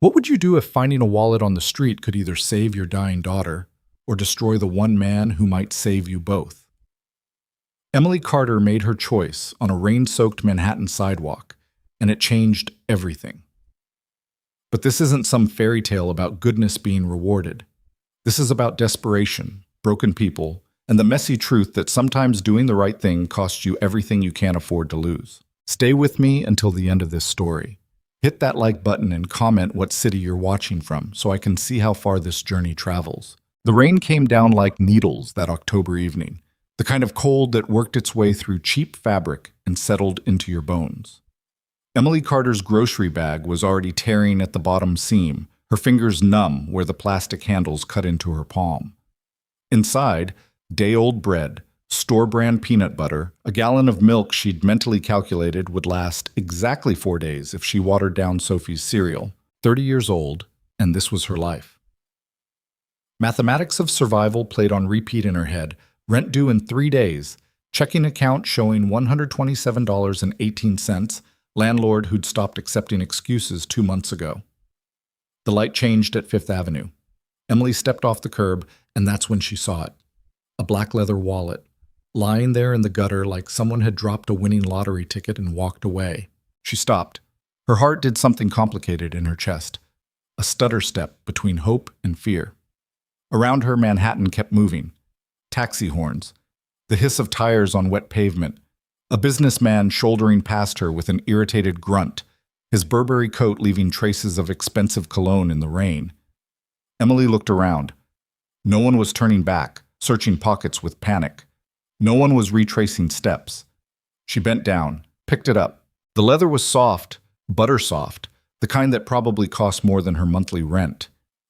What would you do if finding a wallet on the street could either save your dying daughter or destroy the one man who might save you both? Emily Carter made her choice on a rain-soaked Manhattan sidewalk, and it changed everything. But this isn't some fairy tale about goodness being rewarded. This is about desperation, broken people, and the messy truth that sometimes doing the right thing costs you everything you can't afford to lose. Stay with me until the end of this story. Hit that like button and comment what city you're watching from so I can see how far this journey travels. The rain came down like needles that October evening, the kind of cold that worked its way through cheap fabric and settled into your bones. Emily Carter's grocery bag was already tearing at the bottom seam, her fingers numb where the plastic handles cut into her palm. Inside, day-old bread, store-brand peanut butter, a gallon of milk she'd mentally calculated would last exactly 4 days if she watered down Sophie's cereal. 30 years old, and this was her life. Mathematics of survival played on repeat in her head, rent due in 3 days, checking account showing $127.18, landlord who'd stopped accepting excuses 2 months ago. The light changed at Fifth Avenue. Emily stepped off the curb, and that's when she saw it. A black leather wallet, lying there in the gutter like someone had dropped a winning lottery ticket and walked away. She stopped. Her heart did something complicated in her chest, a stutter step between hope and fear. Around her, Manhattan kept moving. Taxi horns, the hiss of tires on wet pavement, a businessman shouldering past her with an irritated grunt, his Burberry coat leaving traces of expensive cologne in the rain. Emily looked around. No one was turning back, searching pockets with panic. No one was retracing steps. She bent down, picked it up. The leather was soft, butter soft, the kind that probably cost more than her monthly rent.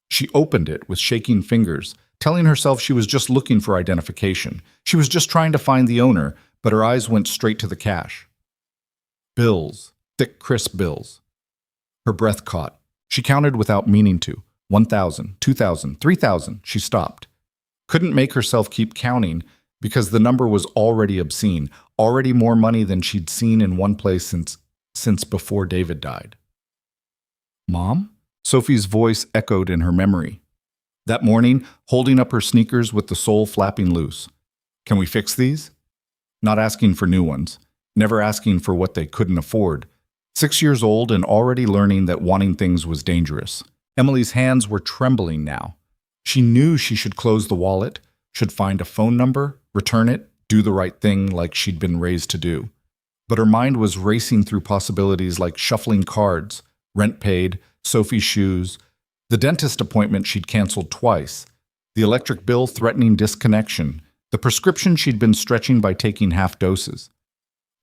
She opened it with shaking fingers, telling herself she was just looking for identification. She was just trying to find the owner, but her eyes went straight to the cash. Bills, thick, crisp bills. Her breath caught. She counted without meaning to. 1,000, 2,000, 3,000. She stopped. Couldn't make herself keep counting because the number was already obscene, already more money than she'd seen in one place since before David died. Mom? Sophie's voice echoed in her memory. That morning, holding up her sneakers with the sole flapping loose. Can we fix these? Not asking for new ones, never asking for what they couldn't afford. 6 years old and already learning that wanting things was dangerous. Emily's hands were trembling now. She knew she should close the wallet, should find a phone number, return it, do the right thing like she'd been raised to do. But her mind was racing through possibilities like shuffling cards, rent paid, Sophie's shoes, the dentist appointment she'd canceled twice, the electric bill threatening disconnection, the prescription she'd been stretching by taking half doses.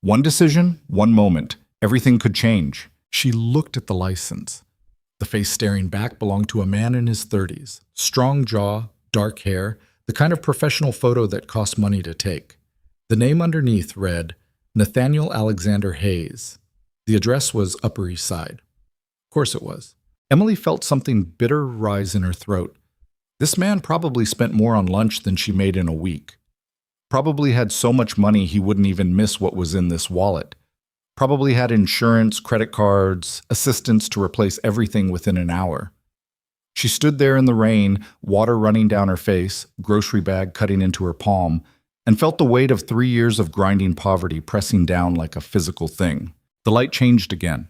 One decision, one moment, everything could change. She looked at the license. The face staring back belonged to a man in his 30s, strong jaw, dark hair, the kind of professional photo that costs money to take. The name underneath read, Nathaniel Alexander Hayes. The address was Upper East Side. Of course it was. Emily felt something bitter rise in her throat. This man probably spent more on lunch than she made in a week. Probably had so much money he wouldn't even miss what was in this wallet. Probably had insurance, credit cards, assistance to replace everything within an hour. She stood there in the rain, water running down her face, grocery bag cutting into her palm, and felt the weight of 3 years of grinding poverty pressing down like a physical thing. The light changed again.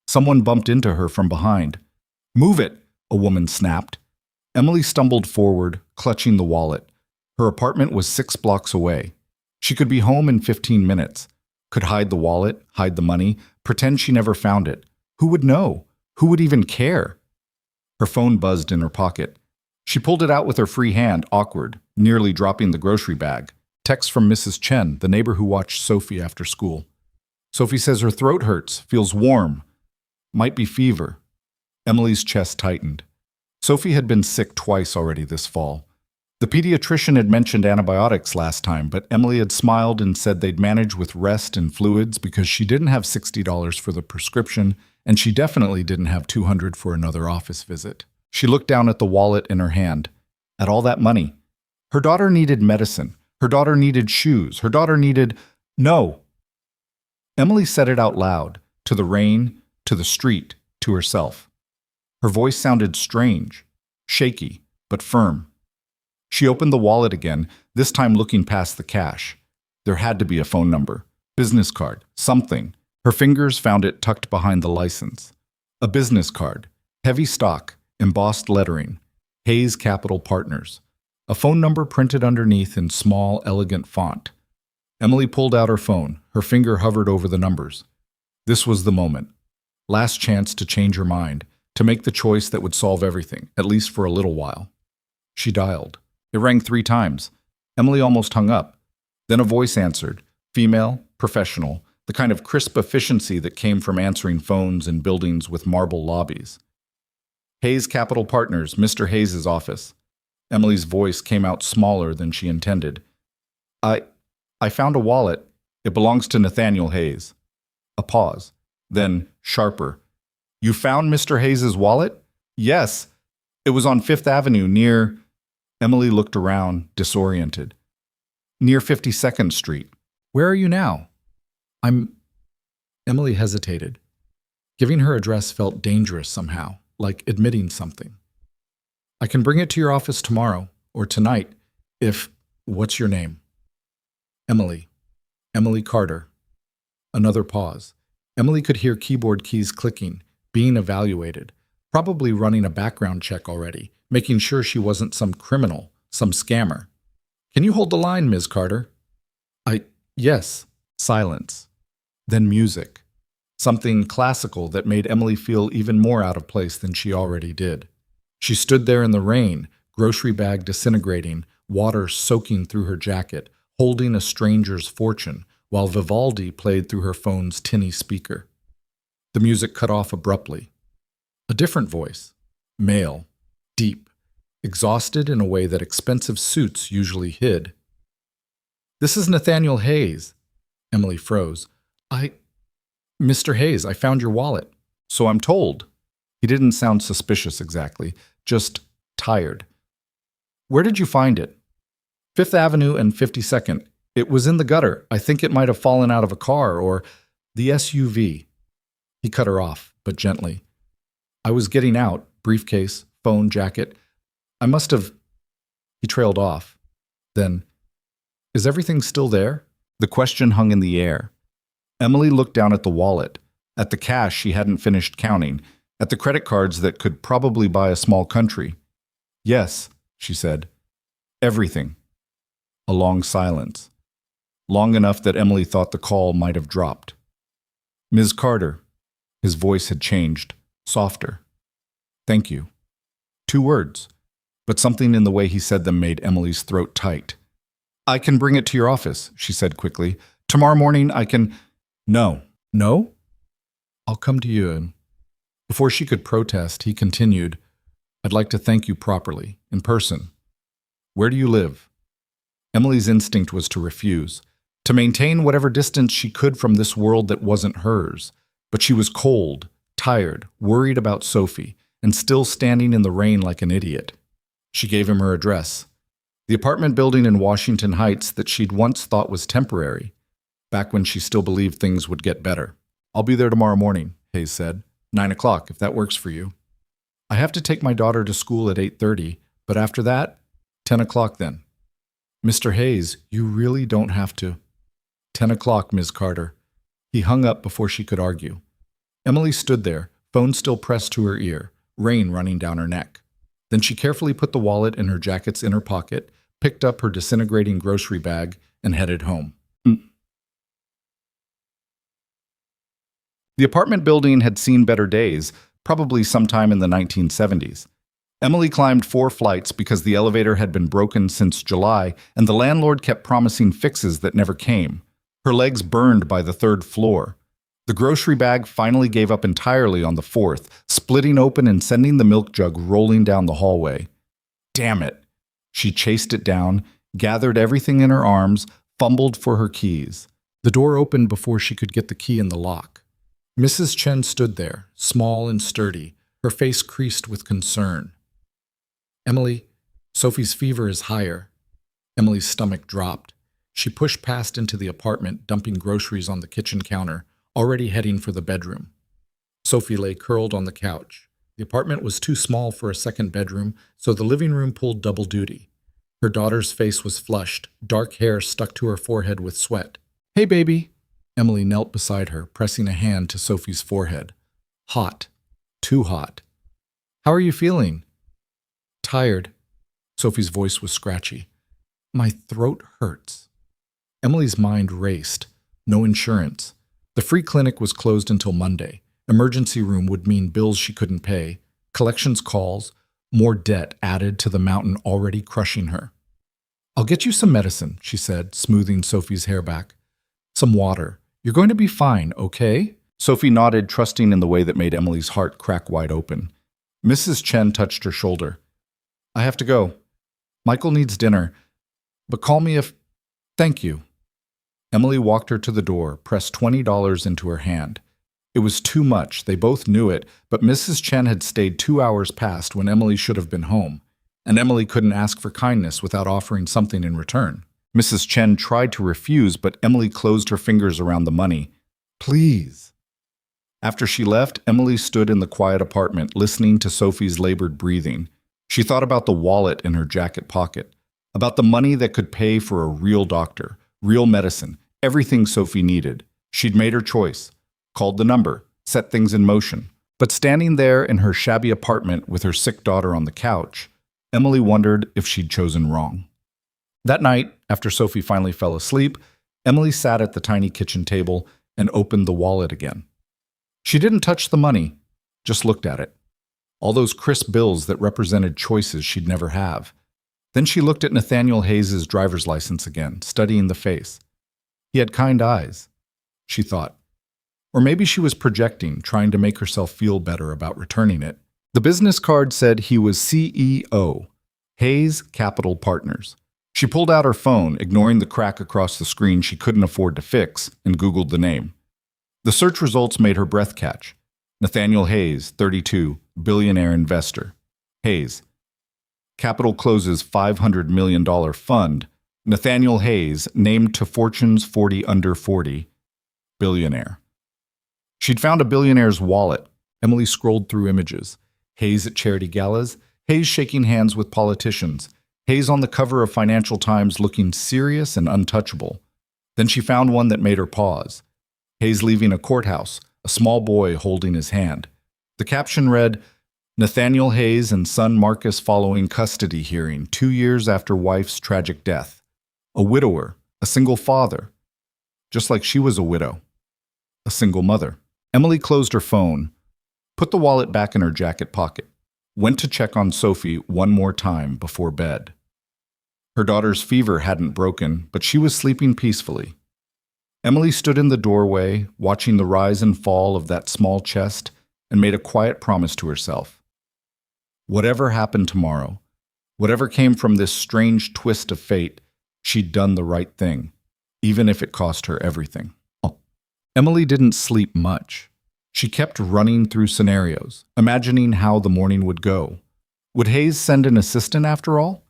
Someone bumped into her from behind. "Move it," a woman snapped. Emily stumbled forward, clutching the wallet. Her apartment was 6 blocks away. She could be home in 15 minutes. Could hide the wallet, hide the money, pretend she never found it. Who would know? Who would even care? Her phone buzzed in her pocket. She pulled it out with her free hand, awkward, nearly dropping the grocery bag. Text from Mrs. Chen, the neighbor who watched Sophie after school. Sophie says her throat hurts, feels warm. Might be fever. Emily's chest tightened. Sophie had been sick twice already this fall. The pediatrician had mentioned antibiotics last time, but Emily had smiled and said they'd manage with rest and fluids because she didn't have $60 for the prescription, and she definitely didn't have $200 for another office visit. She looked down at the wallet in her hand, at all that money. Her daughter needed medicine. Her daughter needed shoes. Her daughter needed... No! Emily said it out loud, to the rain, to the street, to herself. Her voice sounded strange, shaky, but firm. She opened the wallet again, this time looking past the cash. There had to be a phone number, business card, something. Her fingers found it tucked behind the license. A business card, heavy stock, embossed lettering, Hayes Capital Partners. A phone number printed underneath in small, elegant font. Emily pulled out her phone. Her finger hovered over the numbers. This was the moment. Last chance to change her mind, to make the choice that would solve everything, at least for a little while. She dialed. It rang 3 times. Emily almost hung up. Then a voice answered, female, professional, the kind of crisp efficiency that came from answering phones in buildings with marble lobbies. Hayes Capital Partners, Mr. Hayes' office. Emily's voice came out smaller than she intended. I found a wallet. It belongs to Nathaniel Hayes. A pause. Then, sharper. You found Mr. Hayes' wallet? Yes. It was on Fifth Avenue near... Emily looked around, disoriented. Near 52nd Street. Where are you now? Emily hesitated. Giving her address felt dangerous somehow, like admitting something. I can bring it to your office tomorrow, or tonight, if... What's your name? Emily. Emily Carter. Another pause. Emily could hear keyboard keys clicking, being evaluated, probably running a background check already, making sure she wasn't some criminal, some scammer. Can you hold the line, Ms. Carter? Yes. Silence. Then music. Something classical that made Emily feel even more out of place than she already did. She stood there in the rain, grocery bag disintegrating, water soaking through her jacket, holding a stranger's fortune, while Vivaldi played through her phone's tinny speaker. The music cut off abruptly. A different voice. Male. Deep. Exhausted in a way that expensive suits usually hid. This is Nathaniel Hayes. Emily froze. Mr. Hayes, I found your wallet. So I'm told. He didn't sound suspicious exactly, just tired. Where did you find it? Fifth Avenue and 52nd. It was in the gutter. I think it might have fallen out of a car or the SUV. He cut her off, but gently. I was getting out, briefcase, phone, jacket. I must have... He trailed off. Then, is everything still there? The question hung in the air. Emily looked down at the wallet, at the cash she hadn't finished counting, at the credit cards that could probably buy a small country. Yes, she said. Everything. A long silence. Long enough that Emily thought the call might have dropped. Ms. Carter. His voice had changed, softer. Thank you. 2 words, but something in the way he said them made Emily's throat tight. I can bring it to your office, she said quickly. Tomorrow morning I can... No. No? I'll come to you and... Before she could protest, he continued, I'd like to thank you properly, in person. Where do you live? Emily's instinct was to refuse, to maintain whatever distance she could from this world that wasn't hers. But she was cold, tired, worried about Sophie, and still standing in the rain like an idiot. She gave him her address. The apartment building in Washington Heights that she'd once thought was temporary, back when she still believed things would get better. I'll be there tomorrow morning, Hayes said. 9 o'clock, if that works for you. I have to take my daughter to school at 8:30, but after that, 10 o'clock then. Mr. Hayes, you really don't have to. 10 o'clock, Ms. Carter. He hung up before she could argue. Emily stood there, phone still pressed to her ear, rain running down her neck. Then she carefully put the wallet in her jacket's inner pocket, picked up her disintegrating grocery bag, and headed home. The apartment building had seen better days, probably sometime in the 1970s. Emily climbed 4 flights because the elevator had been broken since July, and the landlord kept promising fixes that never came. Her legs burned by the 3rd floor. The grocery bag finally gave up entirely on the 4th, splitting open and sending the milk jug rolling down the hallway. Damn it! She chased it down, gathered everything in her arms, fumbled for her keys. The door opened before she could get the key in the lock. Mrs. Chen stood there, small and sturdy, her face creased with concern. Emily, Sophie's fever is higher. Emily's stomach dropped. She pushed past into the apartment, dumping groceries on the kitchen counter, already heading for the bedroom. Sophie lay curled on the couch, The apartment was too small for a second bedroom, so the living room pulled double duty. Her daughter's face was flushed, dark hair stuck to her forehead with sweat. "Hey, baby." Emily knelt beside her, pressing a hand to Sophie's forehead. Hot. Too hot. "How are you feeling?" "Tired." Sophie's voice was scratchy. "My throat hurts." Emily's mind raced. No insurance. The free clinic was closed until Monday. Emergency room would mean bills she couldn't pay, collections calls, more debt added to the mountain already crushing her. "I'll get you some medicine," she said, smoothing Sophie's hair back. "Some water. You're going to be fine, okay?" Sophie nodded, trusting in the way that made Emily's heart crack wide open. Mrs. Chen touched her shoulder. "I have to go. Michael needs dinner, but call me if—" "Thank you." Emily walked her to the door, pressed $20 into her hand. It was too much, they both knew it, but Mrs. Chen had stayed 2 hours past when Emily should have been home, and Emily couldn't ask for kindness without offering something in return. Mrs. Chen tried to refuse, but Emily closed her fingers around the money. "Please." After she left, Emily stood in the quiet apartment, listening to Sophie's labored breathing. She thought about the wallet in her jacket pocket, about the money that could pay for a real doctor, real medicine, everything Sophie needed. She'd made her choice, called the number, set things in motion. But standing there in her shabby apartment with her sick daughter on the couch, Emily wondered if she'd chosen wrong. That night, after Sophie finally fell asleep, Emily sat at the tiny kitchen table and opened the wallet again. She didn't touch the money, just looked at it. All those crisp bills that represented choices she'd never have. Then she looked at Nathaniel Hayes' driver's license again, studying the face. He had kind eyes, she thought. Or maybe she was projecting, trying to make herself feel better about returning it. The business card said he was CEO, Hayes Capital Partners. She pulled out her phone, ignoring the crack across the screen she couldn't afford to fix, and Googled the name. The search results made her breath catch. Nathaniel Hayes, 32, billionaire investor. Hayes. Capital closes $500 million fund. Nathaniel Hayes, named to Fortune's 40 under 40. Billionaire. She'd found a billionaire's wallet. Emily scrolled through images. Hayes at charity galas. Hayes shaking hands with politicians. Hayes on the cover of Financial Times looking serious and untouchable. Then she found one that made her pause. Hayes leaving a courthouse, a small boy holding his hand. The caption read, Nathaniel Hayes and son Marcus following custody hearing 2 years after wife's tragic death. A widower, a single father. Just like she was a widow. A single mother. Emily closed her phone, put the wallet back in her jacket pocket, went to check on Sophie one more time before bed. Her daughter's fever hadn't broken, but she was sleeping peacefully. Emily stood in the doorway, watching the rise and fall of that small chest, and made a quiet promise to herself. Whatever happened tomorrow, whatever came from this strange twist of fate, she'd done the right thing, even if it cost her everything. Emily didn't sleep much. She kept running through scenarios, imagining how the morning would go. Would Hayes send an assistant after all?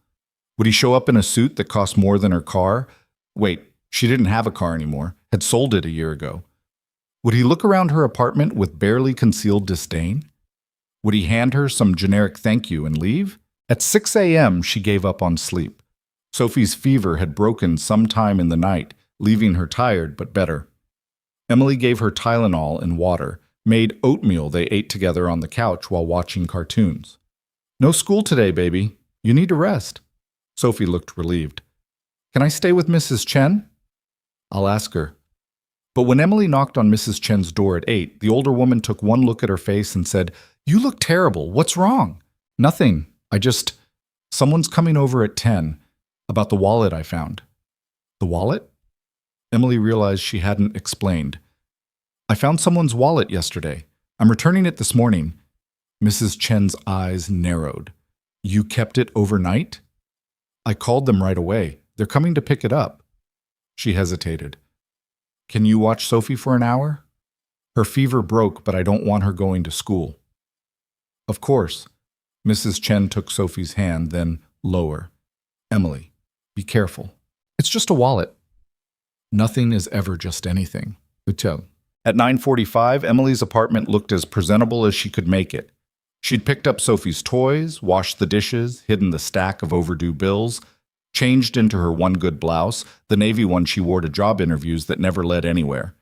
Would he show up in a suit that cost more than her car? Wait, she didn't have a car anymore, had sold it a year ago. Would he look around her apartment with barely concealed disdain? Would he hand her some generic thank you and leave? At 6 a.m., she gave up on sleep. Sophie's fever had broken sometime in the night, leaving her tired but better. Emily gave her Tylenol and water, made oatmeal they ate together on the couch while watching cartoons. No school today, baby. You need to rest. Sophie looked relieved. Can I stay with Mrs. Chen? I'll ask her. But when Emily knocked on Mrs. Chen's door at 8, the older woman took one look at her face and said, You look terrible. What's wrong? Nothing. Someone's coming over at 10 about the wallet I found. The wallet? Emily realized she hadn't explained. I found someone's wallet yesterday. I'm returning it this morning. Mrs. Chen's eyes narrowed. You kept it overnight? I called them right away. They're coming to pick it up. She hesitated. Can you watch Sophie for an hour? Her fever broke, but I don't want her going to school. Of course. Mrs. Chen took Sophie's hand, then lower. Emily, be careful. It's just a wallet. Nothing is ever just anything. At 9:45, Emily's apartment looked as presentable as she could make it. She'd picked up Sophie's toys, washed the dishes, hidden the stack of overdue bills, changed into her one good blouse, the navy one she wore to job interviews that never led anywhere,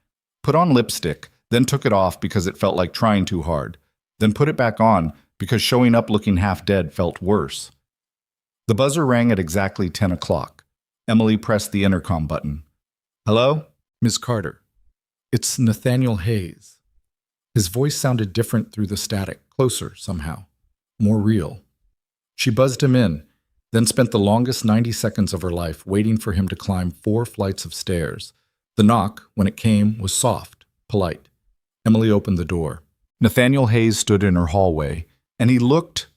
put on lipstick, then took it off because it felt like trying too hard, then put it back on because showing up looking half dead felt worse. The buzzer rang at exactly 10 o'clock. Emily pressed the intercom button. "Hello? Miss Carter." "It's Nathaniel Hayes." His voice sounded different through the static, closer somehow, more real. She buzzed him in, then spent the longest 90 seconds of her life waiting for him to climb 4 flights of stairs. The knock, when it came, was soft, polite. Emily opened the door. Nathaniel Hayes stood in her hallway, and he looked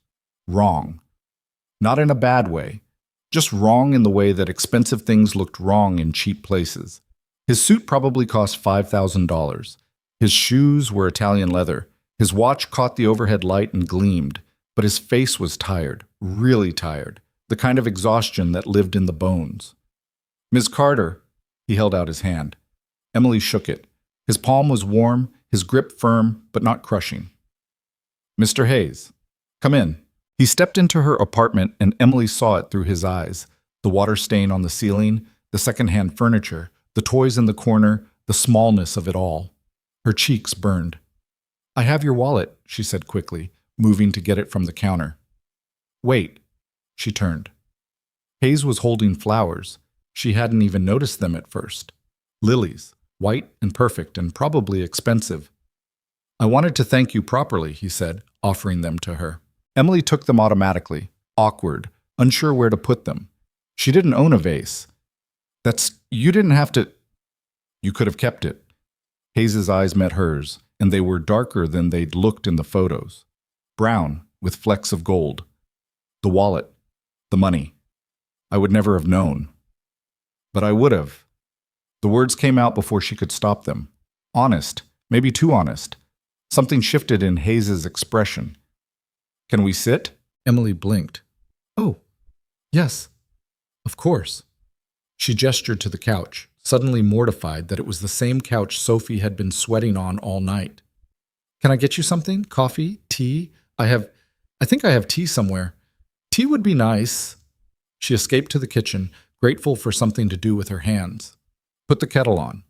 wrong. Not in a bad way, just wrong in the way that expensive things looked wrong in cheap places. His suit probably cost $5,000. His shoes were Italian leather. His watch caught the overhead light and gleamed, but his face was tired, really tired, the kind of exhaustion that lived in the bones. "Miss Carter," he held out his hand. Emily shook it. His palm was warm, his grip firm, but not crushing. "Mr. Hayes, come in." He stepped into her apartment, and Emily saw it through his eyes. The water stain on the ceiling, the secondhand furniture, the toys in the corner, the smallness of it all. Her cheeks burned. "I have your wallet," she said quickly, moving to get it from the counter. "Wait." She turned. Hayes was holding flowers. She hadn't even noticed them at first. Lilies, white and perfect and probably expensive. "I wanted to thank you properly," he said, offering them to her. Emily took them automatically, awkward, unsure where to put them. She didn't own a vase. You didn't have to. You could have kept it." Hayes's eyes met hers, and they were darker than they'd looked in the photos. Brown, with flecks of gold. "The wallet. The money. I would never have known. But I would have." The words came out before she could stop them. Honest, maybe too honest. Something shifted in Hayes's expression. "Can we sit?" Emily blinked. "Oh, yes, of course." She gestured to the couch, suddenly mortified that it was the same couch Sophie had been sweating on all night. "Can I get you something? Coffee? Tea? I think I have tea somewhere. Tea would be nice." She escaped to the kitchen, grateful for something to do with her hands. Put the kettle on.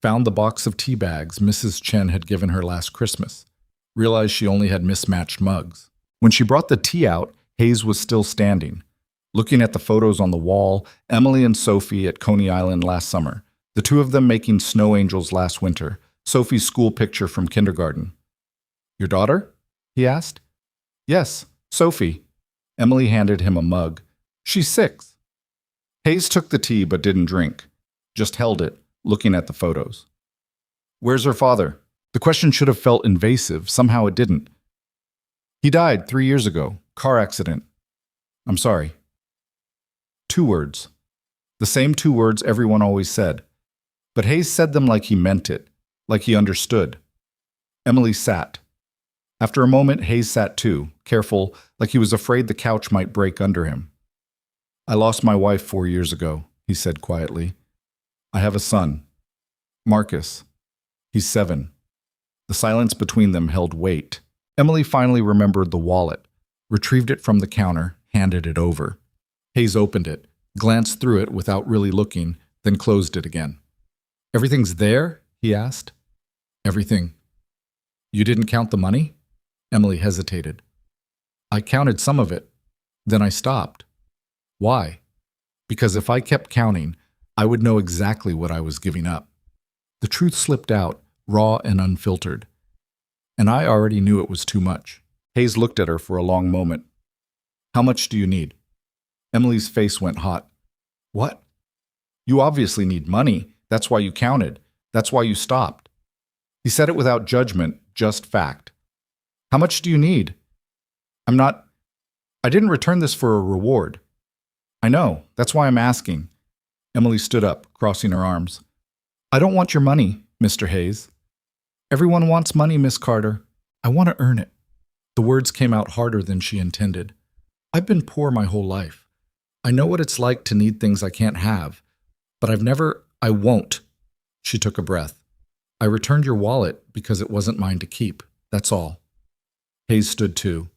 Found the box of tea bags Mrs. Chen had given her last Christmas. Realized she only had mismatched mugs. When she brought the tea out, Hayes was still standing. Looking at the photos on the wall, Emily and Sophie at Coney Island last summer, the two of them making snow angels last winter, Sophie's school picture from kindergarten. "Your daughter?" he asked. "Yes, Sophie." Emily handed him a mug. "She's 6. Hayes took the tea but didn't drink, just held it, looking at the photos. "Where's her father?" The question should have felt invasive. Somehow it didn't. "He died 3 years ago. Car accident." "I'm sorry." 2 words. The same 2 words everyone always said. But Hayes said them like he meant it, like he understood. Emily sat. After a moment, Hayes sat too, careful, like he was afraid the couch might break under him. "I lost my wife 4 years ago," he said quietly. "I have a son. Marcus. He's 7. The silence between them held weight. Emily finally remembered the wallet, retrieved it from the counter, handed it over. Hayes opened it, glanced through it without really looking, then closed it again. "Everything's there?" he asked. "Everything." "You didn't count the money?" Emily hesitated. "I counted some of it. Then I stopped." "Why?" "Because if I kept counting, I would know exactly what I was giving up." The truth slipped out, raw and unfiltered. And I already knew it was too much. Hayes looked at her for a long moment. "How much do you need?" Emily's face went hot. "What? You obviously need money. That's why you counted. That's why you stopped." He said it without judgment, just fact. "How much do you need?" I didn't return this for a reward." "I know. That's why I'm asking." Emily stood up, crossing her arms. "I don't want your money, Mr. Hayes." "Everyone wants money, Miss Carter. I want to earn it." The words came out harder than she intended. "I've been poor my whole life. I know what it's like to need things I can't have, but I won't." She took a breath. "I returned your wallet because it wasn't mine to keep. That's all." Hayes stood too.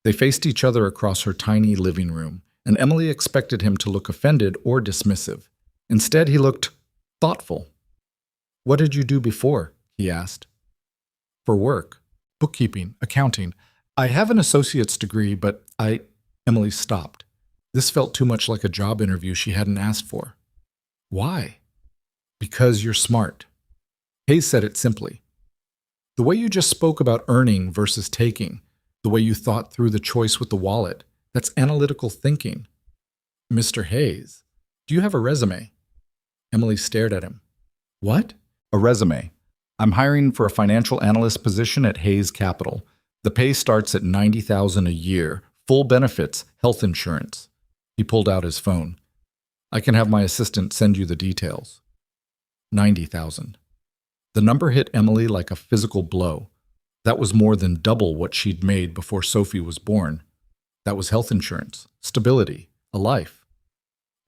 They faced each other across her tiny living room, and Emily expected him to look offended or dismissive. Instead, he looked thoughtful. "What did you do before?" he asked. "For work. Bookkeeping, accounting. I have an associate's degree, but Emily stopped. This felt too much like a job interview she hadn't asked for. "Why?" "Because you're smart." Hayes said it simply. "The way you just spoke about earning versus taking, the way you thought through the choice with the wallet, that's analytical thinking." "Mr. Hayes, do you have a resume?" Emily stared at him. "What?" "A resume. I'm hiring for a financial analyst position at Hayes Capital. The pay starts at $90,000 a year, full benefits, health insurance." He pulled out his phone. "I can have my assistant send you the details." 90,000. The number hit Emily like a physical blow. That was more than double what she'd made before Sophie was born. That was health insurance, stability, a life.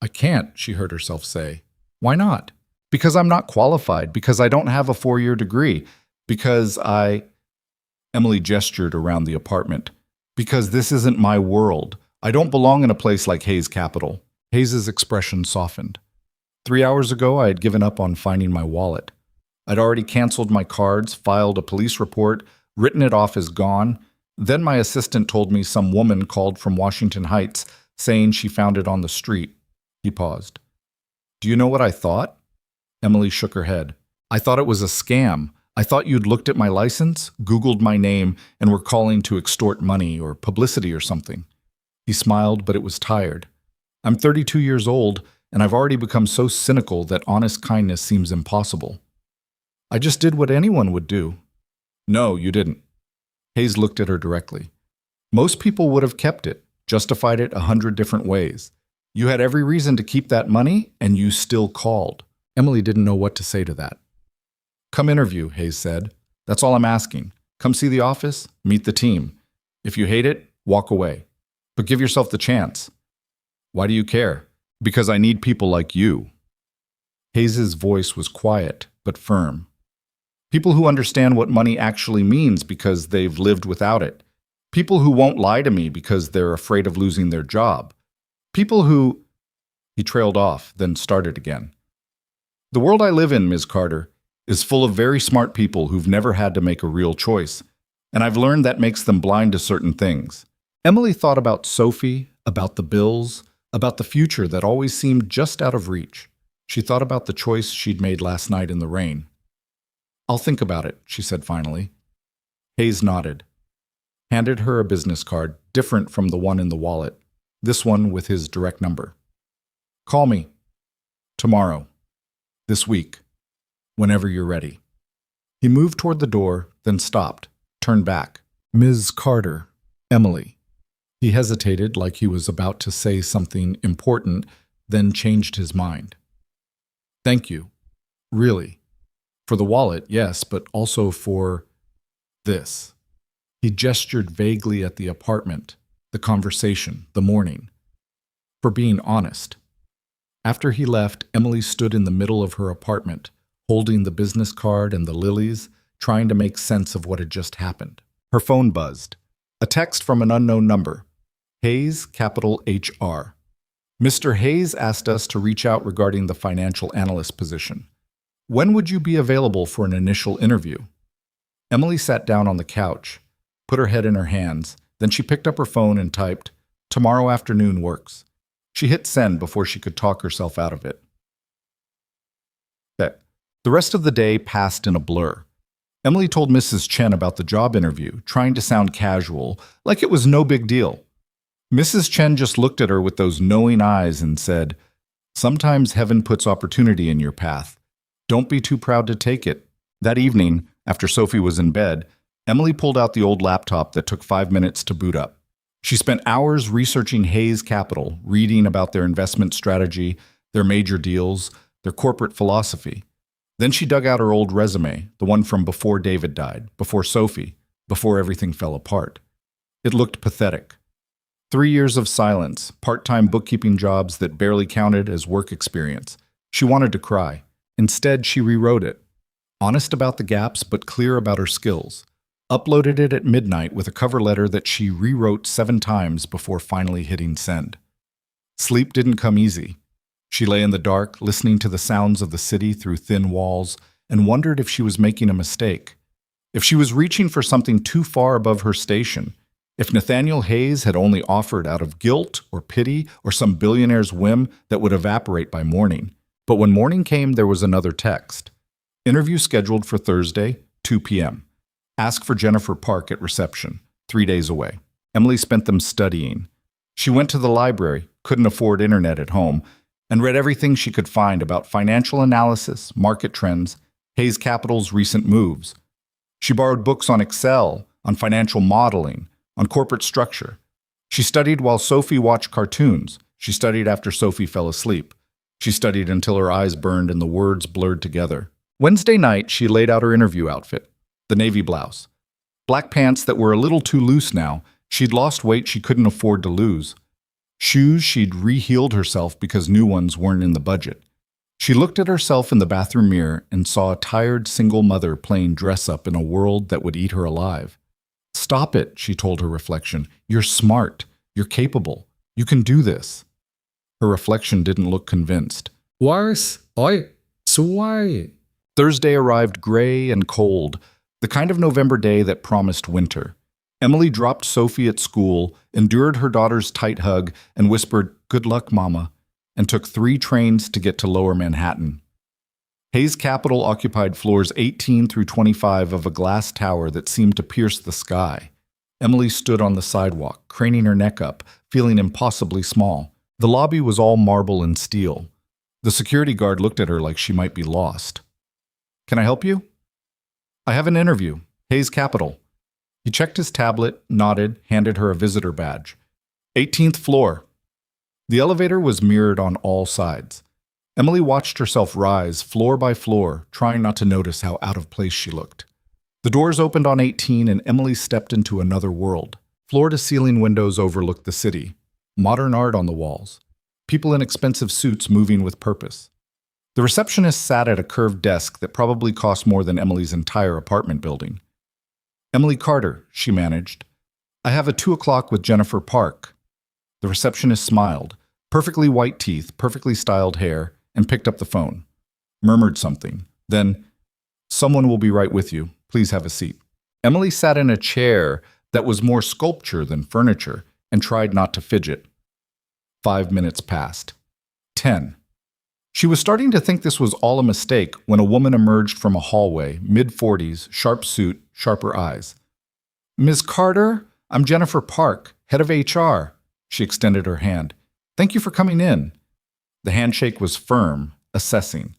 "I can't," she heard herself say. "Why not?" "Because I'm not qualified, because I don't have a 4-year degree, because Emily gestured around the apartment. "Because this isn't my world. I don't belong in a place like Hayes Capital." Hayes's expression softened. 3 hours ago, I had given up on finding my wallet. I'd already canceled my cards, filed a police report, written it off as gone. Then my assistant told me some woman called from Washington Heights saying she found it on the street. He paused. "Do you know what I thought?" Emily shook her head. "I thought it was a scam. I thought you'd looked at my license, Googled my name, and were calling to extort money or publicity or something." He smiled, but it was tired. "I'm 32 years old, and I've already become so cynical that honest kindness seems impossible. I just did what anyone would do." "No, you didn't." Hayes looked at her directly. "Most people would have kept it, justified it 100 different ways. You had every reason to keep that money, and you still called." Emily didn't know what to say to that. "Come interview," Hayes said. "That's all I'm asking. Come see the office, meet the team. If you hate it, walk away. But give yourself the chance." "Why do you care?" "Because I need people like you." Hayes's voice was quiet, but firm. "People who understand what money actually means because they've lived without it. People who won't lie to me because they're afraid of losing their job. People who—" He trailed off, then started again. "The world I live in, Ms. Carter, is full of very smart people who've never had to make a real choice, and I've learned that makes them blind to certain things." Emily thought about Sophie, about the bills, about the future that always seemed just out of reach. She thought about the choice she'd made last night in the rain. "I'll think about it," she said finally. Hayes nodded, handed her a business card, different from the one in the wallet, this one with his direct number. "Call me. Tomorrow. This week. Whenever you're ready." He moved toward the door, then stopped, turned back. "Ms. Carter, Emily." He hesitated like he was about to say something important, then changed his mind. "Thank you. Really. For the wallet, yes, but also for this." He gestured vaguely at the apartment, the conversation, the morning. "For being honest." After he left, Emily stood in the middle of her apartment, holding the business card and the lilies, trying to make sense of what had just happened. Her phone buzzed. A text from an unknown number. Hayes, capital HR. "Mr. Hayes asked us to reach out regarding the financial analyst position. When would you be available for an initial interview?" Emily sat down on the couch, put her head in her hands, then she picked up her phone and typed, "Tomorrow afternoon works." She hit send before she could talk herself out of it. The rest of the day passed in a blur. Emily told Mrs. Chen about the job interview, trying to sound casual, like it was no big deal. Mrs. Chen just looked at her with those knowing eyes and said, "Sometimes heaven puts opportunity in your path. Don't be too proud to take it." That evening, after Sophie was in bed, Emily pulled out the old laptop that took 5 minutes to boot up. She spent hours researching Hayes Capital, reading about their investment strategy, their major deals, their corporate philosophy. Then she dug out her old resume, the one from before David died, before Sophie, before everything fell apart. It looked pathetic. 3 years of silence, part-time bookkeeping jobs that barely counted as work experience. She wanted to cry. Instead, she rewrote it. Honest about the gaps, but clear about her skills. uploaded it at midnight with a cover letter that she rewrote 7 times before finally hitting send. Sleep didn't come easy. She lay in the dark, listening to the sounds of the city through thin walls, and wondered if she was making a mistake. If she was reaching for something too far above her station. If Nathaniel Hayes had only offered out of guilt or pity or some billionaire's whim that would evaporate by morning. But when morning came, there was another text. Interview scheduled for Thursday, 2 p.m. Ask for Jennifer Park at reception, 3 days away. Emily spent them studying. She went to the library, couldn't afford internet at home, and read everything she could find about financial analysis, market trends, Hayes Capital's recent moves. She borrowed books on Excel, on financial modeling, on corporate structure. She studied while Sophie watched cartoons. She studied after Sophie fell asleep. She studied until her eyes burned and the words blurred together. Wednesday night, she laid out her interview outfit, the navy blouse. Black pants that were a little too loose now. She'd lost weight she couldn't afford to lose. Shoes she'd re-heeled herself because new ones weren't in the budget. She looked at herself in the bathroom mirror and saw a tired single mother playing dress-up in a world that would eat her alive. Stop it, she told her reflection. You're smart. You're capable. You can do this. Her reflection didn't look convinced. Oi, swai. Thursday arrived gray and cold, the kind of November day that promised winter. Emily dropped Sophie at school, endured her daughter's tight hug, and whispered, "Good luck, Mama," and took 3 trains to get to Lower Manhattan. Hayes Capital occupied floors 18 through 25 of a glass tower that seemed to pierce the sky. Emily stood on the sidewalk, craning her neck up, feeling impossibly small. The lobby was all marble and steel. The security guard looked at her like she might be lost. "Can I help you?" "I have an interview. Hayes Capital." He checked his tablet, nodded, handed her a visitor badge. 18th floor. The elevator was mirrored on all sides. Emily watched herself rise floor by floor, trying not to notice how out of place she looked. The doors opened on 18 and Emily stepped into another world. Floor-to-ceiling windows overlooked the city. Modern art on the walls. People in expensive suits moving with purpose. The receptionist sat at a curved desk that probably cost more than Emily's entire apartment building. "Emily Carter," she managed. "I have a 2 o'clock with Jennifer Park." The receptionist smiled. Perfectly white teeth, perfectly styled hair, and picked up the phone. Murmured something. Then, "Someone will be right with you. Please have a seat." Emily sat in a chair that was more sculpture than furniture and tried not to fidget. 5 minutes passed. 10. She was starting to think this was all a mistake when a woman emerged from a hallway, mid-40s, sharp suit, sharper eyes. "Ms. Carter, I'm Jennifer Park, head of HR." She extended her hand. "Thank you for coming in." The handshake was firm, assessing.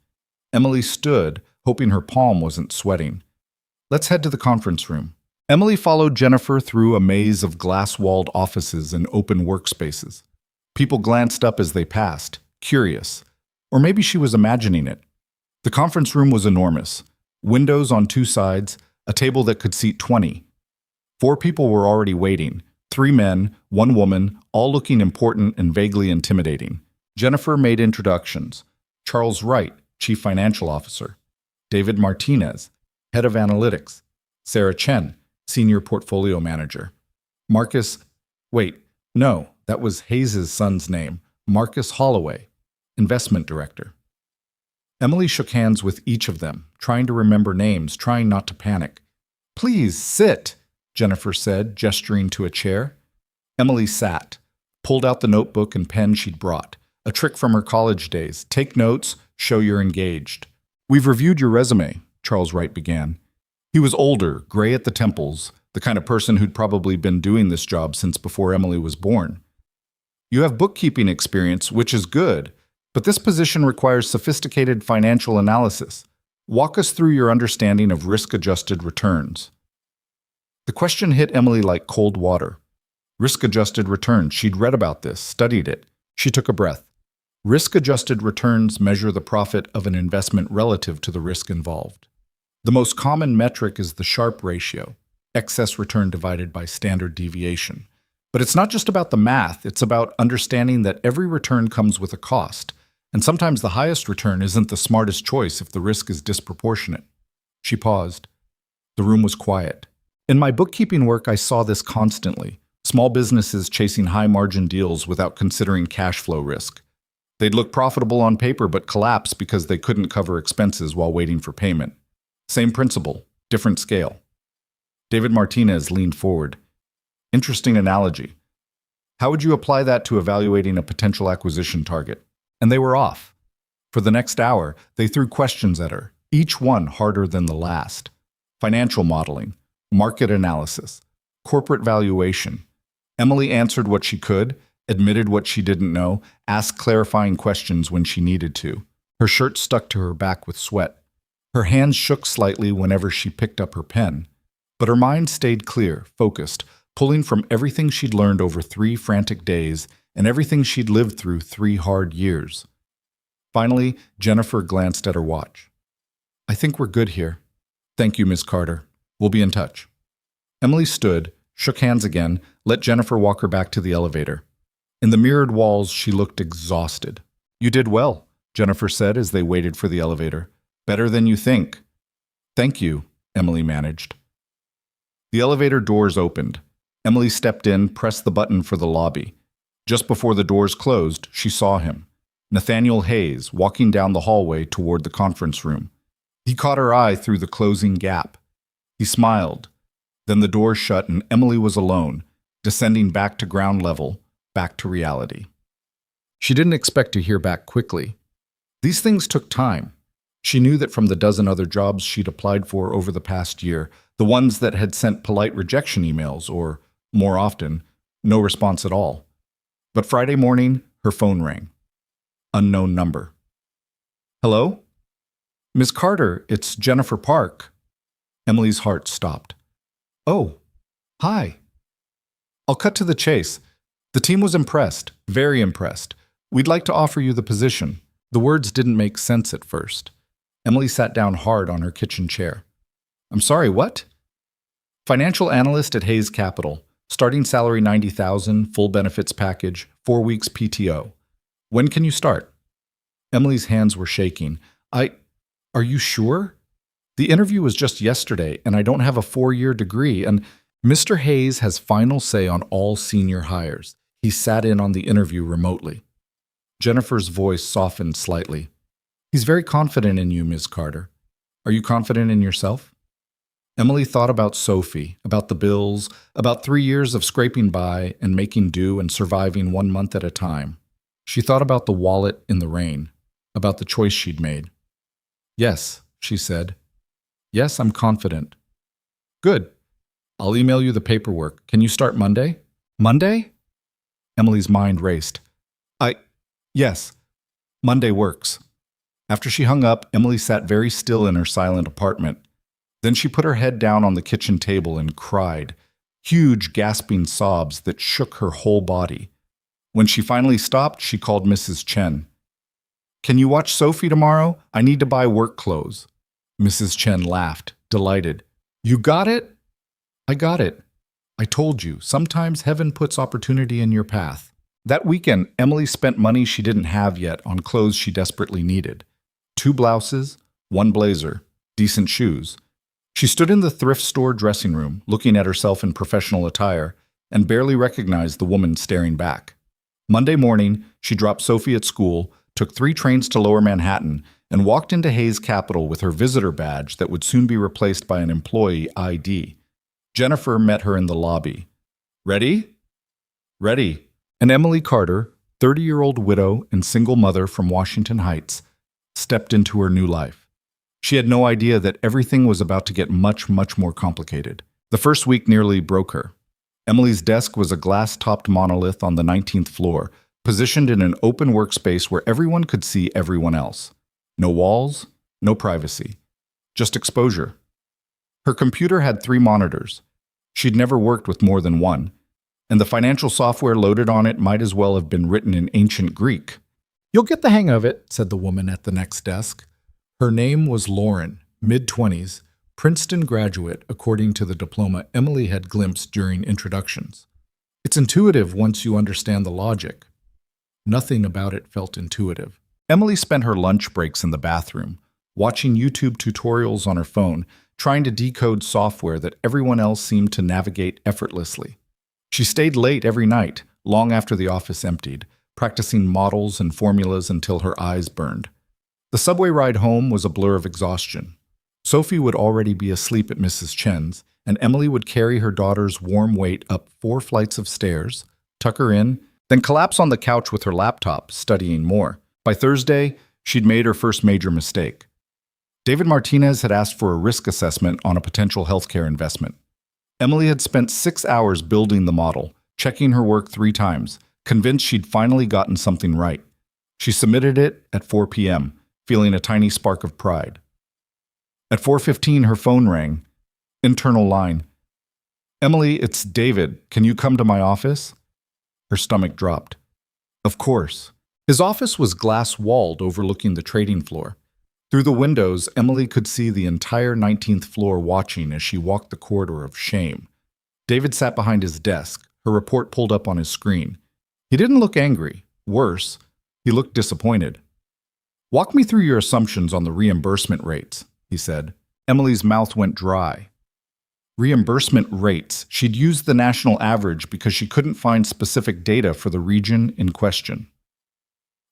Emily stood, hoping her palm wasn't sweating. "Let's head to the conference room." Emily followed Jennifer through a maze of glass-walled offices and open workspaces. People glanced up as they passed, curious. Or maybe she was imagining it. The conference room was enormous. Windows on 2 sides, a table that could seat 20. 4 people were already waiting. 3 men, 1 woman, all looking important and vaguely intimidating. Jennifer made introductions. Charles Wright, Chief Financial Officer. David Martinez, Head of Analytics. Sarah Chen, Senior Portfolio Manager. That was Hayes' son's name. Marcus Holloway, Investment Director. Emily shook hands with each of them, trying to remember names, trying not to panic. "Please, sit," Jennifer said, gesturing to a chair. Emily sat, pulled out the notebook and pen she'd brought, a trick from her college days. "Take notes, show you're engaged." "We've reviewed your resume," Charles Wright began. He was older, gray at the temples, the kind of person who'd probably been doing this job since before Emily was born. "You have bookkeeping experience, which is good, but this position requires sophisticated financial analysis. Walk us through your understanding of risk-adjusted returns." The question hit Emily like cold water. Risk-adjusted returns. She'd read about this, studied it. She took a breath. Risk-adjusted returns measure the profit of an investment relative to the risk involved. The most common metric is the Sharpe ratio, excess return divided by standard deviation. But it's not just about the math, it's about understanding that every return comes with a cost, and sometimes the highest return isn't the smartest choice if the risk is disproportionate. She paused. The room was quiet. In my bookkeeping work, I saw this constantly. Small businesses chasing high-margin deals without considering cash flow risk. They'd look profitable on paper but collapse because they couldn't cover expenses while waiting for payment. Same principle, different scale. David Martinez leaned forward. Interesting analogy. How would you apply that to evaluating a potential acquisition target? And they were off. For the next hour, they threw questions at her, each one harder than the last. Financial modeling, market analysis, corporate valuation. Emily answered what she could, admitted what she didn't know, asked clarifying questions when she needed to. Her shirt stuck to her back with sweat. Her hands shook slightly whenever she picked up her pen. But her mind stayed clear, focused, pulling from everything she'd learned over 3 frantic days and everything she'd lived through 3 hard years. Finally, Jennifer glanced at her watch. I think we're good here. Thank you, Miss Carter. We'll be in touch. Emily stood, shook hands again, let Jennifer walk her back to the elevator. In the mirrored walls, she looked exhausted. You did well, Jennifer said as they waited for the elevator. Better than you think. Thank you, Emily managed. The elevator doors opened. Emily stepped in, pressed the button for the lobby. Just before the doors closed, she saw him. Nathaniel Hayes, walking down the hallway toward the conference room. He caught her eye through the closing gap. He smiled. Then the door shut and Emily was alone, descending back to ground level, back to reality. She didn't expect to hear back quickly. These things took time. She knew that from the dozen other jobs she'd applied for over the past year, the ones that had sent polite rejection emails or, more often, no response at all. But Friday morning, her phone rang. Unknown number. Hello? Ms. Carter, it's Jennifer Park. Emily's heart stopped. Oh, hi. I'll cut to the chase. The team was impressed, very impressed. We'd like to offer you the position. The words didn't make sense at first. Emily sat down hard on her kitchen chair. I'm sorry, what? Financial analyst at Hayes Capital. Starting salary $90,000, full benefits package, 4 weeks PTO. When can you start? Emily's hands were shaking. Are you sure? The interview was just yesterday, and I don't have a 4-year degree, and Mr. Hayes has final say on all senior hires. He sat in on the interview remotely. Jennifer's voice softened slightly. He's very confident in you, Ms. Carter. Are you confident in yourself? Emily thought about Sophie, about the bills, about 3 years of scraping by and making do and surviving 1 month at a time. She thought about the wallet in the rain, about the choice she'd made. Yes, she said. Yes, I'm confident. Good. I'll email you the paperwork. Can you start Monday? Monday? Emily's mind raced. Yes. Monday works. After she hung up, Emily sat very still in her silent apartment. Then she put her head down on the kitchen table and cried, huge gasping sobs that shook her whole body. When she finally stopped, she called Mrs. Chen. Can you watch Sophie tomorrow? I need to buy work clothes. Mrs. Chen laughed, delighted. You got it? I got it. I told you, sometimes heaven puts opportunity in your path. That weekend, Emily spent money she didn't have yet on clothes she desperately needed. 2 blouses, 1 blazer, decent shoes. She stood in the thrift store dressing room, looking at herself in professional attire, and barely recognized the woman staring back. Monday morning, she dropped Sophie at school, took 3 trains to Lower Manhattan, and walked into Hayes Capital with her visitor badge that would soon be replaced by an employee ID. Jennifer met her in the lobby. Ready? Ready. And Emily Carter, 30-year-old widow and single mother from Washington Heights, stepped into her new life. She had no idea that everything was about to get much, much more complicated. The first week nearly broke her. Emily's desk was a glass-topped monolith on the 19th floor, positioned in an open workspace where everyone could see everyone else. No walls, no privacy, just exposure. Her computer had 3 monitors. She'd never worked with more than one, and the financial software loaded on it might as well have been written in ancient Greek. You'll get the hang of it, said the woman at the next desk. Her name was Lauren, mid-20s, Princeton graduate, according to the diploma Emily had glimpsed during introductions. It's intuitive once you understand the logic. Nothing about it felt intuitive. Emily spent her lunch breaks in the bathroom, watching YouTube tutorials on her phone, trying to decode software that everyone else seemed to navigate effortlessly. She stayed late every night, long after the office emptied, practicing models and formulas until her eyes burned. The subway ride home was a blur of exhaustion. Sophie would already be asleep at Mrs. Chen's, and Emily would carry her daughter's warm weight up 4 flights of stairs, tuck her in, then collapse on the couch with her laptop, studying more. By Thursday, she'd made her first major mistake. David Martinez had asked for a risk assessment on a potential healthcare investment. Emily had spent 6 hours building the model, checking her work 3 times, convinced she'd finally gotten something right. She submitted it at 4 p.m., feeling a tiny spark of pride. At 4:15, her phone rang. Internal line. "Emily, it's David. Can you come to my office?" Her stomach dropped. Of course. His office was glass-walled overlooking the trading floor. Through the windows, Emily could see the entire 19th floor watching as she walked the corridor of shame. David sat behind his desk, her report pulled up on his screen. He didn't look angry. Worse, he looked disappointed. "Walk me through your assumptions on the reimbursement rates," he said. Emily's mouth went dry. Reimbursement rates. She'd used the national average because she couldn't find specific data for the region in question.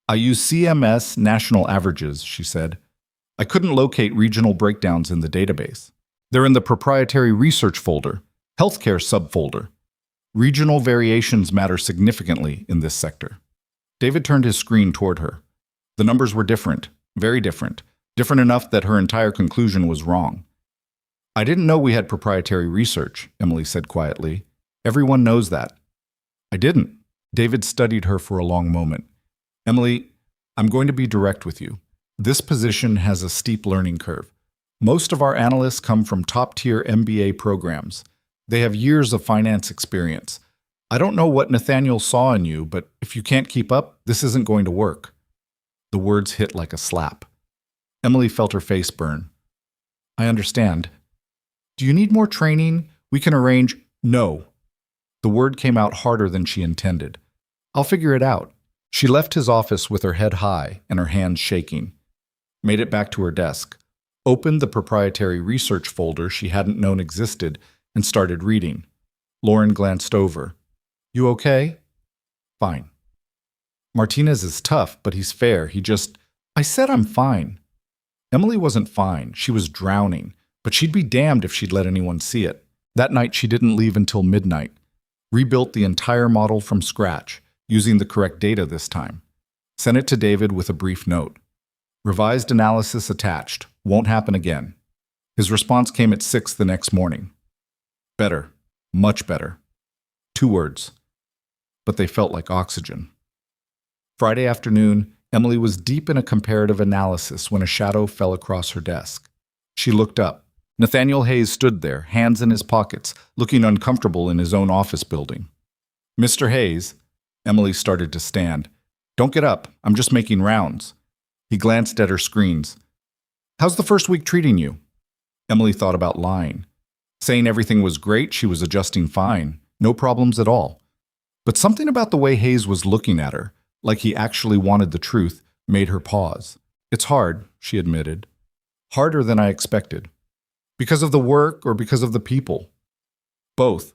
"I use CMS national averages," she said. "I couldn't locate regional breakdowns in the database. They're in the proprietary research folder, healthcare subfolder. Regional variations matter significantly in this sector." David turned his screen toward her. The numbers were different, very different, different enough that her entire conclusion was wrong. "I didn't know we had proprietary research," Emily said quietly. "Everyone knows that." "I didn't." David studied her for a long moment. "Emily, I'm going to be direct with you. This position has a steep learning curve. Most of our analysts come from top-tier MBA programs. They have years of finance experience. I don't know what Nathaniel saw in you, but if you can't keep up, this isn't going to work." The words hit like a slap. Emily felt her face burn. "I understand. Do you need more training? We can arrange—" "No." The word came out harder than she intended. "I'll figure it out." She left his office with her head high and her hands shaking. Made it back to her desk, opened the proprietary research folder she hadn't known existed, and started reading. Lauren glanced over. "You okay?" "Fine." "Martinez is tough, but he's fair. I said I'm fine." Emily wasn't fine. She was drowning, but she'd be damned if she'd let anyone see it. That night, she didn't leave until midnight. Rebuilt the entire model from scratch, using the correct data this time. Sent it to David with a brief note. "Revised analysis attached. Won't happen again." His response came at 6 the next morning. "Better. Much better." 2 words. But they felt like oxygen. Friday afternoon, Emily was deep in a comparative analysis when a shadow fell across her desk. She looked up. Nathaniel Hayes stood there, hands in his pockets, looking uncomfortable in his own office building. "Mr. Hayes," Emily started to stand. "Don't get up. I'm just making rounds." He glanced at her screens. "How's the first week treating you?" Emily thought about lying. Saying everything was great, she was adjusting fine. No problems at all. But something about the way Hayes was looking at her, like he actually wanted the truth, made her pause. "It's hard," she admitted. "Harder than I expected." "Because of the work or because of the people?" "Both."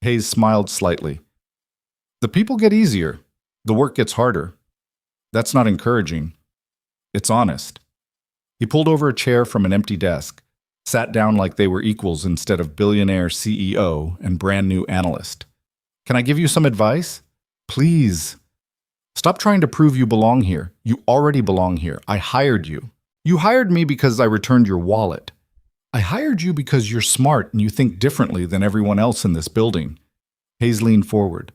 Hayes smiled slightly. "The people get easier. The work gets harder." "That's not encouraging." "It's honest." He pulled over a chair from an empty desk, sat down like they were equals instead of billionaire CEO and brand new analyst. "Can I give you some advice?" "Please." "Stop trying to prove you belong here. You already belong here. I hired you. You hired me because I returned your wallet. I hired you because you're smart and you think differently than everyone else in this building." Hayes leaned forward.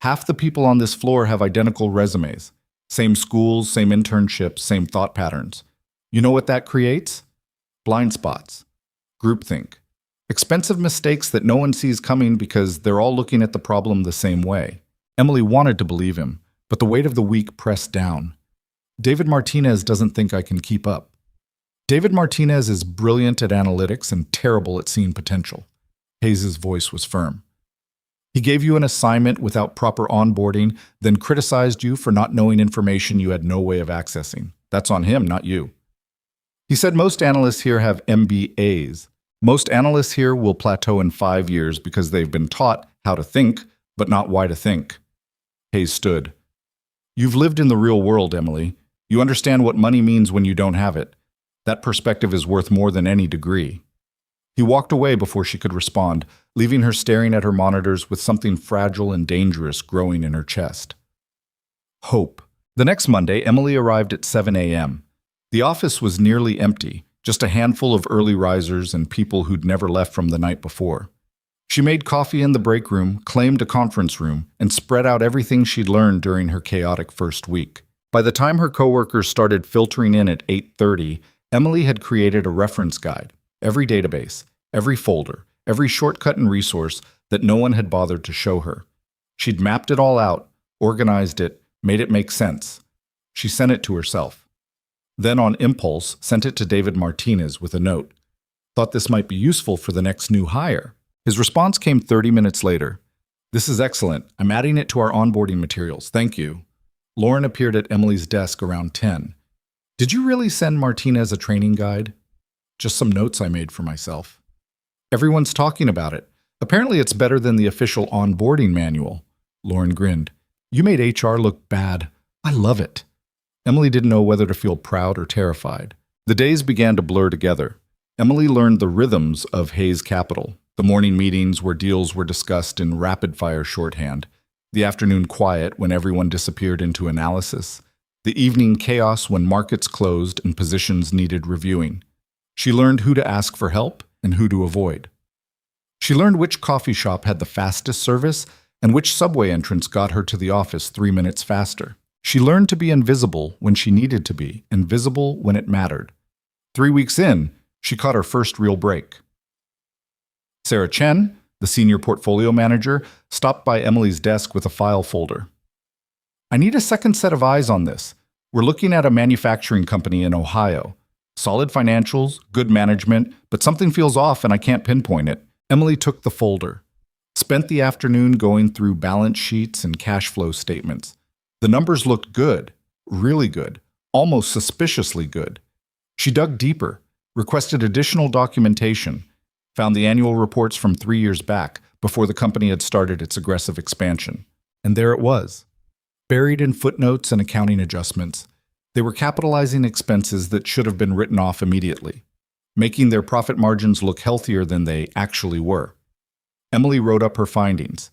"Half the people on this floor have identical resumes. Same schools, same internships, same thought patterns. You know what that creates? Blind spots. Groupthink. Expensive mistakes that no one sees coming because they're all looking at the problem the same way." Emily wanted to believe him, but the weight of the week pressed down. "David Martinez doesn't think I can keep up." "David Martinez is brilliant at analytics and terrible at seeing potential." Hayes' voice was firm. "He gave you an assignment without proper onboarding, then criticized you for not knowing information you had no way of accessing. That's on him, not you. He said most analysts here have MBAs. Most analysts here will plateau in 5 years because they've been taught how to think, but not why to think. Hayes stood. You've lived in the real world, Emily. You understand what money means when you don't have it. That perspective is worth more than any degree. He walked away before she could respond, leaving her staring at her monitors with something fragile and dangerous growing in her chest. Hope. The next Monday, Emily arrived at 7 a.m. The office was nearly empty, just a handful of early risers and people who'd never left from the night before. She made coffee in the break room, claimed a conference room, and spread out everything she'd learned during her chaotic first week. By the time her coworkers started filtering in at 8:30, Emily had created a reference guide, every database, every folder, every shortcut and resource that no one had bothered to show her. She'd mapped it all out, organized it, made it make sense. She sent it to herself. Then on impulse, sent it to David Martinez with a note. Thought this might be useful for the next new hire. His response came 30 minutes later. This is excellent. I'm adding it to our onboarding materials. Thank you. Lauren appeared at Emily's desk around 10. Did you really send Martinez a training guide? Just some notes I made for myself. Everyone's talking about it. Apparently it's better than the official onboarding manual. Lauren grinned. You made HR look bad. I love it. Emily didn't know whether to feel proud or terrified. The days began to blur together. Emily learned the rhythms of Hayes Capital, the morning meetings where deals were discussed in rapid-fire shorthand, the afternoon quiet when everyone disappeared into analysis, the evening chaos when markets closed and positions needed reviewing. She learned who to ask for help and who to avoid. She learned which coffee shop had the fastest service and which subway entrance got her to the office 3 minutes faster. She learned to be invisible when she needed to be, and visible when it mattered. 3 weeks in, she caught her first real break. Sarah Chen, the senior portfolio manager, stopped by Emily's desk with a file folder. I need a second set of eyes on this. We're looking at a manufacturing company in Ohio. Solid financials, good management, but something feels off and I can't pinpoint it. Emily took the folder. Spent the afternoon going through balance sheets and cash flow statements. The numbers looked good, really good, almost suspiciously good. She dug deeper, requested additional documentation, found the annual reports from 3 years back before the company had started its aggressive expansion. And there it was. Buried in footnotes and accounting adjustments, they were capitalizing expenses that should have been written off immediately, making their profit margins look healthier than they actually were. Emily wrote up her findings,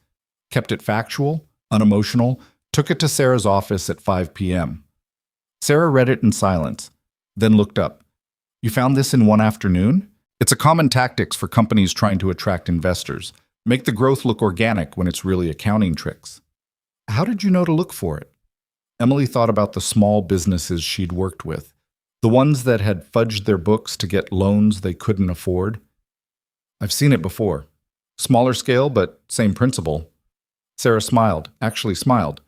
kept it factual, unemotional, took it to Sarah's office at 5 p.m. Sarah read it in silence, then looked up. You found this in one afternoon? It's a common tactic for companies trying to attract investors. Make the growth look organic when it's really accounting tricks. How did you know to look for it? Emily thought about the small businesses she'd worked with, the ones that had fudged their books to get loans they couldn't afford. I've seen it before. Smaller scale, but same principle. Sarah smiled, actually smiled.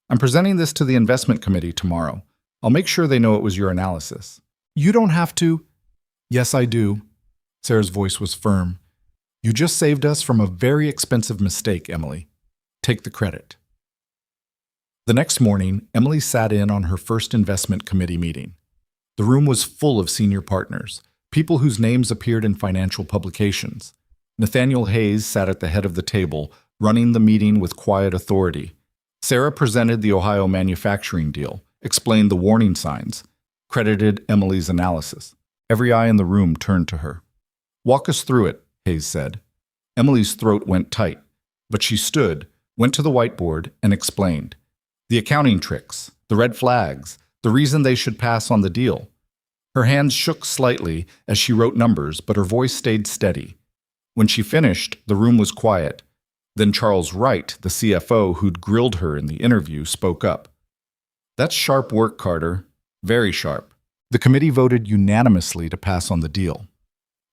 I'm presenting this to the investment committee tomorrow. I'll make sure they know it was your analysis. You don't have to. Yes, I do. Sarah's voice was firm. You just saved us from a very expensive mistake, Emily. Take the credit. The next morning, Emily sat in on her first investment committee meeting. The room was full of senior partners, people whose names appeared in financial publications. Nathaniel Hayes sat at the head of the table, running the meeting with quiet authority. Sarah presented the Ohio manufacturing deal, explained the warning signs, credited Emily's analysis. Every eye in the room turned to her. Walk us through it, Hayes said. Emily's throat went tight, but she stood, went to the whiteboard, and explained. The accounting tricks, the red flags, the reason they should pass on the deal. Her hands shook slightly as she wrote numbers, but her voice stayed steady. When she finished, the room was quiet. Then Charles Wright, the CFO who'd grilled her in the interview, spoke up. That's sharp work, Carter. Very sharp. The committee voted unanimously to pass on the deal.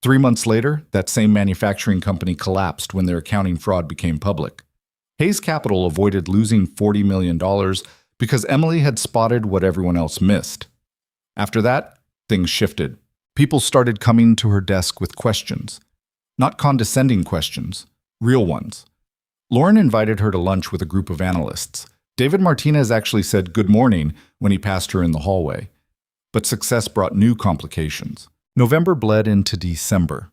3 months later, that same manufacturing company collapsed when their accounting fraud became public. Hayes Capital avoided losing $40 million because Emily had spotted what everyone else missed. After that, things shifted. People started coming to her desk with questions. Not condescending questions, real ones. Lauren invited her to lunch with a group of analysts. David Martinez actually said good morning when he passed her in the hallway. But success brought new complications. November bled into December.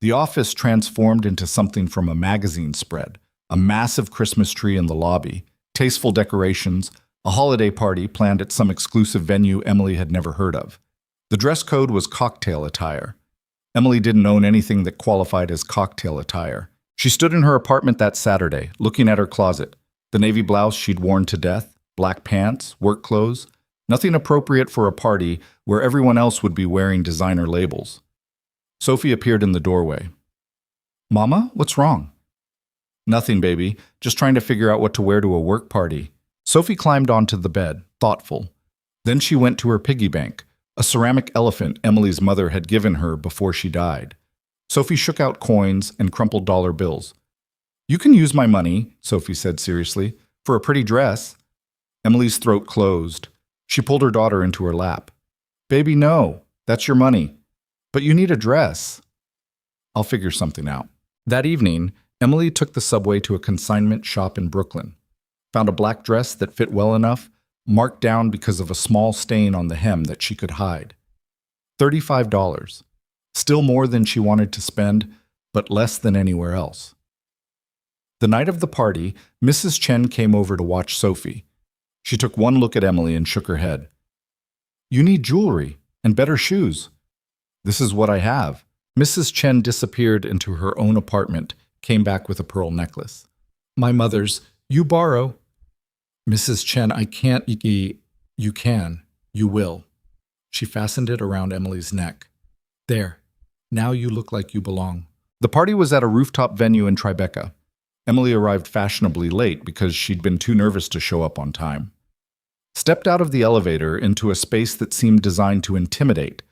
The office transformed into something from a magazine spread, a massive Christmas tree in the lobby, tasteful decorations, a holiday party planned at some exclusive venue Emily had never heard of. The dress code was cocktail attire. Emily didn't own anything that qualified as cocktail attire. She stood in her apartment that Saturday, looking at her closet. The navy blouse she'd worn to death, black pants, work clothes, nothing appropriate for a party where everyone else would be wearing designer labels. Sophie appeared in the doorway. "Mama, what's wrong?" "Nothing, baby. Just trying to figure out what to wear to a work party." Sophie climbed onto the bed, thoughtful. Then she went to her piggy bank, a ceramic elephant Emily's mother had given her before she died. Sophie shook out coins and crumpled dollar bills. "You can use my money," Sophie said seriously, "for a pretty dress." Emily's throat closed. She pulled her daughter into her lap. "Baby, no. That's your money. But you need a dress." "I'll figure something out." That evening, Emily took the subway to a consignment shop in Brooklyn, found a black dress that fit well enough, marked down because of a small stain on the hem that she could hide. $35. Still more than she wanted to spend, but less than anywhere else. The night of the party, Mrs. Chen came over to watch Sophie. She took one look at Emily and shook her head. "You need jewelry and better shoes." "This is what I have." Mrs. Chen disappeared into her own apartment, came back with a pearl necklace. "My mother's. You borrow." "Mrs. Chen, I can't. You can. You will." She fastened it around Emily's neck. "There. Now you look like you belong." The party was at a rooftop venue in Tribeca. Emily arrived fashionably late because she'd been too nervous to show up on time. Stepped out of the elevator into a space that seemed designed to intimidate.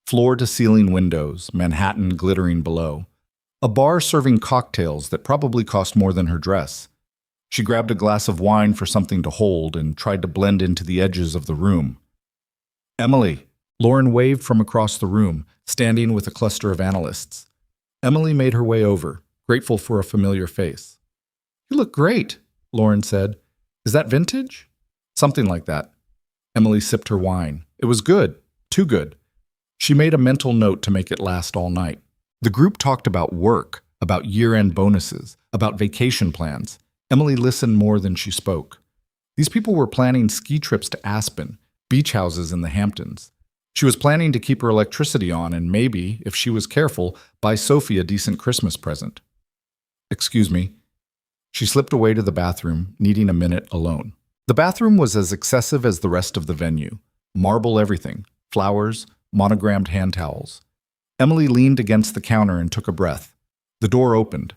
Floor-to-ceiling windows, Manhattan glittering below. A bar serving cocktails that probably cost more than her dress. She grabbed a glass of wine for something to hold and tried to blend into the edges of the room. "Emily," Lauren waved from across the room, standing with a cluster of analysts. Emily made her way over, grateful for a familiar face. "You look great," Lauren said. "Is that vintage?" "Something like that." Emily sipped her wine. It was good, too good. She made a mental note to make it last all night. The group talked about work, about year-end bonuses, about vacation plans. Emily listened more than she spoke. These people were planning ski trips to Aspen, beach houses in the Hamptons. She was planning to keep her electricity on and maybe, if she was careful, buy Sophie a decent Christmas present. "Excuse me." She slipped away to the bathroom, needing a minute alone. The bathroom was as excessive as the rest of the venue. Marble everything, flowers, monogrammed hand towels. Emily leaned against the counter and took a breath. The door opened.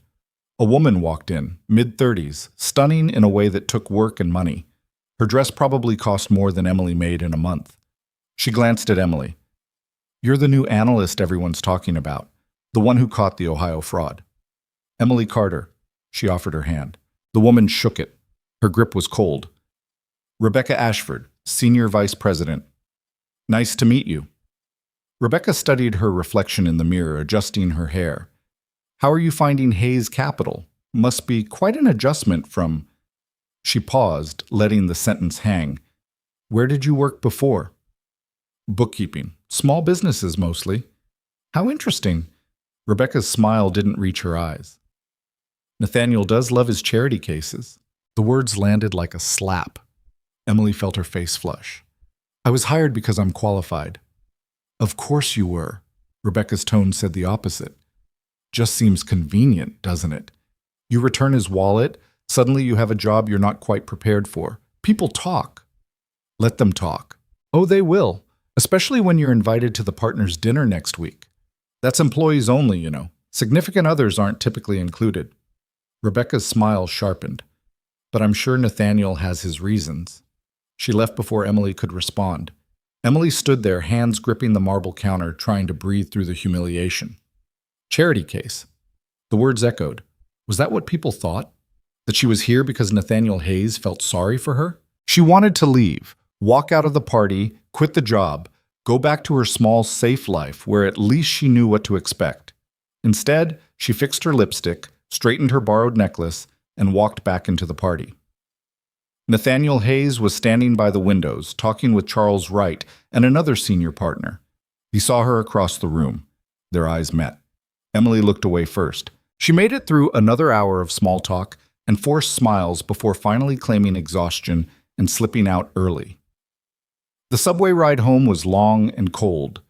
A woman walked in, mid-30s, stunning in a way that took work and money. Her dress probably cost more than Emily made in a month. She glanced at Emily. "You're the new analyst everyone's talking about, the one who caught the Ohio fraud." "Emily Carter." She offered her hand. The woman shook it. Her grip was cold. "Rebecca Ashford, Senior Vice President." "Nice to meet you." Rebecca studied her reflection in the mirror, adjusting her hair. "How are you finding Hayes Capital? Must be quite an adjustment from—" She paused, letting the sentence hang. "Where did you work before?" "Bookkeeping. Small businesses mostly." "How interesting." Rebecca's smile didn't reach her eyes. "Nathaniel does love his charity cases." The words landed like a slap. Emily felt her face flush. "I was hired because I'm qualified." "Of course you were." Rebecca's tone said the opposite. "Just seems convenient, doesn't it? You return his wallet, suddenly you have a job you're not quite prepared for. People talk." "Let them talk." "Oh, they will, especially when you're invited to the partners' dinner next week. That's employees only, you know. Significant others aren't typically included." Rebecca's smile sharpened. "But I'm sure Nathaniel has his reasons." She left before Emily could respond. Emily stood there, hands gripping the marble counter, trying to breathe through the humiliation. Charity case. The words echoed. Was that what people thought? That she was here because Nathaniel Hayes felt sorry for her? She wanted to leave, walk out of the party, quit the job, go back to her small, safe life where at least she knew what to expect. Instead, she fixed her lipstick, straightened her borrowed necklace, and walked back into the party. Nathaniel Hayes was standing by the windows, talking with Charles Wright and another senior partner. He saw her across the room. Their eyes met. Emily looked away first. She made it through another hour of small talk and forced smiles before finally claiming exhaustion and slipping out early. The subway ride home was long and cold.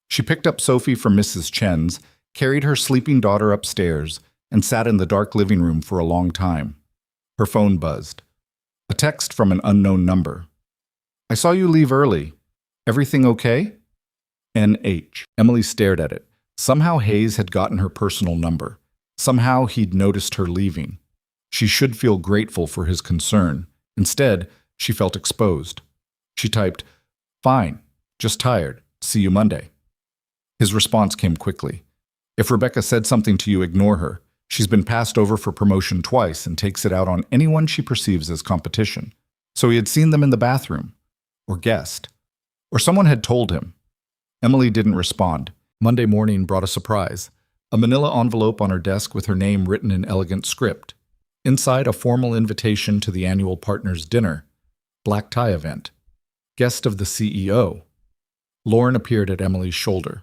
She picked up Sophie from Mrs. Chen's, carried her sleeping daughter upstairs, and sat in the dark living room for a long time. Her phone buzzed. A text from an unknown number. "I saw you leave early. Everything okay?" NH. Emily stared at it. Somehow Hayes had gotten her personal number. Somehow he'd noticed her leaving. She should feel grateful for his concern. Instead, she felt exposed. She typed, "Fine, just tired. See you Monday." His response came quickly. "If Rebecca said something to you, ignore her. She's been passed over for promotion twice and takes it out on anyone she perceives as competition." So he had seen them in the bathroom. Or guessed. Or someone had told him. Emily didn't respond. Monday morning brought a surprise. A manila envelope on her desk with her name written in elegant script. Inside, a formal invitation to the annual partners' dinner. Black tie event. Guest of the CEO. Lauren appeared at Emily's shoulder.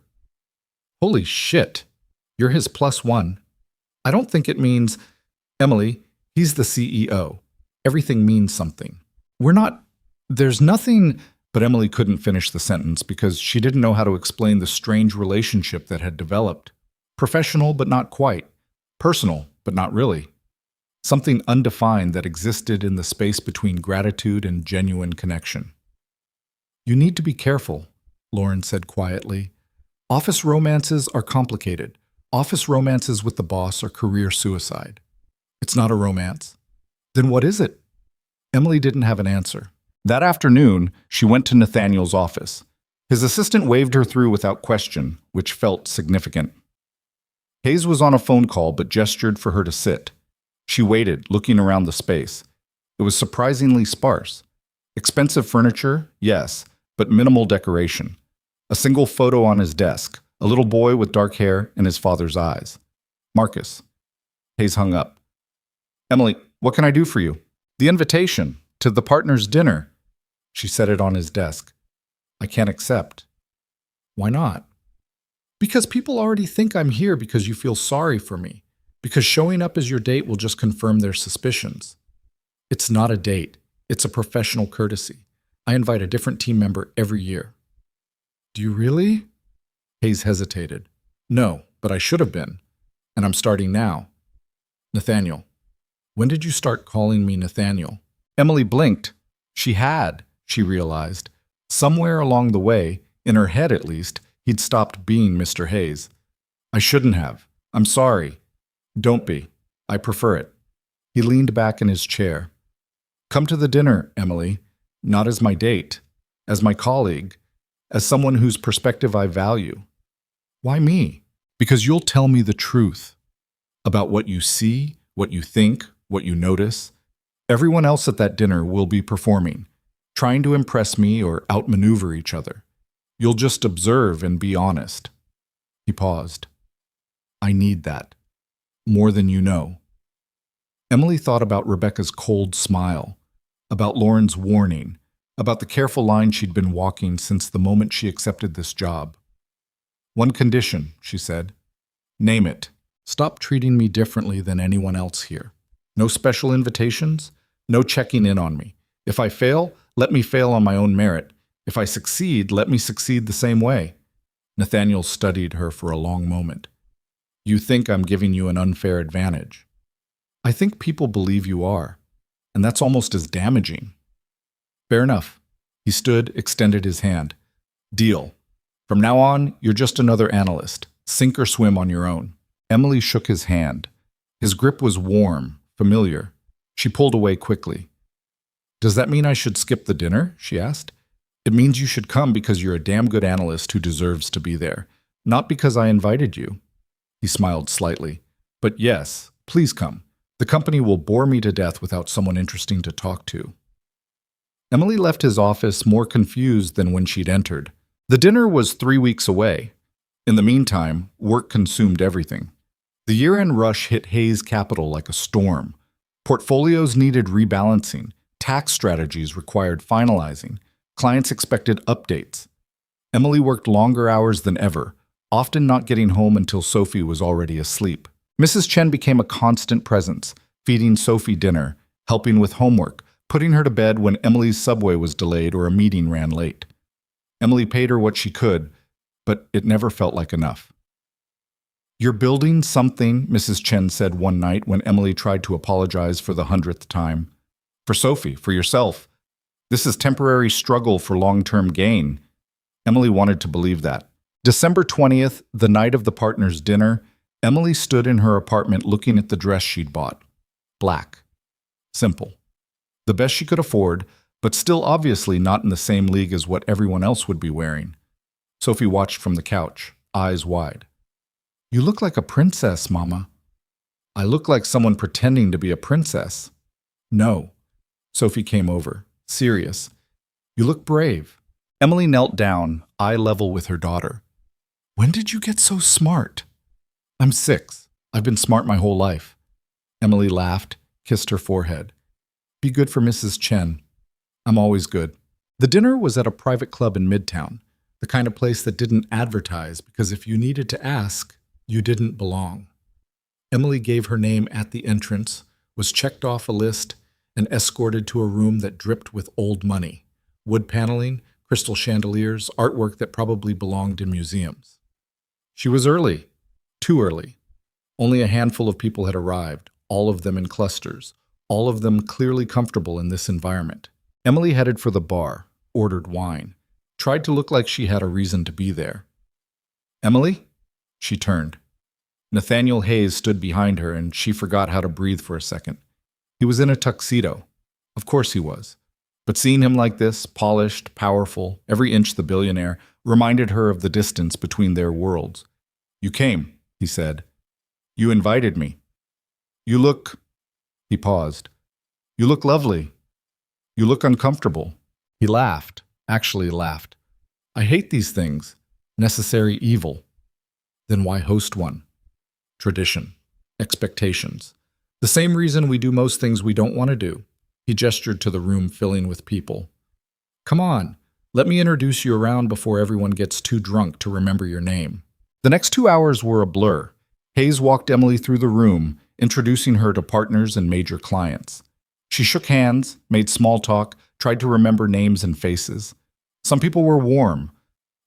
"Holy shit! You're his +1. I don't think it means..." "Emily, he's the CEO. Everything means something. We're not... There's nothing..." But Emily couldn't finish the sentence because she didn't know how to explain the strange relationship that had developed. Professional, but not quite. Personal, but not really. Something undefined that existed in the space between gratitude and genuine connection. "You need to be careful," Lauren said quietly. "Office romances are complicated. Office romances with the boss are career suicide." "It's not a romance." "Then what is it?" Emily didn't have an answer. That afternoon, she went to Nathaniel's office. His assistant waved her through without question, which felt significant. Hayes was on a phone call but gestured for her to sit. She waited, looking around the space. It was surprisingly sparse. Expensive furniture, yes, but minimal decoration. A single photo on his desk, a little boy with dark hair and his father's eyes. "Marcus." Hayes hung up. "Emily, what can I do for you?" "The invitation to the partners' dinner." She set it on his desk. "I can't accept." "Why not?" "Because people already think I'm here because you feel sorry for me. Because showing up as your date will just confirm their suspicions." "It's not a date. It's a professional courtesy. I invite a different team member every year." "Do you really?" Hayes hesitated. "No, but I should have been. And I'm starting now." "Nathaniel. When did you start calling me Nathaniel?" Emily blinked. She had, she realized. Somewhere along the way, in her head at least, he'd stopped being Mr. Hayes. "I shouldn't have. I'm sorry." "Don't be. I prefer it." He leaned back in his chair. "Come to the dinner, Emily. Not as my date. As my colleague. As someone whose perspective I value." "Why me?" "Because you'll tell me the truth. About what you see, what you think, what you notice. Everyone else at that dinner will be performing, trying to impress me or outmaneuver each other. You'll just observe and be honest." He paused. "I need that. More than you know." Emily thought about Rebecca's cold smile, about Lauren's warning, about the careful line she'd been walking since the moment she accepted this job. "One condition," she said. "Name it. Stop treating me differently than anyone else here. No special invitations, no checking in on me. If I fail, let me fail on my own merit. If I succeed, let me succeed the same way." Nathaniel studied her for a long moment. "You think I'm giving you an unfair advantage." "I think people believe you are, and that's almost as damaging." "Fair enough." He stood, extended his hand. "Deal. From now on, you're just another analyst. Sink or swim on your own." Emily shook his hand. His grip was warm, familiar. She pulled away quickly. "Does that mean I should skip the dinner?" she asked. "It means you should come because you're a damn good analyst who deserves to be there, not because I invited you." He smiled slightly. "But yes, please come. The company will bore me to death without someone interesting to talk to." Emily left his office more confused than when she'd entered. The dinner was 3 weeks away. In the meantime, work consumed everything. The year-end rush hit Hayes Capital like a storm. Portfolios needed rebalancing. Tax strategies required finalizing. Clients expected updates. Emily worked longer hours than ever, often not getting home until Sophie was already asleep. Mrs. Chen became a constant presence, feeding Sophie dinner, helping with homework, putting her to bed when Emily's subway was delayed or a meeting ran late. Emily paid her what she could, but it never felt like enough. "You're building something," Mrs. Chen said one night when Emily tried to apologize for the 100th time. "For Sophie, for yourself. This is temporary struggle for long-term gain." Emily wanted to believe that. December 20th, the night of the partners' dinner, Emily stood in her apartment looking at the dress she'd bought. Black. Simple. The best she could afford, but still obviously not in the same league as what everyone else would be wearing. Sophie watched from the couch, eyes wide. "You look like a princess, Mama." "I look like someone pretending to be a princess." "No." Sophie came over, serious. "You look brave." Emily knelt down, eye level with her daughter. "When did you get so smart?" "I'm 6. I've been smart my whole life." Emily laughed, kissed her forehead. "Be good for Mrs. Chen." "I'm always good." The dinner was at a private club in Midtown, the kind of place that didn't advertise because if you needed to ask, you didn't belong. Emily gave her name at the entrance, was checked off a list, and escorted to a room that dripped with old money, wood paneling, crystal chandeliers, artwork that probably belonged in museums. She was early, too early. Only a handful of people had arrived, all of them in clusters, all of them clearly comfortable in this environment. Emily headed for the bar, ordered wine, tried to look like she had a reason to be there. "Emily?" She turned. Nathaniel Hayes stood behind her, and she forgot how to breathe for a second. He was in a tuxedo. Of course he was. But seeing him like this, polished, powerful, every inch the billionaire, reminded her of the distance between their worlds. "You came," he said. "You invited me. You look—" He paused. "You look lovely. You look uncomfortable." He laughed, actually laughed. "I hate these things. Necessary evil. Then why host one? Tradition. Expectations. The same reason we do most things we don't want to do." He gestured to the room filling with people. "Come on, let me introduce you around before everyone gets too drunk to remember your name." The next 2 hours were a blur. Hayes walked Emily through the room, introducing her to partners and major clients. She shook hands, made small talk, tried to remember names and faces. Some people were warm.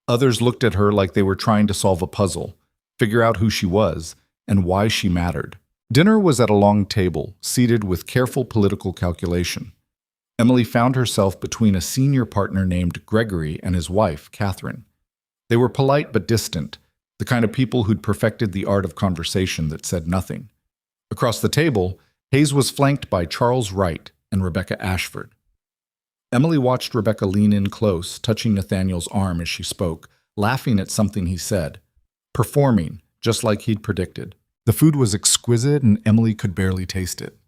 Others looked at her like they were trying to solve a puzzle, figure out who she was, and why she mattered. Dinner was at a long table, seated with careful political calculation. Emily found herself between a senior partner named Gregory and his wife, Catherine. They were polite but distant, the kind of people who'd perfected the art of conversation that said nothing. Across the table, Hayes was flanked by Charles Wright and Rebecca Ashford. Emily watched Rebecca lean in close, touching Nathaniel's arm as she spoke, laughing at something he said, performing, just like he'd predicted. The food was exquisite and Emily could barely taste it.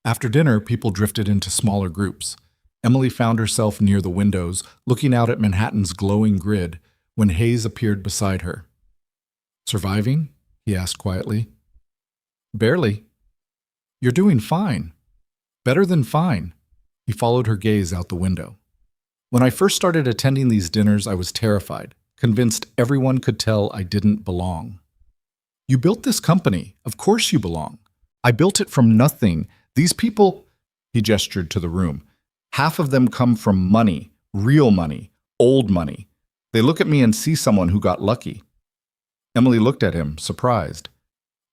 After dinner, people drifted into smaller groups. Emily found herself near the windows, looking out at Manhattan's glowing grid, when Hayes appeared beside her. "Surviving?" he asked quietly. "Barely." "You're doing fine. Better than fine." He followed her gaze out the window. "When I first started attending these dinners, I was terrified, convinced everyone could tell I didn't belong." "You built this company. Of course you belong." "I built it from nothing. These people," he gestured to the room, "half of them come from money, real money, old money. They look at me and see someone who got lucky." Emily looked at him, surprised.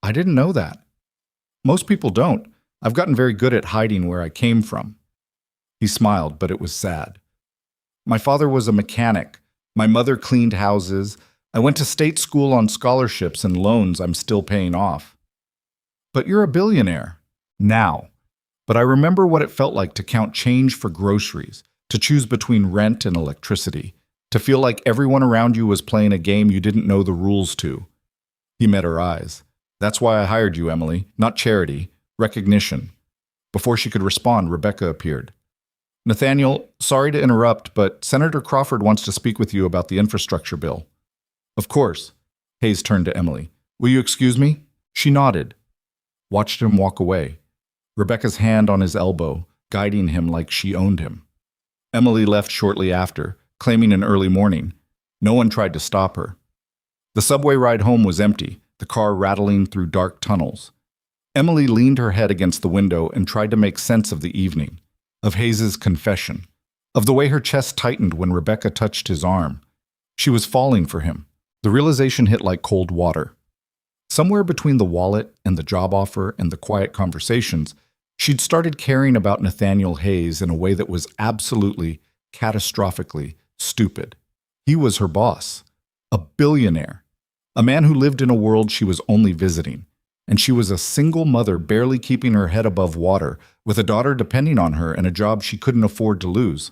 "I didn't know that." "Most people don't. I've gotten very good at hiding where I came from." He smiled, but it was sad. "My father was a mechanic. My mother cleaned houses. I went to state school on scholarships and loans I'm still paying off." "But you're a billionaire." "Now. But I remember what it felt like to count change for groceries, to choose between rent and electricity, to feel like everyone around you was playing a game you didn't know the rules to." He met her eyes. "That's why I hired you, Emily. Not charity, recognition." Before she could respond, Rebecca appeared. "Nathaniel, sorry to interrupt, but Senator Crawford wants to speak with you about the infrastructure bill." "Of course." Hayes turned to Emily. "Will you excuse me?" She nodded, watched him walk away, Rebecca's hand on his elbow, guiding him like she owned him. Emily left shortly after, claiming an early morning. No one tried to stop her. The subway ride home was empty, the car rattling through dark tunnels. Emily leaned her head against the window and tried to make sense of the evening, of Hayes's confession, of the way her chest tightened when Rebecca touched his arm. She was falling for him. The realization hit like cold water. Somewhere between the wallet and the job offer and the quiet conversations, she'd started caring about Nathaniel Hayes in a way that was absolutely, catastrophically stupid. He was her boss, a billionaire, a man who lived in a world she was only visiting, and she was a single mother barely keeping her head above water, with a daughter depending on her and a job she couldn't afford to lose.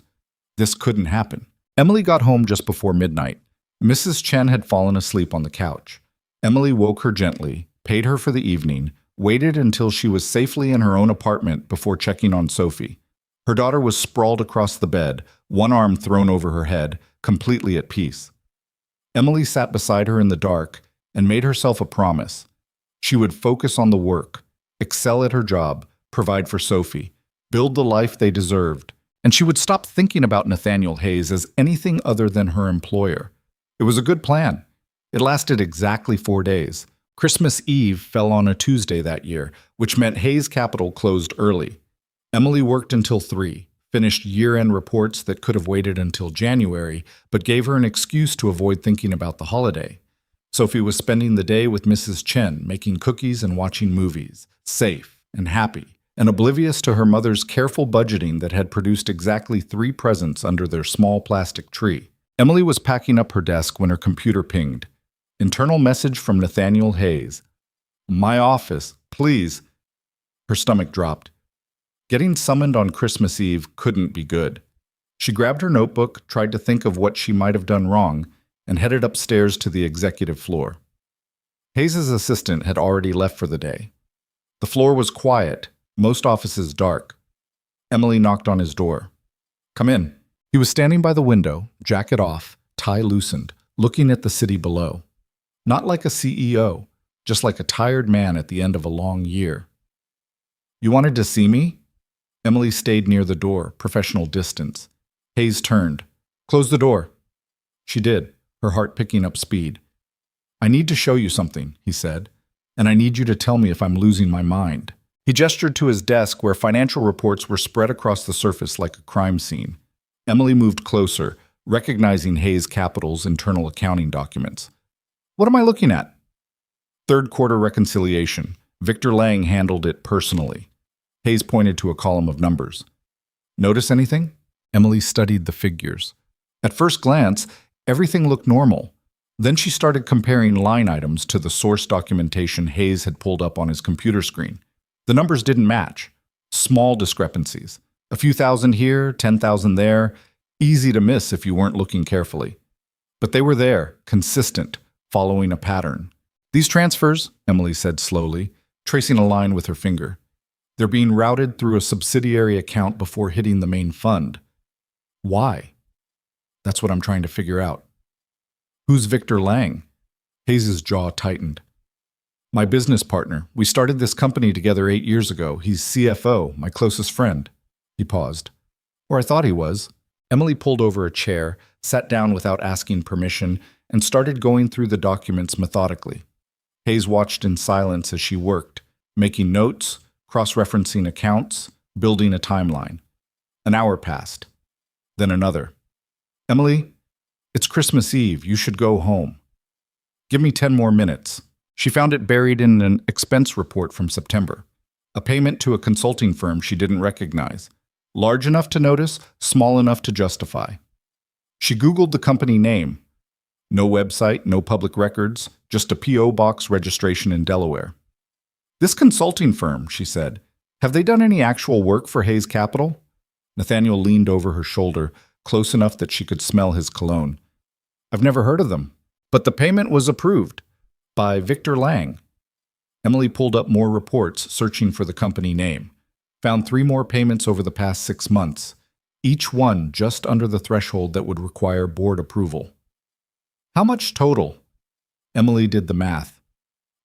This couldn't happen. Emily got home just before midnight. Mrs. Chen had fallen asleep on the couch. Emily woke her gently, paid her for the evening, waited until she was safely in her own apartment before checking on Sophie. Her daughter was sprawled across the bed, one arm thrown over her head, completely at peace. Emily sat beside her in the dark and made herself a promise. She would focus on the work, excel at her job, provide for Sophie, build the life they deserved, and she would stop thinking about Nathaniel Hayes as anything other than her employer. It was a good plan. It lasted exactly 4 days. Christmas Eve fell on a Tuesday that year, which meant Hayes Capital closed early. Emily worked until 3, finished year-end reports that could have waited until January, but gave her an excuse to avoid thinking about the holiday. Sophie was spending the day with Mrs. Chen, making cookies and watching movies, safe and happy, and oblivious to her mother's careful budgeting that had produced exactly 3 presents under their small plastic tree. Emily was packing up her desk when her computer pinged. Internal message from Nathaniel Hayes. My office, please. Her stomach dropped. Getting summoned on Christmas Eve couldn't be good. She grabbed her notebook, tried to think of what she might have done wrong, and headed upstairs to the executive floor. Hayes's assistant had already left for the day. The floor was quiet, most offices dark. Emily knocked on his door. Come in. He was standing by the window, jacket off, tie loosened, looking at the city below. Not like a CEO, just like a tired man at the end of a long year. You wanted to see me? Emily stayed near the door, professional distance. Hayes turned. Close the door. She did, her heart picking up speed. I need to show you something, he said, and I need you to tell me if I'm losing my mind. He gestured to his desk where financial reports were spread across the surface like a crime scene. Emily moved closer, recognizing Hayes Capital's internal accounting documents. What am I looking at? Third quarter reconciliation. Victor Lang handled it personally. Hayes pointed to a column of numbers. Notice anything? Emily studied the figures. At first glance, everything looked normal. Then she started comparing line items to the source documentation Hayes had pulled up on his computer screen. The numbers didn't match. Small discrepancies. A few thousand here, 10,000 there. Easy to miss if you weren't looking carefully. But they were there, consistent, following a pattern. These transfers, Emily said slowly, tracing a line with her finger. They're being routed through a subsidiary account before hitting the main fund. Why? That's what I'm trying to figure out. Who's Victor Lang? Hayes's jaw tightened. My business partner. We started this company together 8 years ago. He's CFO, my closest friend. He paused. Or I thought he was. Emily pulled over a chair, sat down without asking permission, and started going through the documents methodically. Hayes watched in silence as she worked, making notes, cross-referencing accounts, building a timeline. An hour passed. Then another. Emily, it's Christmas Eve. You should go home. Give me 10 more minutes. She found it buried in an expense report from September. A payment to a consulting firm she didn't recognize. Large enough to notice, small enough to justify. She Googled the company name. No website, no public records, just a P.O. box registration in Delaware. This consulting firm, she said, have they done any actual work for Hayes Capital? Nathaniel leaned over her shoulder, close enough that she could smell his cologne. I've never heard of them, but the payment was approved by Victor Lang. Emily pulled up more reports, searching for the company name. Found 3 more payments over the past 6 months, each one just under the threshold that would require board approval. How much total? Emily did the math.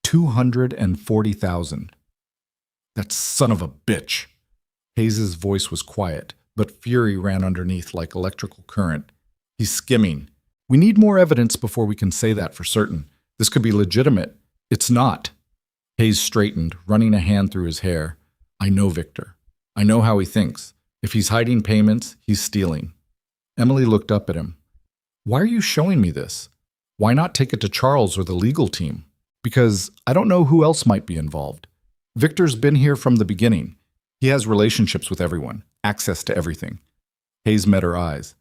240,000. That son of a bitch. Hayes's voice was quiet, but fury ran underneath like electrical current. He's skimming. We need more evidence before we can say that for certain. This could be legitimate. It's not. Hayes straightened, running a hand through his hair. I know Victor. I know how he thinks. If he's hiding payments, he's stealing. Emily looked up at him. Why are you showing me this? Why not take it to Charles or the legal team? Because I don't know who else might be involved. Victor's been here from the beginning. He has relationships with everyone, access to everything. Hayes met her eyes.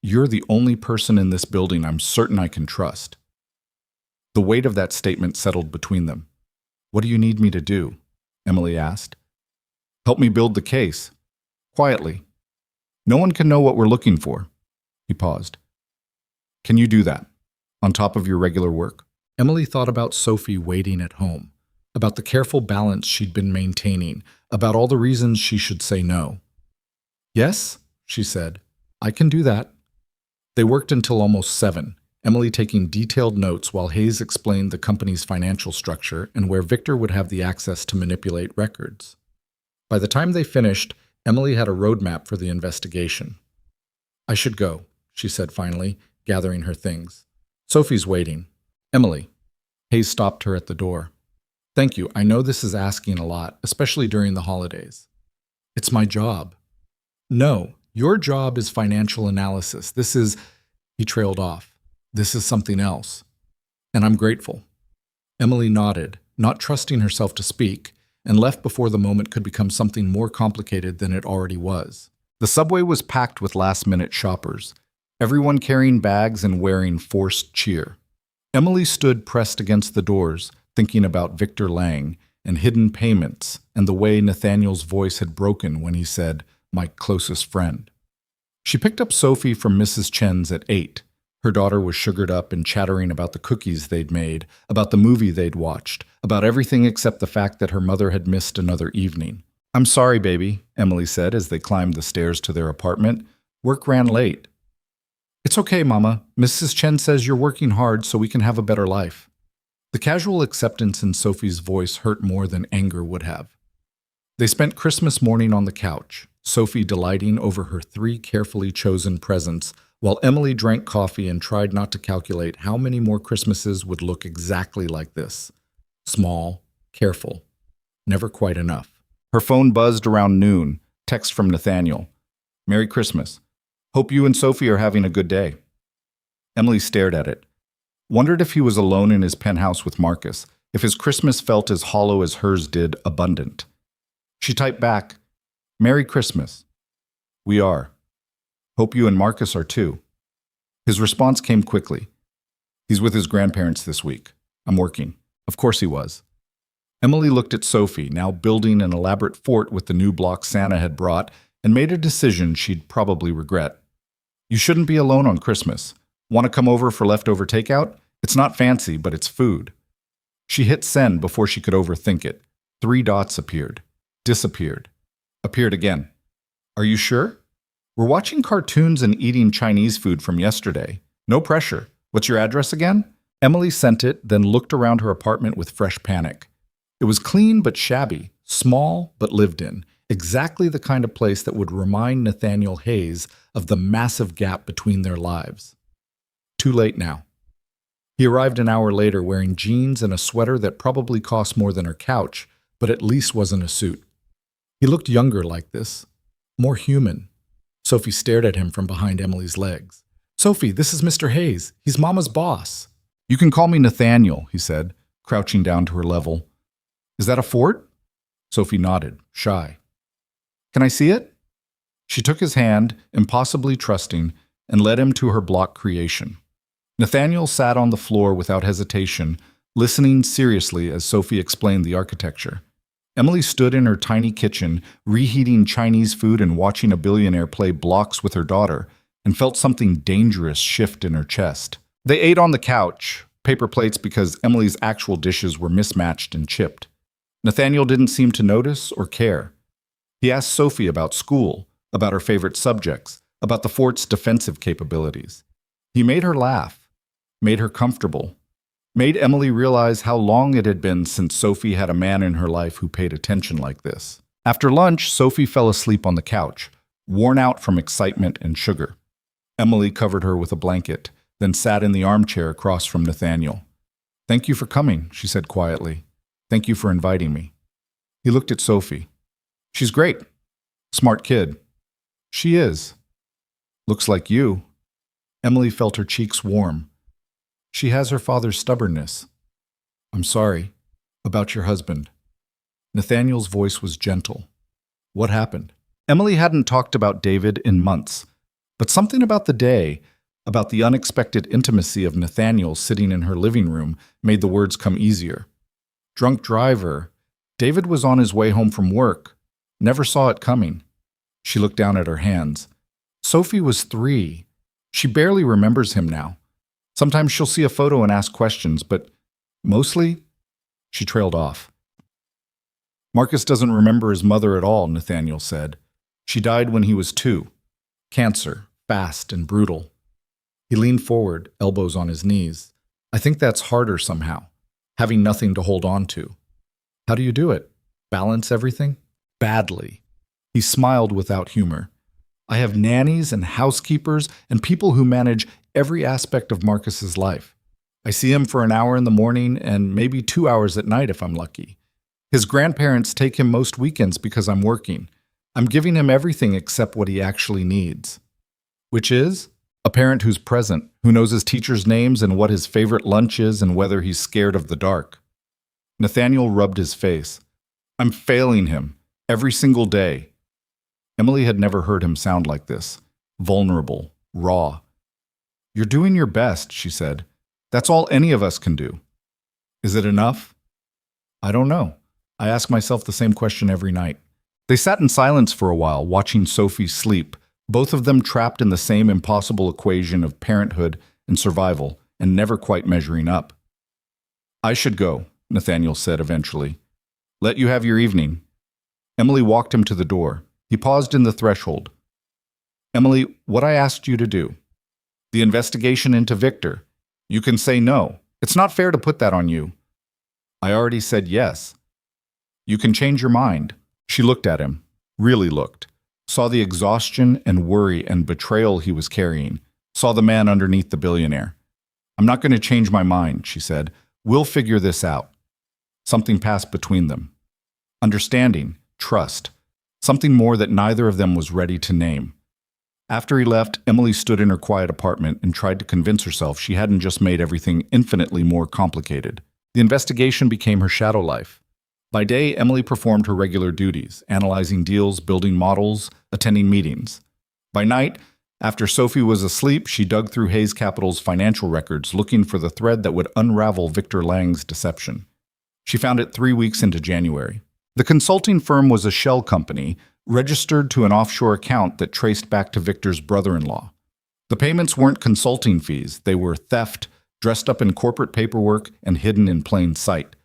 You're the only person in this building I'm certain I can trust. The weight of that statement settled between them. What do you need me to do? Emily asked. Help me build the case. Quietly. No one can know what we're looking for. He paused. Can you do that? On top of your regular work? Emily thought about Sophie waiting at home, about the careful balance she'd been maintaining, about all the reasons she should say no. Yes, she said. I can do that. They worked until almost 7, Emily taking detailed notes while Hayes explained the company's financial structure and where Victor would have the access to manipulate records. By the time they finished, Emily had a roadmap for the investigation. I should go, she said finally, gathering her things. Sophie's waiting. Emily. Hayes stopped her at the door. Thank you. I know this is asking a lot, especially during the holidays. It's my job. No, your job is financial analysis. He trailed off. This is something else. And I'm grateful. Emily nodded, not trusting herself to speak, and left before the moment could become something more complicated than it already was. The subway was packed with last-minute shoppers, everyone carrying bags and wearing forced cheer. Emily stood pressed against the doors, thinking about Victor Lang and hidden payments and the way Nathaniel's voice had broken when he said, my closest friend. She picked up Sophie from Mrs. Chen's at 8. Her daughter was sugared up and chattering about the cookies they'd made, about the movie they'd watched, about everything except the fact that her mother had missed another evening. I'm sorry, baby, Emily said as they climbed the stairs to their apartment. Work ran late. It's okay, Mama. Mrs. Chen says you're working hard so we can have a better life. The casual acceptance in Sophie's voice hurt more than anger would have. They spent Christmas morning on the couch, Sophie delighting over her 3 carefully chosen presents, while Emily drank coffee and tried not to calculate how many more Christmases would look exactly like this. Small, careful, never quite enough. Her phone buzzed around noon, text from Nathaniel. Merry Christmas. Hope you and Sophie are having a good day. Emily stared at it. Wondered if he was alone in his penthouse with Marcus, if his Christmas felt as hollow as hers did abundant. She typed back, Merry Christmas. We are. Hope you and Marcus are too. His response came quickly. He's with his grandparents this week. I'm working. Of course he was. Emily looked at Sophie, now building an elaborate fort with the new block Santa had brought, and made a decision she'd probably regret. You shouldn't be alone on Christmas. Want to come over for leftover takeout? It's not fancy, but it's food. She hit send before she could overthink it. 3 dots appeared. Disappeared. Appeared again. Are you sure? We're watching cartoons and eating Chinese food from yesterday. No pressure. What's your address again? Emily sent it, then looked around her apartment with fresh panic. It was clean but shabby, small but lived in, exactly the kind of place that would remind Nathaniel Hayes of the massive gap between their lives. Too late now. He arrived an hour later wearing jeans and a sweater that probably cost more than her couch, but at least wasn't a suit. He looked younger like this, more human. Sophie stared at him from behind Emily's legs. Sophie, this is Mr. Hayes. He's Mama's boss. You can call me Nathaniel, he said, crouching down to her level. Is that a fort? Sophie nodded, shy. Can I see it? She took his hand, impossibly trusting, and led him to her block creation. Nathaniel sat on the floor without hesitation, listening seriously as Sophie explained the architecture. Emily stood in her tiny kitchen, reheating Chinese food and watching a billionaire play blocks with her daughter, and felt something dangerous shift in her chest. They ate on the couch, paper plates because Emily's actual dishes were mismatched and chipped. Nathaniel didn't seem to notice or care. He asked Sophie about school, about her favorite subjects, about the fort's defensive capabilities. He made her laugh, made her comfortable, made Emily realize how long it had been since Sophie had a man in her life who paid attention like this. After lunch, Sophie fell asleep on the couch, worn out from excitement and sugar. Emily covered her with a blanket, then sat in the armchair across from Nathaniel. Thank you for coming, she said quietly. Thank you for inviting me. He looked at Sophie. She's great. Smart kid. She is. Looks like you. Emily felt her cheeks warm. She has her father's stubbornness. I'm sorry. About your husband. Nathaniel's voice was gentle. What happened? Emily hadn't talked about David in months, but something about the day, about the unexpected intimacy of Nathaniel sitting in her living room, made the words come easier. Drunk driver. David was on his way home from work. Never saw it coming. She looked down at her hands. Sophie was 3. She barely remembers him now. Sometimes she'll see a photo and ask questions, but mostly, she trailed off. Marcus doesn't remember his mother at all, Nathaniel said. She died when he was 2. Cancer, fast and brutal. He leaned forward, elbows on his knees. I think that's harder somehow, having nothing to hold on to. How do you do it? Balance everything? Badly. He smiled without humor. I have nannies and housekeepers and people who manage every aspect of Marcus's life. I see him for an hour in the morning and maybe 2 hours at night if I'm lucky. His grandparents take him most weekends because I'm working. I'm giving him everything except what he actually needs. Which is? A parent who's present, who knows his teachers' names and what his favorite lunch is and whether he's scared of the dark. Nathaniel rubbed his face. I'm failing him, every single day. Emily had never heard him sound like this. Vulnerable, raw. You're doing your best, she said. That's all any of us can do. Is it enough? I don't know. I ask myself the same question every night. They sat in silence for a while, watching Sophie sleep, both of them trapped in the same impossible equation of parenthood and survival, and never quite measuring up. I should go, Nathaniel said eventually. Let you have your evening. Emily walked him to the door. He paused in the threshold. Emily, what I asked you to do. The investigation into Victor. You can say no. It's not fair to put that on you. I already said yes. You can change your mind. She looked at him, really looked, saw the exhaustion and worry and betrayal he was carrying, saw the man underneath the billionaire. I'm not going to change my mind, she said. We'll figure this out. Something passed between them. Understanding, trust, something more that neither of them was ready to name. After he left, Emily stood in her quiet apartment and tried to convince herself she hadn't just made everything infinitely more complicated. The investigation became her shadow life. By day, Emily performed her regular duties, analyzing deals, building models, attending meetings. By night, after Sophie was asleep, she dug through Hayes Capital's financial records, looking for the thread that would unravel Victor Lang's deception. She found it 3 weeks into January. The consulting firm was a shell company, registered to an offshore account that traced back to Victor's brother-in-law. The payments weren't consulting fees, they were theft, dressed up in corporate paperwork and hidden in plain sight.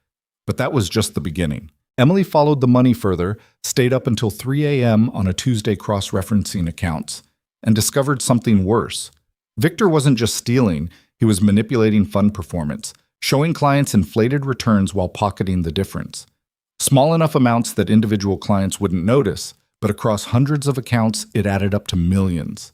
But that was just the beginning. Emily followed the money further, stayed up until 3 a.m. on a Tuesday cross-referencing accounts, and discovered something worse. Victor wasn't just stealing, he was manipulating fund performance, showing clients inflated returns while pocketing the difference. Small enough amounts that individual clients wouldn't notice, but across hundreds of accounts, it added up to millions.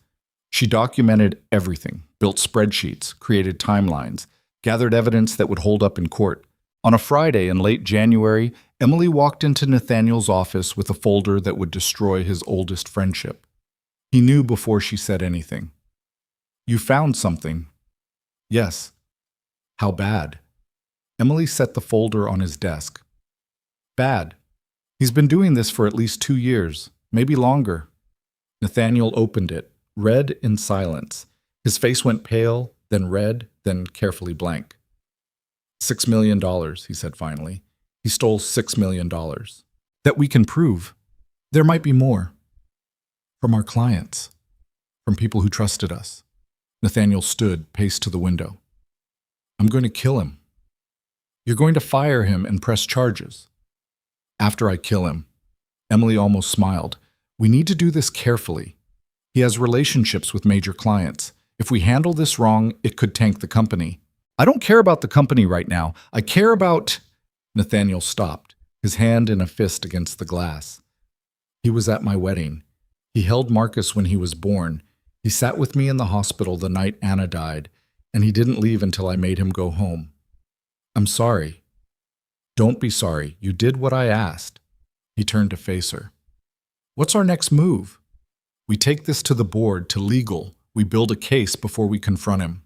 She documented everything, built spreadsheets, created timelines, gathered evidence that would hold up in court. On a Friday in late January, Emily walked into Nathaniel's office with a folder that would destroy his oldest friendship. He knew before she said anything. You found something. Yes. How bad? Emily set the folder on his desk. Bad. He's been doing this for at least 2 years, maybe longer. Nathaniel opened it, read in silence. His face went pale, then red, then carefully blank. $6 million, he said finally. He stole $6 million. That we can prove. There might be more. From our clients. From people who trusted us. Nathaniel stood, paced to the window. I'm going to kill him. You're going to fire him and press charges. After I kill him. Emily almost smiled. We need to do this carefully. He has relationships with major clients. If we handle this wrong, it could tank the company. I don't care about the company right now. I care about... Nathaniel stopped, his hand in a fist against the glass. He was at my wedding. He held Marcus when he was born. He sat with me in the hospital the night Anna died, and he didn't leave until I made him go home. I'm sorry. Don't be sorry. You did what I asked. He turned to face her. What's our next move? We take this to the board, to legal. We build a case before we confront him.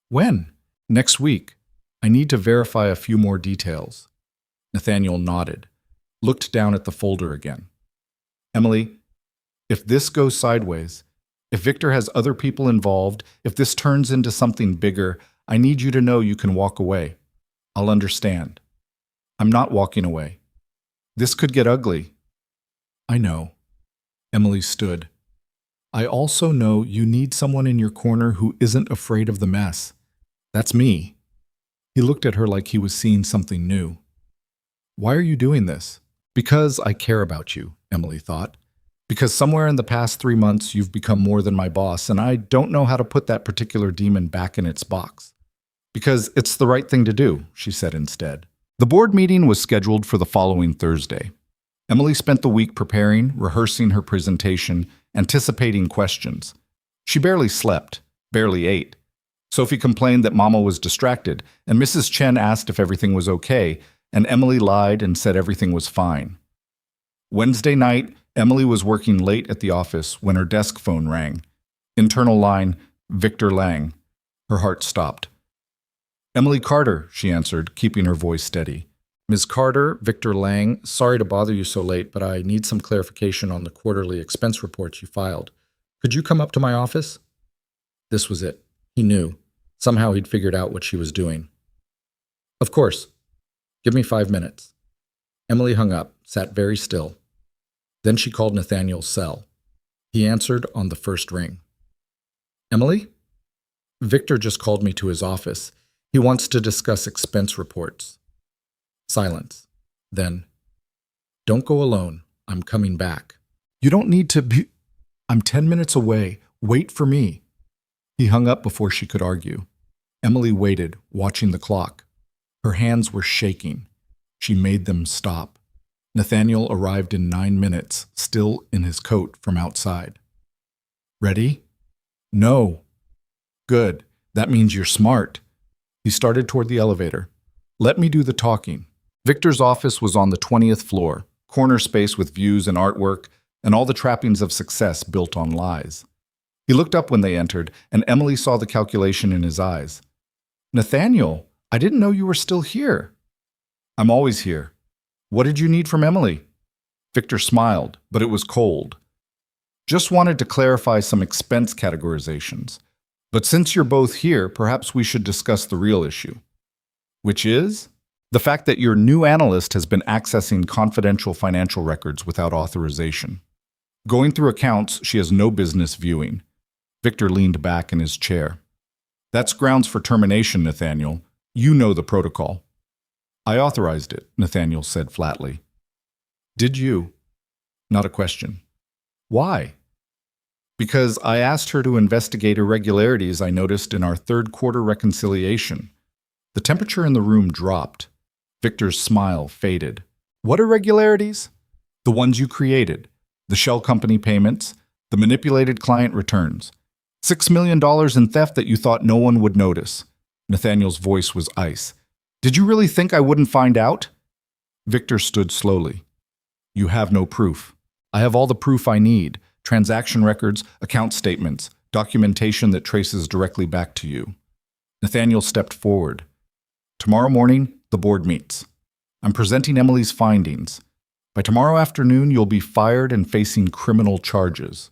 When? Next week. I need to verify a few more details. Nathaniel nodded, looked down at the folder again. Emily, if this goes sideways, if Victor has other people involved, if this turns into something bigger, I need you to know you can walk away. I'll understand. I'm not walking away. This could get ugly. I know. Emily stood. I also know you need someone in your corner who isn't afraid of the mess. That's me. He looked at her like he was seeing something new. Why are you doing this? Because I care about you, Emily thought. Because somewhere in the past 3 months you've become more than my boss, and I don't know how to put that particular demon back in its box. Because it's the right thing to do, she said instead. The board meeting was scheduled for the following Thursday. Emily spent the week preparing, rehearsing her presentation, anticipating questions. She barely slept, barely ate. Sophie complained that Mama was distracted, and Mrs. Chen asked if everything was okay, and Emily lied and said everything was fine. Wednesday night, Emily was working late at the office when her desk phone rang. Internal line, Victor Lang. Her heart stopped. Emily Carter, she answered, keeping her voice steady. Ms. Carter, Victor Lang, sorry to bother you so late, but I need some clarification on the quarterly expense reports you filed. Could you come up to my office? This was it. He knew. Somehow he'd figured out what she was doing. Of course. Give me 5 minutes. Emily hung up, sat very still. Then she called Nathaniel's cell. He answered on the first ring. Emily? Victor just called me to his office. He wants to discuss expense reports. Silence. Then, don't go alone. I'm coming back. You don't need to be... I'm 10 minutes away. Wait for me. He hung up before she could argue. Emily waited, watching the clock. Her hands were shaking. She made them stop. Nathaniel arrived in 9 minutes, still in his coat from outside. Ready? No. Good. That means you're smart. He started toward the elevator. Let me do the talking. Victor's office was on the 20th floor, corner space with views and artwork, and all the trappings of success built on lies. He looked up when they entered, and Emily saw the calculation in his eyes. Nathaniel, I didn't know you were still here. I'm always here. What did you need from Emily? Victor smiled, but it was cold. Just wanted to clarify some expense categorizations. But since you're both here, perhaps we should discuss the real issue. Which is? The fact that your new analyst has been accessing confidential financial records without authorization. Going through accounts she has no business viewing. Victor leaned back in his chair. That's grounds for termination, Nathaniel. You know the protocol. I authorized it, Nathaniel said flatly. Did you? Not a question. Why? Because I asked her to investigate irregularities I noticed in our third quarter reconciliation. The temperature in the room dropped. Victor's smile faded. What irregularities? The ones you created. The shell company payments, the manipulated client returns. $6 million in theft that you thought no one would notice. Nathaniel's voice was ice. Did you really think I wouldn't find out? Victor stood slowly. You have no proof. I have all the proof I need. Transaction records, account statements, documentation that traces directly back to you. Nathaniel stepped forward. Tomorrow morning, the board meets. I'm presenting Emily's findings. By tomorrow afternoon, you'll be fired and facing criminal charges.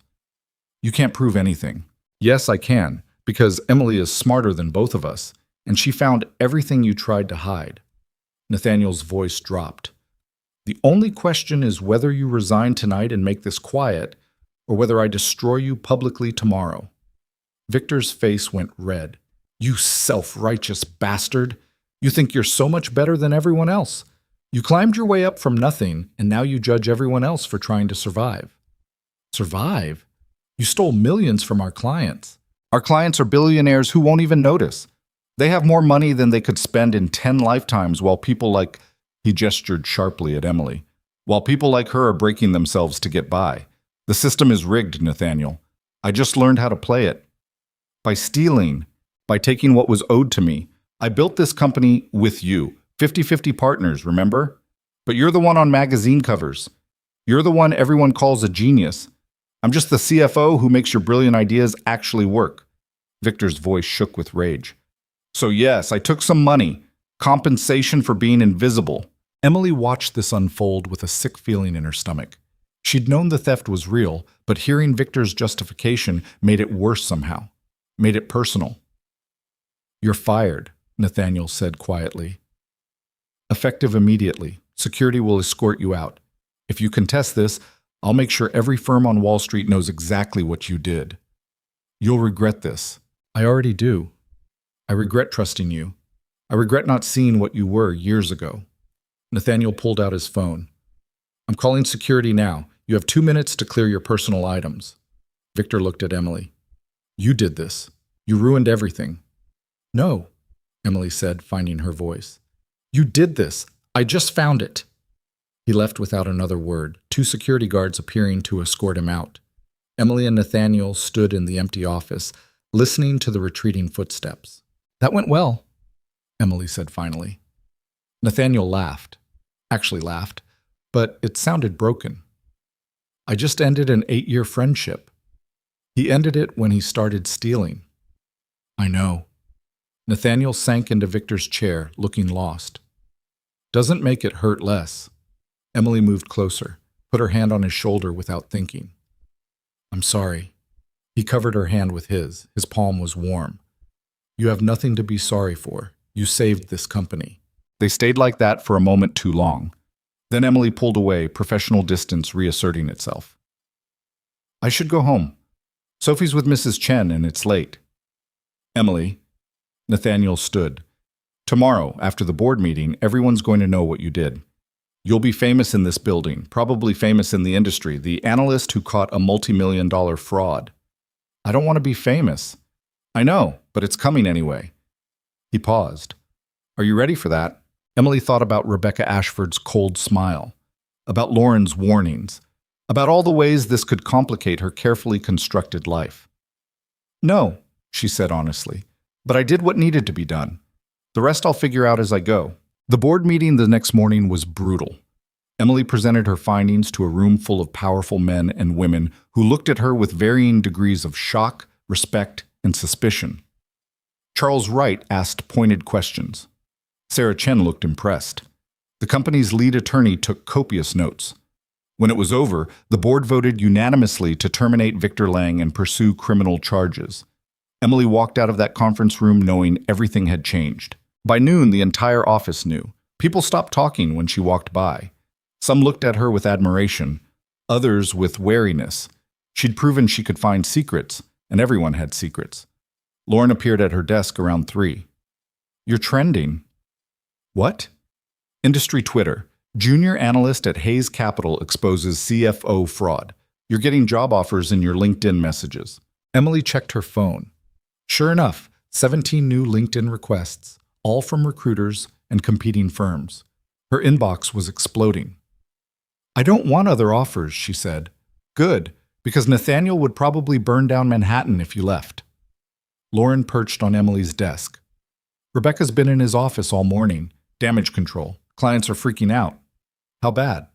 You can't prove anything. Yes, I can, because Emily is smarter than both of us, and she found everything you tried to hide. Nathaniel's voice dropped. The only question is whether you resign tonight and make this quiet, or whether I destroy you publicly tomorrow. Victor's face went red. You self-righteous bastard! You think you're so much better than everyone else. You climbed your way up from nothing, and now you judge everyone else for trying to survive. Survive? You stole millions from our clients. Our clients are billionaires who won't even notice. They have more money than they could spend in 10 lifetimes while people like... He gestured sharply at Emily. While people like her are breaking themselves to get by. The system is rigged, Nathaniel. I just learned how to play it. By stealing, by taking what was owed to me, I built this company with you. 50-50 partners, remember? But you're the one on magazine covers. You're the one everyone calls a genius. I'm just the CFO who makes your brilliant ideas actually work. Victor's voice shook with rage. So yes, I took some money. Compensation for being invisible. Emily watched this unfold with a sick feeling in her stomach. She'd known the theft was real, but hearing Victor's justification made it worse somehow. Made it personal. You're fired, Nathaniel said quietly. Effective immediately. Security will escort you out. If you contest this, I'll make sure every firm on Wall Street knows exactly what you did. You'll regret this. I already do. I regret trusting you. I regret not seeing what you were years ago. Nathaniel pulled out his phone. I'm calling security now. You have 2 minutes to clear your personal items. Victor looked at Emily. You did this. You ruined everything. No, Emily said, finding her voice. You did this. I just found it. He left without another word, 2 security guards appearing to escort him out. Emily and Nathaniel stood in the empty office, listening to the retreating footsteps. That went well, Emily said finally. Nathaniel laughed. Actually laughed, but it sounded broken. I just ended an 8-year friendship. He ended it when he started stealing. I know. Nathaniel sank into Victor's chair, looking lost. Doesn't make it hurt less. Emily moved closer, put her hand on his shoulder without thinking. I'm sorry. He covered her hand with his. His palm was warm. You have nothing to be sorry for. You saved this company. They stayed like that for a moment too long. Then Emily pulled away, professional distance reasserting itself. I should go home. Sophie's with Mrs. Chen and it's late. Emily. Nathaniel stood. Tomorrow, after the board meeting, everyone's going to know what you did. You'll be famous in this building, probably famous in the industry, the analyst who caught a multi-million-dollar fraud. I don't want to be famous. I know, but it's coming anyway. He paused. Are you ready for that? Emily thought about Rebecca Ashford's cold smile, about Lauren's warnings, about all the ways this could complicate her carefully constructed life. No, she said honestly, but I did what needed to be done. The rest I'll figure out as I go. The board meeting the next morning was brutal. Emily presented her findings to a room full of powerful men and women who looked at her with varying degrees of shock, respect, and suspicion. Charles Wright asked pointed questions. Sarah Chen looked impressed. The company's lead attorney took copious notes. When it was over, the board voted unanimously to terminate Victor Lang and pursue criminal charges. Emily walked out of that conference room knowing everything had changed. By noon, the entire office knew. People stopped talking when she walked by. Some looked at her with admiration, others with wariness. She'd proven she could find secrets, and everyone had secrets. Lauren appeared at her desk around 3. You're trending. What? Industry Twitter. Junior analyst at Hayes Capital exposes CFO fraud. You're getting job offers in your LinkedIn messages. Emily checked her phone. Sure enough, 17 new LinkedIn requests, all from recruiters and competing firms. Her inbox was exploding. I don't want other offers, she said. Good, because Nathaniel would probably burn down Manhattan if you left. Lauren perched on Emily's desk. Rebecca's been in his office all morning. Damage control. Clients are freaking out. How bad?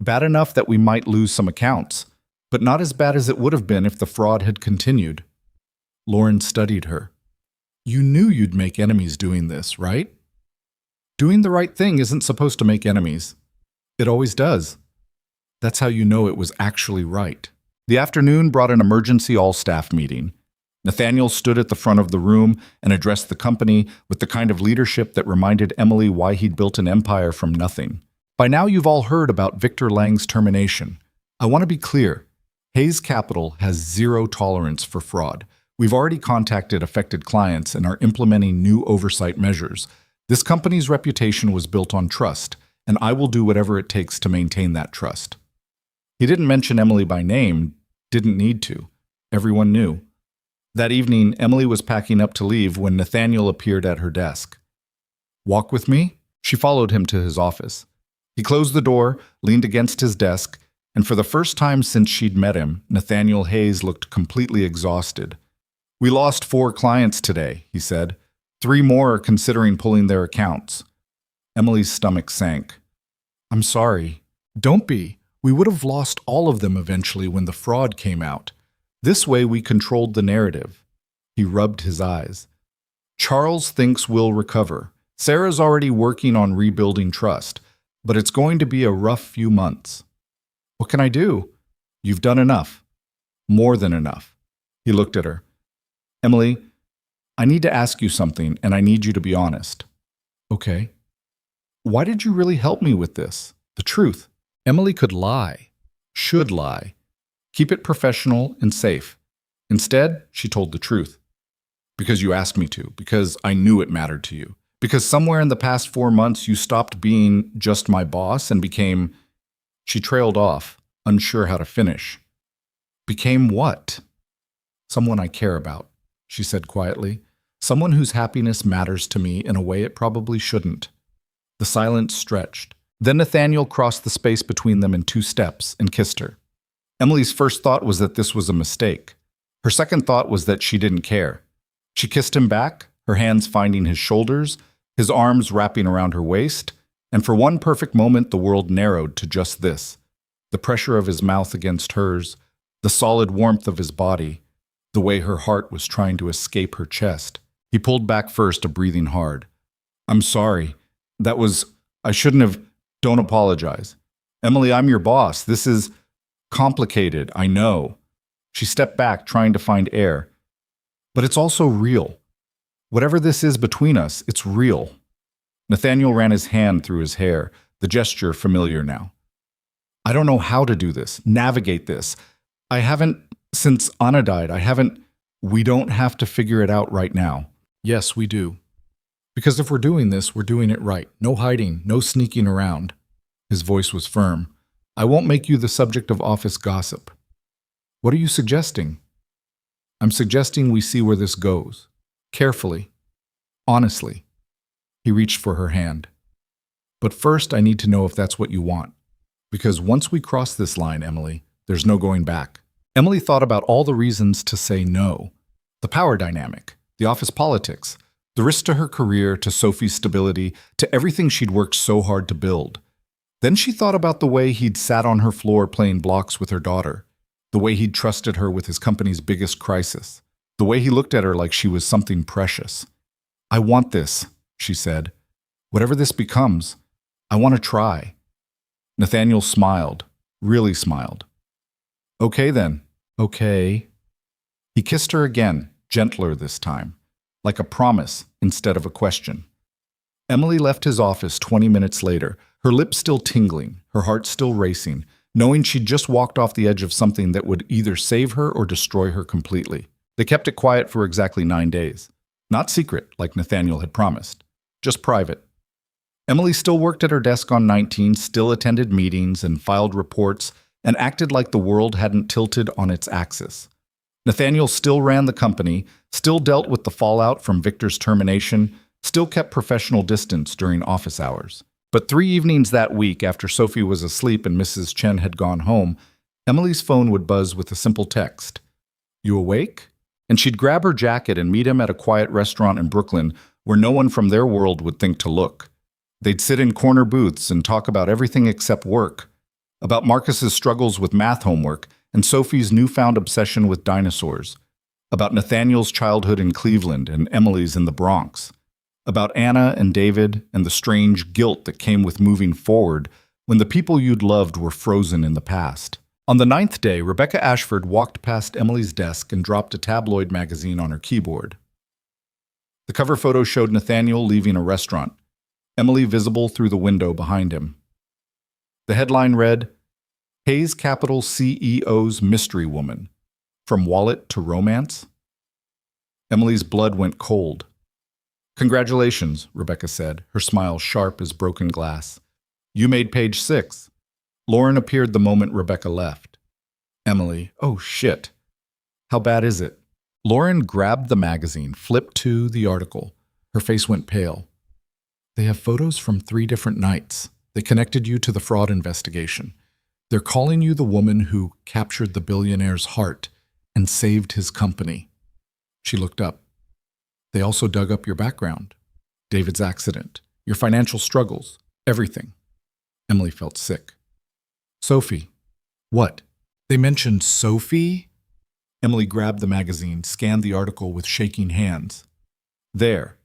Bad enough that we might lose some accounts, but not as bad as it would have been if the fraud had continued. Lauren studied her. You knew you'd make enemies doing this, right? Doing the right thing isn't supposed to make enemies. It always does. That's how you know it was actually right. The afternoon brought an emergency all-staff meeting. Nathaniel stood at the front of the room and addressed the company with the kind of leadership that reminded Emily why he'd built an empire from nothing. By now you've all heard about Victor Lang's termination. I want to be clear. Hayes Capital has zero tolerance for fraud. We've already contacted affected clients and are implementing new oversight measures. This company's reputation was built on trust, and I will do whatever it takes to maintain that trust. He didn't mention Emily by name, didn't need to. Everyone knew. That evening, Emily was packing up to leave when Nathaniel appeared at her desk. Walk with me? She followed him to his office. He closed the door, leaned against his desk, and for the first time since she'd met him, Nathaniel Hayes looked completely exhausted. We lost 4 clients today, he said. 3 more are considering pulling their accounts. Emily's stomach sank. I'm sorry. Don't be. We would have lost all of them eventually when the fraud came out. This way we controlled the narrative. He rubbed his eyes. Charles thinks we'll recover. Sarah's already working on rebuilding trust, but it's going to be a rough few months. What can I do? You've done enough. More than enough. He looked at her. Emily, I need to ask you something, and I need you to be honest. Okay. Why did you really help me with this? The truth. Emily could lie. Should lie. Keep it professional and safe. Instead, she told the truth. Because you asked me to. Because I knew it mattered to you. Because somewhere in the past 4 months, you stopped being just my boss and became... She trailed off, unsure how to finish. Became what? Someone I care about, she said quietly. Someone whose happiness matters to me in a way it probably shouldn't. The silence stretched. Then Nathaniel crossed the space between them in 2 steps and kissed her. Emily's first thought was that this was a mistake. Her second thought was that she didn't care. She kissed him back, her hands finding his shoulders, his arms wrapping around her waist, and for one perfect moment the world narrowed to just this. The pressure of his mouth against hers, the solid warmth of his body, the way her heart was trying to escape her chest. He pulled back first, breathing hard. I'm sorry. I shouldn't have... Don't apologize. Emily, I'm your boss. This is complicated, I know. She stepped back, trying to find air. But it's also real. Whatever this is between us, it's real. Nathaniel ran his hand through his hair, the gesture familiar now. I don't know how to do this, navigate this. Since Anna died, we don't have to figure it out right now. Yes, we do. Because if we're doing this, we're doing it right. No hiding, no sneaking around. His voice was firm. I won't make you the subject of office gossip. What are you suggesting? I'm suggesting we see where this goes. Carefully. Honestly. He reached for her hand. But first, I need to know if that's what you want. Because once we cross this line, Emily, there's no going back. Emily thought about all the reasons to say no. The power dynamic, the office politics, the risk to her career, to Sophie's stability, to everything she'd worked so hard to build. Then she thought about the way he'd sat on her floor playing blocks with her daughter, the way he'd trusted her with his company's biggest crisis, the way he looked at her like she was something precious. I want this, she said. Whatever this becomes, I want to try. Nathaniel smiled, really smiled. Okay then, okay. He kissed her again, gentler this time, like a promise instead of a question. Emily left his office 20 minutes later, her lips still tingling, her heart still racing, knowing she'd just walked off the edge of something that would either save her or destroy her completely. They kept it quiet for exactly 9 days. Not secret, like Nathaniel had promised. Just private. Emily still worked at her desk on 19, still attended meetings and filed reports, and acted like the world hadn't tilted on its axis. Nathaniel still ran the company, still dealt with the fallout from Victor's termination, still kept professional distance during office hours. But 3 evenings that week, after Sophie was asleep and Mrs. Chen had gone home, Emily's phone would buzz with a simple text. You awake? And she'd grab her jacket and meet him at a quiet restaurant in Brooklyn where no one from their world would think to look. They'd sit in corner booths and talk about everything except work, about Marcus's struggles with math homework and Sophie's newfound obsession with dinosaurs, about Nathaniel's childhood in Cleveland and Emily's in the Bronx, about Anna and David and the strange guilt that came with moving forward when the people you'd loved were frozen in the past. On the 9th day, Rebecca Ashford walked past Emily's desk and dropped a tabloid magazine on her keyboard. The cover photo showed Nathaniel leaving a restaurant, Emily visible through the window behind him. The headline read, Hayes Capital CEO's Mystery Woman, From Wallet to Romance? Emily's blood went cold. Congratulations, Rebecca said, her smile sharp as broken glass. You made page 6. Lauren appeared the moment Rebecca left. Emily, oh shit. How bad is it? Lauren grabbed the magazine, flipped to the article. Her face went pale. They have photos from 3 different nights. They connected you to the fraud investigation. They're calling you the woman who captured the billionaire's heart and saved his company. She looked up. They also dug up your background, David's accident, your financial struggles, everything. Emily felt sick. Sophie. What? They mentioned Sophie? Emily grabbed the magazine, scanned the article with shaking hands. There.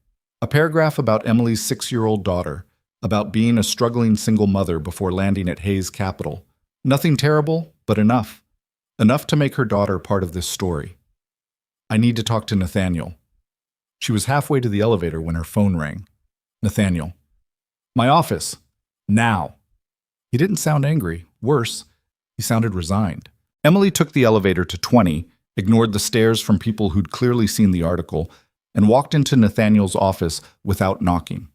A paragraph about Emily's 6-year-old daughter, about being a struggling single mother before landing at Hayes Capital. Nothing terrible, but enough. Enough to make her daughter part of this story. I need to talk to Nathaniel. She was halfway to the elevator when her phone rang. Nathaniel. My office. Now. He didn't sound angry. Worse, he sounded resigned. Emily took the elevator to 20, ignored the stares from people who'd clearly seen the article, and walked into Nathaniel's office without knocking.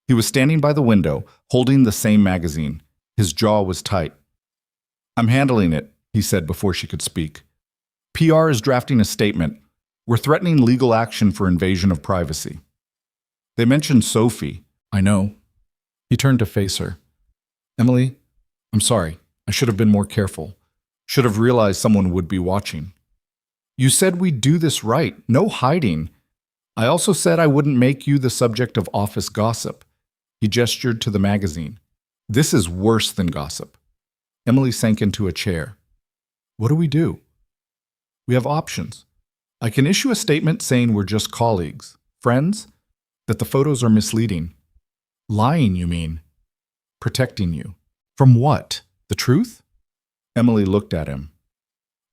He was standing by the window, holding the same magazine. His jaw was tight. I'm handling it, he said before she could speak. PR is drafting a statement. We're threatening legal action for invasion of privacy. They mentioned Sophie. I know. He turned to face her. Emily, I'm sorry. I should have been more careful. Should have realized someone would be watching. You said we'd do this right. No hiding. I also said I wouldn't make you the subject of office gossip. He gestured to the magazine. This is worse than gossip. Emily sank into a chair. What do we do? We have options. I can issue a statement saying we're just colleagues, friends, that the photos are misleading. Lying, you mean? Protecting you. From what? The truth? Emily looked at him.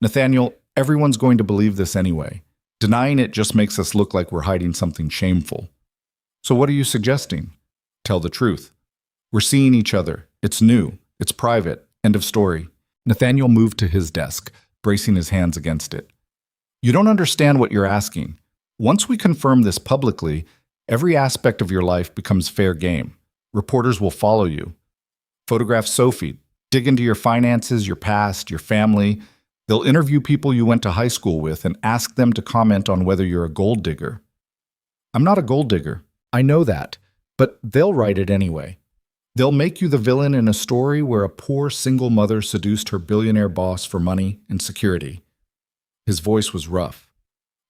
Nathaniel, everyone's going to believe this anyway. Denying it just makes us look like we're hiding something shameful. So what are you suggesting? Tell the truth. We're seeing each other. It's new. It's private. End of story. Nathaniel moved to his desk, bracing his hands against it. You don't understand what you're asking. Once we confirm this publicly, every aspect of your life becomes fair game. Reporters will follow you. Photograph Sophie. Dig into your finances, your past, your family. They'll interview people you went to high school with and ask them to comment on whether you're a gold digger. I'm not a gold digger. I know that. But they'll write it anyway. They'll make you the villain in a story where a poor single mother seduced her billionaire boss for money and security. His voice was rough.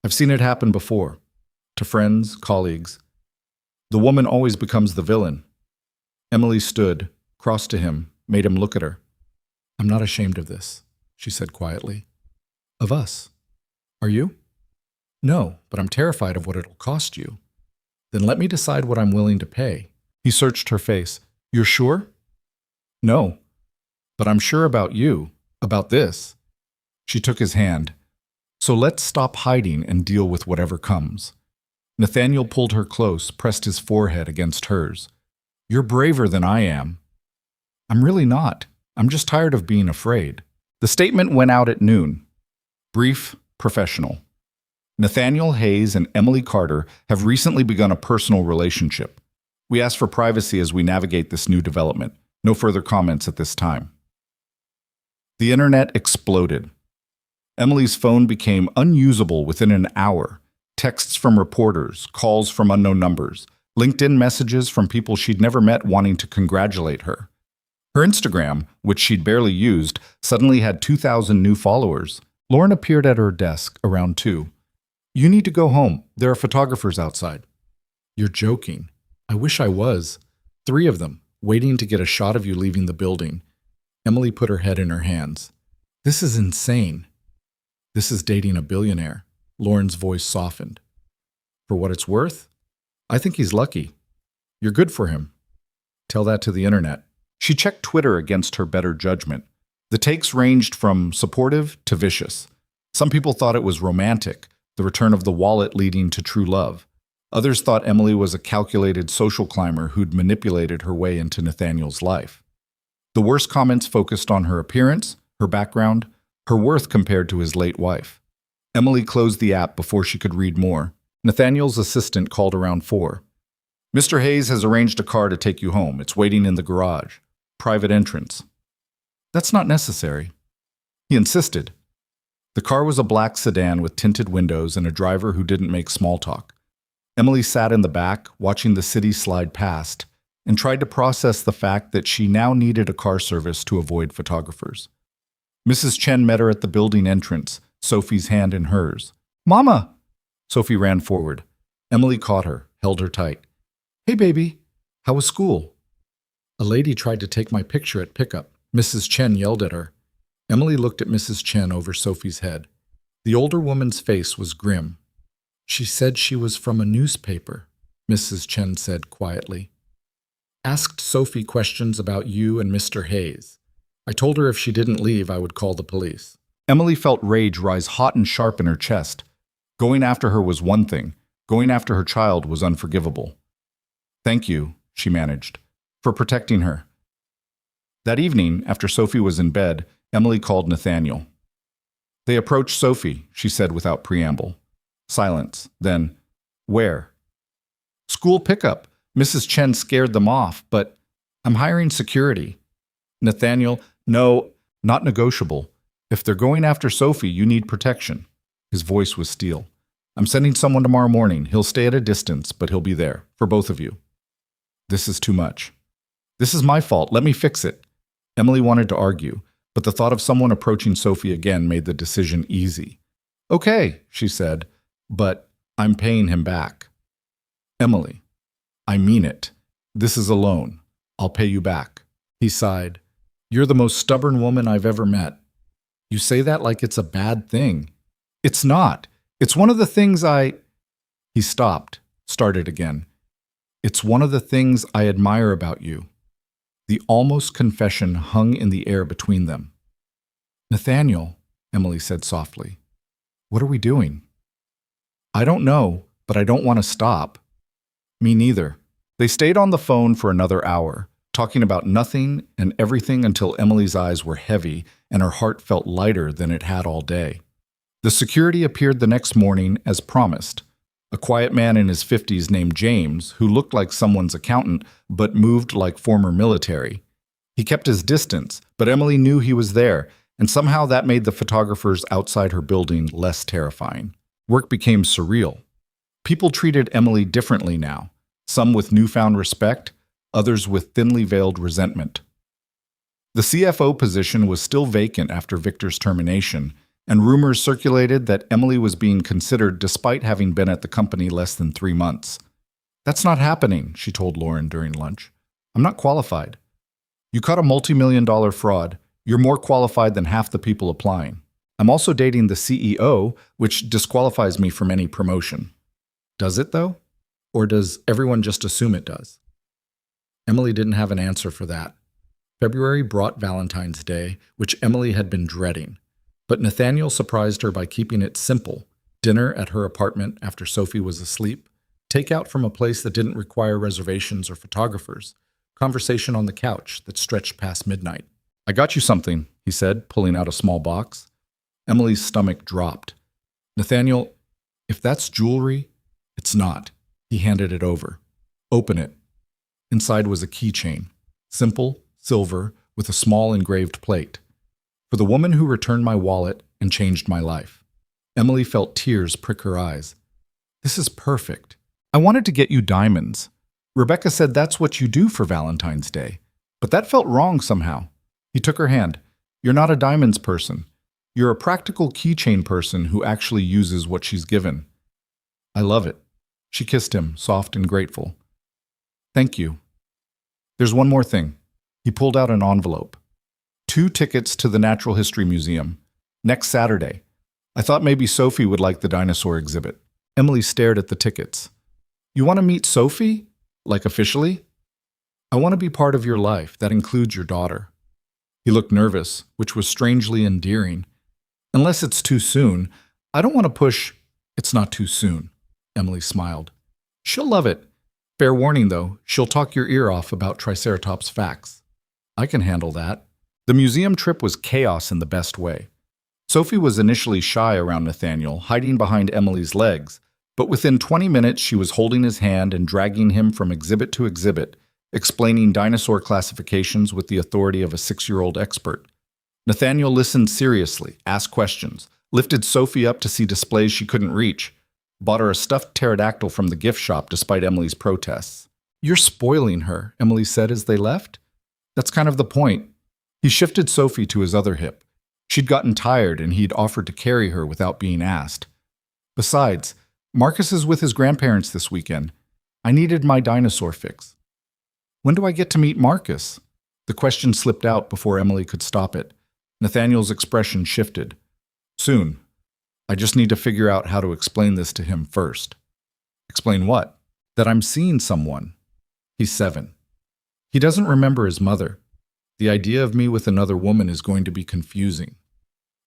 I've seen it happen before. To friends, colleagues. The woman always becomes the villain. Emily stood, crossed to him, made him look at her. I'm not ashamed of this, she said quietly. Of us. Are you? No, but I'm terrified of what it'll cost you. Then let me decide what I'm willing to pay. He searched her face. You're sure? No, but I'm sure about you, about this. She took his hand. So let's stop hiding and deal with whatever comes. Nathaniel pulled her close, pressed his forehead against hers. You're braver than I am. I'm really not. I'm just tired of being afraid. The statement went out at noon. Brief, professional. Nathaniel Hayes and Emily Carter have recently begun a personal relationship. We ask for privacy as we navigate this new development. No further comments at this time. The internet exploded. Emily's phone became unusable within an hour. Texts from reporters, calls from unknown numbers, LinkedIn messages from people she'd never met wanting to congratulate her. Her Instagram, which she'd barely used, suddenly had 2,000 new followers. Lauren appeared at her desk around 2. You need to go home. There are photographers outside. You're joking. I wish I was. 3 of them, waiting to get a shot of you leaving the building. Emily put her head in her hands. This is insane. This is dating a billionaire. Lauren's voice softened. For what it's worth, I think he's lucky. You're good for him. Tell that to the internet. She checked Twitter against her better judgment. The takes ranged from supportive to vicious. Some people thought it was romantic, the return of the wallet leading to true love. Others thought Emily was a calculated social climber who'd manipulated her way into Nathaniel's life. The worst comments focused on her appearance, her background, her worth compared to his late wife. Emily closed the app before she could read more. Nathaniel's assistant called around 4. Mr. Hayes has arranged a car to take you home. It's waiting in the garage. Private entrance. That's not necessary. He insisted. The car was a black sedan with tinted windows and a driver who didn't make small talk. Emily sat in the back, watching the city slide past, and tried to process the fact that she now needed a car service to avoid photographers. Mrs. Chen met her at the building entrance, Sophie's hand in hers. Mama! Sophie ran forward. Emily caught her, held her tight. Hey, baby, how was school? A lady tried to take my picture at pickup. Mrs. Chen yelled at her. Emily looked at Mrs. Chen over Sophie's head. The older woman's face was grim. She said she was from a newspaper, Mrs. Chen said quietly. Asked Sophie questions about you and Mr. Hayes. I told her if she didn't leave, I would call the police. Emily felt rage rise hot and sharp in her chest. Going after her was one thing. Going after her child was unforgivable. Thank you, she managed, for protecting her. That evening, after Sophie was in bed, Emily called Nathaniel. They approached Sophie, she said without preamble. Silence. Then, where? School pickup. Mrs. Chen scared them off, but I'm hiring security. Nathaniel, no, not negotiable. If they're going after Sophie, you need protection. His voice was steel. I'm sending someone tomorrow morning. He'll stay at a distance, but he'll be there, for both of you. This is too much. This is my fault. Let me fix it. Emily wanted to argue, but the thought of someone approaching Sophie again made the decision easy. Okay, she said, but I'm paying him back. Emily, I mean it. This is a loan. I'll pay you back. He sighed. You're the most stubborn woman I've ever met. You say that like it's a bad thing. It's not. It's one of the things He stopped, started again. It's one of the things I admire about you. The almost confession hung in the air between them. Nathaniel, Emily said softly, what are we doing? I don't know, but I don't want to stop. Me neither. They stayed on the phone for another hour, talking about nothing and everything until Emily's eyes were heavy and her heart felt lighter than it had all day. The security appeared the next morning as promised. A quiet man in his 50s named James, who looked like someone's accountant but moved like former military. He kept his distance, but Emily knew he was there, and somehow that made the photographers outside her building less terrifying. Work became surreal. People treated Emily differently now, some with newfound respect, others with thinly veiled resentment. The CFO position was still vacant after Victor's termination, and rumors circulated that Emily was being considered despite having been at the company less than 3 months. That's not happening, she told Lauren during lunch. I'm not qualified. You caught a multi-million-dollar fraud. You're more qualified than half the people applying. I'm also dating the CEO, which disqualifies me from any promotion. Does it, though? Or does everyone just assume it does? Emily didn't have an answer for that. February brought Valentine's Day, which Emily had been dreading. But Nathaniel surprised her by keeping it simple. Dinner at her apartment after Sophie was asleep, takeout from a place that didn't require reservations or photographers, conversation on the couch that stretched past midnight. I got you something, he said, pulling out a small box. Emily's stomach dropped. Nathaniel, if that's jewelry, it's not. He handed it over. Open it. Inside was a keychain, simple, silver, with a small engraved plate. For the woman who returned my wallet and changed my life. Emily felt tears prick her eyes. This is perfect. I wanted to get you diamonds. Rebecca said that's what you do for Valentine's Day. But that felt wrong somehow. He took her hand. You're not a diamonds person. You're a practical keychain person who actually uses what she's given. I love it. She kissed him, soft and grateful. Thank you. There's one more thing. He pulled out an envelope. 2 tickets to the Natural History Museum. Next Saturday. I thought maybe Sophie would like the dinosaur exhibit. Emily stared at the tickets. You want to meet Sophie? Like officially? I want to be part of your life. That includes your daughter. He looked nervous, which was strangely endearing. Unless it's too soon. I don't want to push. It's not too soon. Emily smiled. She'll love it. Fair warning, though, she'll talk your ear off about Triceratops facts. I can handle that. The museum trip was chaos in the best way. Sophie was initially shy around Nathaniel, hiding behind Emily's legs, but within 20 minutes she was holding his hand and dragging him from exhibit to exhibit, explaining dinosaur classifications with the authority of a 6-year-old expert. Nathaniel listened seriously, asked questions, lifted Sophie up to see displays she couldn't reach, bought her a stuffed pterodactyl from the gift shop despite Emily's protests. You're spoiling her, Emily said as they left. That's kind of the point. He shifted Sophie to his other hip. She'd gotten tired and he'd offered to carry her without being asked. Besides, Marcus is with his grandparents this weekend. I needed my dinosaur fix. When do I get to meet Marcus? The question slipped out before Emily could stop it. Nathaniel's expression shifted. Soon. I just need to figure out how to explain this to him first. Explain what? That I'm seeing someone. He's 7. He doesn't remember his mother. The idea of me with another woman is going to be confusing.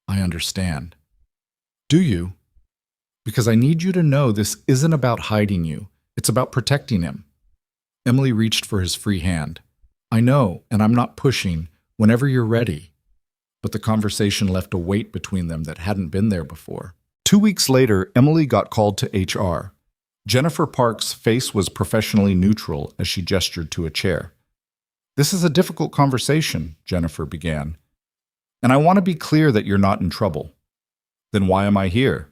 I understand. Do you? Because I need you to know this isn't about hiding you. It's about protecting him. Emily reached for his free hand. I know, and I'm not pushing, whenever you're ready. But the conversation left a weight between them that hadn't been there before. 2 weeks later, Emily got called to HR. Jennifer Park's face was professionally neutral as she gestured to a chair. This is a difficult conversation, Jennifer began. And I want to be clear that you're not in trouble. Then why am I here?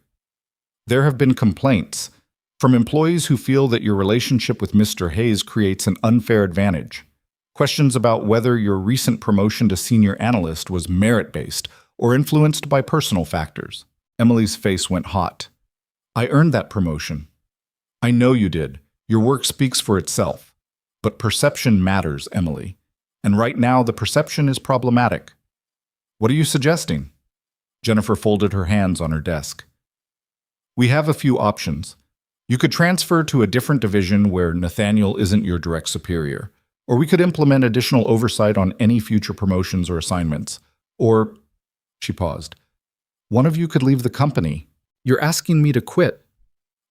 There have been complaints from employees who feel that your relationship with Mr. Hayes creates an unfair advantage. Questions about whether your recent promotion to senior analyst was merit-based or influenced by personal factors. Emily's face went hot. I earned that promotion. I know you did. Your work speaks for itself. But perception matters, Emily. And right now, the perception is problematic. What are you suggesting? Jennifer folded her hands on her desk. We have a few options. You could transfer to a different division where Nathaniel isn't your direct superior, or we could implement additional oversight on any future promotions or assignments. Or, she paused, one of you could leave the company. You're asking me to quit.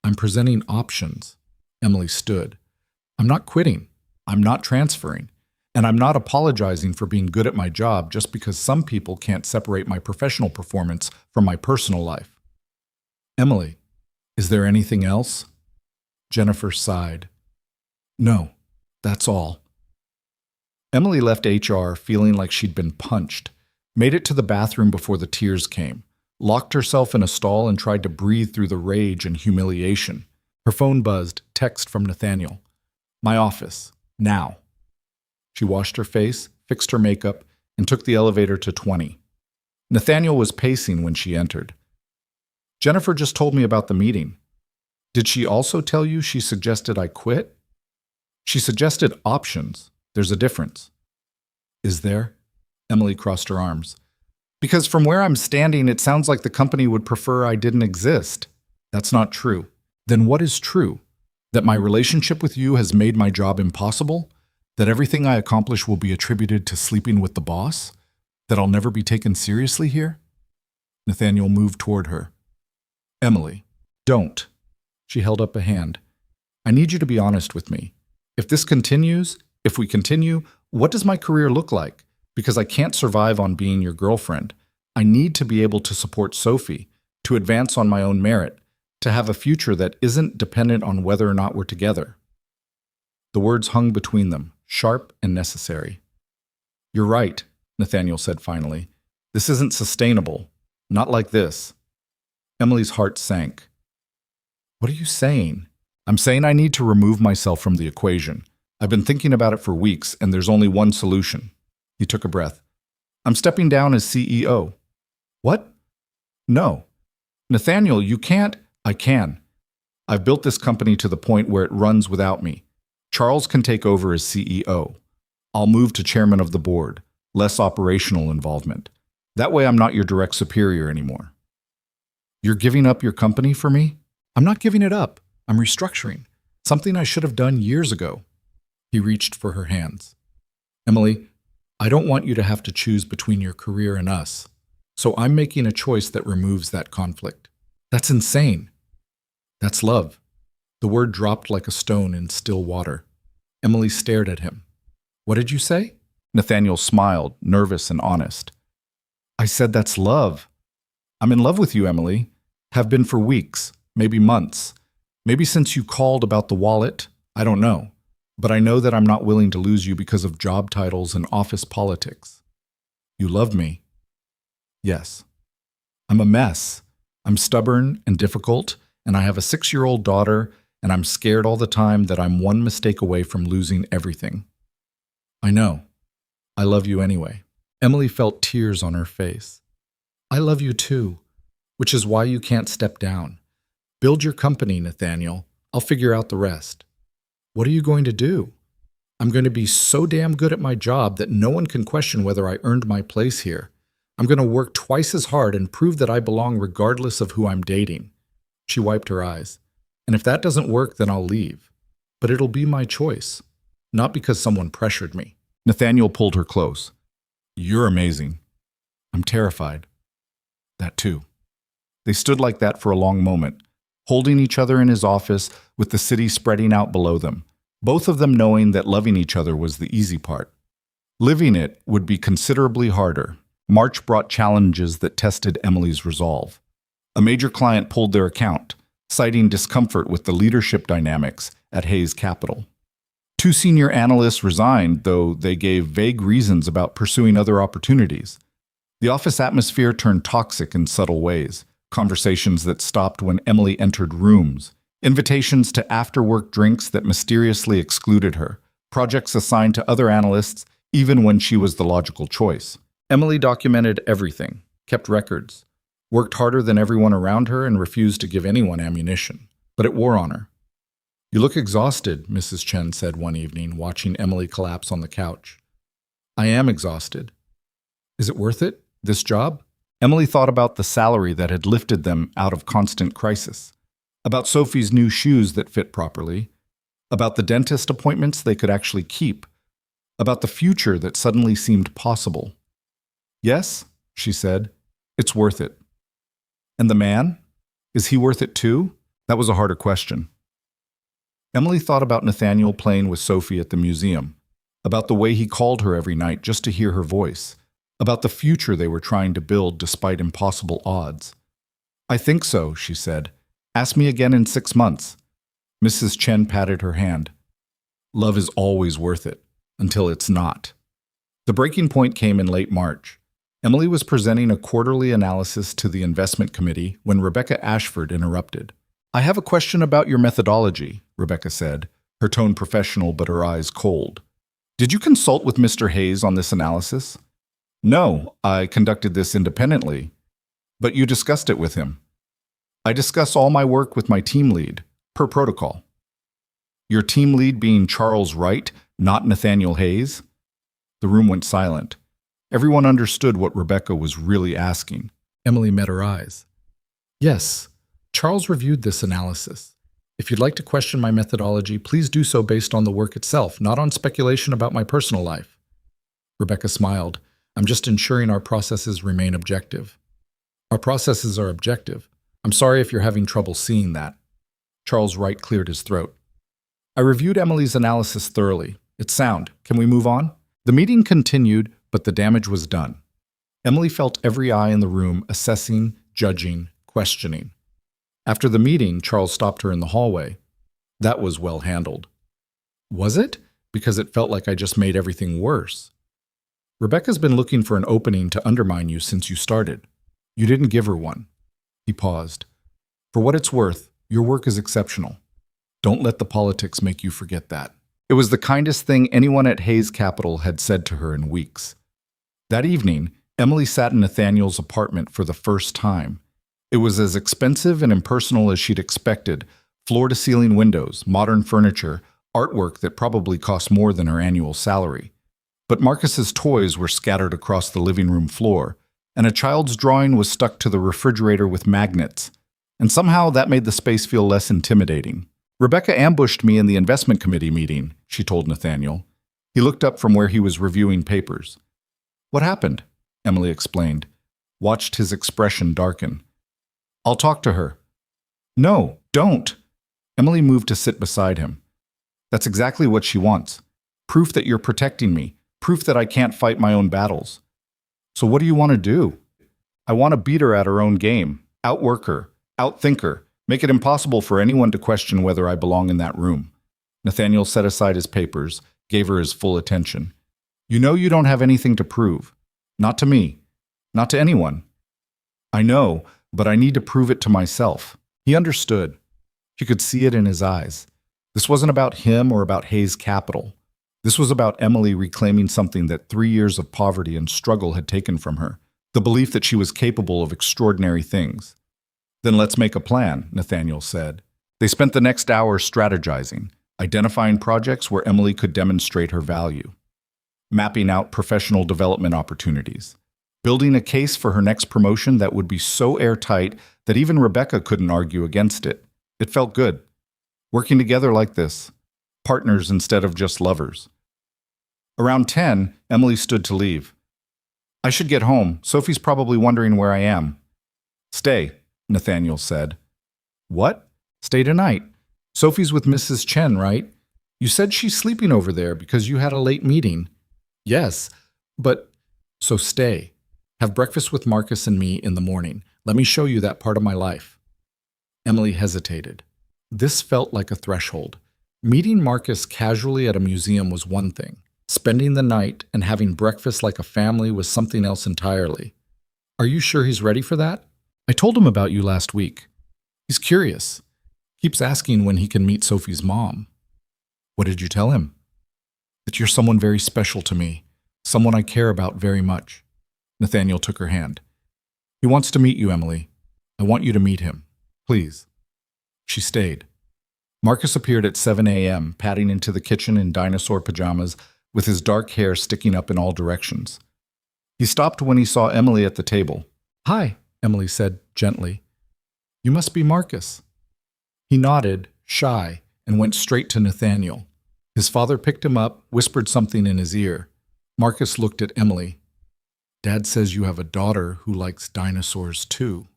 I'm presenting options. Emily stood. I'm not quitting. I'm not transferring. And I'm not apologizing for being good at my job just because some people can't separate my professional performance from my personal life. Emily, is there anything else? Jennifer sighed. No, that's all. Emily left HR feeling like she'd been punched, made it to the bathroom before the tears came, locked herself in a stall and tried to breathe through the rage and humiliation. Her phone buzzed, text from Nathaniel. My office, now. She washed her face, fixed her makeup, and took the elevator to 20. Nathaniel was pacing when she entered. Jennifer just told me about the meeting. Did she also tell you she suggested I quit? She suggested options. There's a difference. Is there? Emily crossed her arms. Because from where I'm standing, it sounds like the company would prefer I didn't exist. That's not true. Then what is true? That my relationship with you has made my job impossible? That everything I accomplish will be attributed to sleeping with the boss? That I'll never be taken seriously here? Nathaniel moved toward her. Emily, don't. She held up a hand. I need you to be honest with me. If we continue, what does my career look like? Because I can't survive on being your girlfriend. I need to be able to support Sophie, to advance on my own merit, to have a future that isn't dependent on whether or not we're together. The words hung between them, sharp and necessary. You're right, Nathaniel said finally. This isn't sustainable. Not like this. Emily's heart sank. What are you saying? I'm saying I need to remove myself from the equation. I've been thinking about it for weeks, and there's only one solution. He took a breath. I'm stepping down as CEO. What? No. Nathaniel, you can't. I can. I've built this company to the point where it runs without me. Charles can take over as CEO. I'll move to chairman of the board, less operational involvement. That way I'm not your direct superior anymore. You're giving up your company for me? I'm not giving it up. I'm restructuring. Something I should have done years ago. He reached for her hands. Emily, I don't want you to have to choose between your career and us. So I'm making a choice that removes that conflict. That's insane. That's love. The word dropped like a stone in still water. Emily stared at him. What did you say? Nathaniel smiled, nervous and honest. I said that's love. I'm in love with you, Emily. Have been for weeks, maybe months. Maybe since you called about the wallet. I don't know. But I know that I'm not willing to lose you because of job titles and office politics. You love me. Yes. I'm a mess. I'm stubborn and difficult, and I have a 6-year-old daughter, and I'm scared all the time that I'm one mistake away from losing everything. I know. I love you anyway. Emily felt tears on her face. I love you too, which is why you can't step down. Build your company, Nathaniel. I'll figure out the rest. What are you going to do? I'm going to be so damn good at my job that no one can question whether I earned my place here. I'm going to work twice as hard and prove that I belong regardless of who I'm dating. She wiped her eyes. And if that doesn't work, then I'll leave. But it'll be my choice, not because someone pressured me. Nathaniel pulled her close. You're amazing. I'm terrified. That too. They stood like that for a long moment, holding each other in his office with the city spreading out below them, both of them knowing that loving each other was the easy part. Living it would be considerably harder. March brought challenges that tested Emily's resolve. A major client pulled their account, citing discomfort with the leadership dynamics at Hayes Capital. 2 senior analysts resigned, though they gave vague reasons about pursuing other opportunities. The office atmosphere turned toxic in subtle ways. Conversations that stopped when Emily entered rooms, invitations to after-work drinks that mysteriously excluded her, projects assigned to other analysts even when she was the logical choice. Emily documented everything, kept records, worked harder than everyone around her, and refused to give anyone ammunition. But it wore on her. You look exhausted, Mrs. Chen said one evening, watching Emily collapse on the couch. I am exhausted. Is it worth it, this job? Emily thought about the salary that had lifted them out of constant crisis, about Sophie's new shoes that fit properly, about the dentist appointments they could actually keep, about the future that suddenly seemed possible. Yes, she said, it's worth it. And the man? Is he worth it too? That was a harder question. Emily thought about Nathaniel playing with Sophie at the museum, about the way he called her every night just to hear her voice, about the future they were trying to build despite impossible odds. I think so, she said. Ask me again in 6 months. Mrs. Chen patted her hand. Love is always worth it, until it's not. The breaking point came in late March. Emily was presenting a quarterly analysis to the investment committee when Rebecca Ashford interrupted. I have a question about your methodology, Rebecca said, her tone professional but her eyes cold. Did you consult with Mr. Hayes on this analysis? No, I conducted this independently. But you discussed it with him. I discuss all my work with my team lead, per protocol. Your team lead being Charles Wright, not Nathaniel Hayes? The room went silent. Everyone understood what Rebecca was really asking. Emily met her eyes. Yes, Charles reviewed this analysis. If you'd like to question my methodology, please do so based on the work itself, not on speculation about my personal life. Rebecca smiled. I'm just ensuring our processes remain objective. Our processes are objective. I'm sorry if you're having trouble seeing that. Charles Wright cleared his throat. I reviewed Emily's analysis thoroughly. It's sound. Can we move on? The meeting continued, but the damage was done. Emily felt every eye in the room assessing, judging, questioning. After the meeting, Charles stopped her in the hallway. That was well handled. Was it? Because it felt like I just made everything worse. Rebecca's been looking for an opening to undermine you since you started. You didn't give her one. He paused. For what it's worth, your work is exceptional. Don't let the politics make you forget that. It was the kindest thing anyone at Hayes Capital had said to her in weeks. That evening, Emily sat in Nathaniel's apartment for the first time. It was as expensive and impersonal as she'd expected. Floor-to-ceiling windows, modern furniture, artwork that probably cost more than her annual salary. But Marcus's toys were scattered across the living room floor, and a child's drawing was stuck to the refrigerator with magnets. And somehow that made the space feel less intimidating. Rebecca ambushed me in the investment committee meeting, she told Nathaniel. He looked up from where he was reviewing papers. What happened? Emily explained, watched his expression darken. I'll talk to her. No, don't. Emily moved to sit beside him. That's exactly what she wants. Proof that you're protecting me. Proof that I can't fight my own battles. So what do you want to do? I want to beat her at her own game, outwork her, outthink her, make it impossible for anyone to question whether I belong in that room. Nathaniel set aside his papers, gave her his full attention. You know you don't have anything to prove. Not to me. Not to anyone. I know, but I need to prove it to myself. He understood. She could see it in his eyes. This wasn't about him or about Hayes Capital. This was about Emily reclaiming something that 3 years of poverty and struggle had taken from her, the belief that she was capable of extraordinary things. Then let's make a plan, Nathaniel said. They spent the next hour strategizing, identifying projects where Emily could demonstrate her value, mapping out professional development opportunities, building a case for her next promotion that would be so airtight that even Rebecca couldn't argue against it. It felt good. Working together like this, partners instead of just lovers. Around 10, Emily stood to leave. I should get home. Sophie's probably wondering where I am. Stay, Nathaniel said. What? Stay tonight. Sophie's with Mrs. Chen, right? You said she's sleeping over there because you had a late meeting. Yes, but... So stay. Have breakfast with Marcus and me in the morning. Let me show you that part of my life. Emily hesitated. This felt like a threshold. Meeting Marcus casually at a museum was one thing. Spending the night and having breakfast like a family was something else entirely. Are you sure he's ready for that? I told him about you last week. He's curious. Keeps asking when he can meet Sophie's mom. What did you tell him? That you're someone very special to me, someone I care about very much. Nathaniel took her hand. He wants to meet you, Emily. I want you to meet him. Please. She stayed. Marcus appeared at 7 a.m., padding into the kitchen in dinosaur pajamas, with his dark hair sticking up in all directions. He stopped when he saw Emily at the table. Hi, Emily said gently. You must be Marcus. He nodded, shy, and went straight to Nathaniel. His father picked him up, whispered something in his ear. Marcus looked at Emily. Dad says you have a daughter who likes dinosaurs too.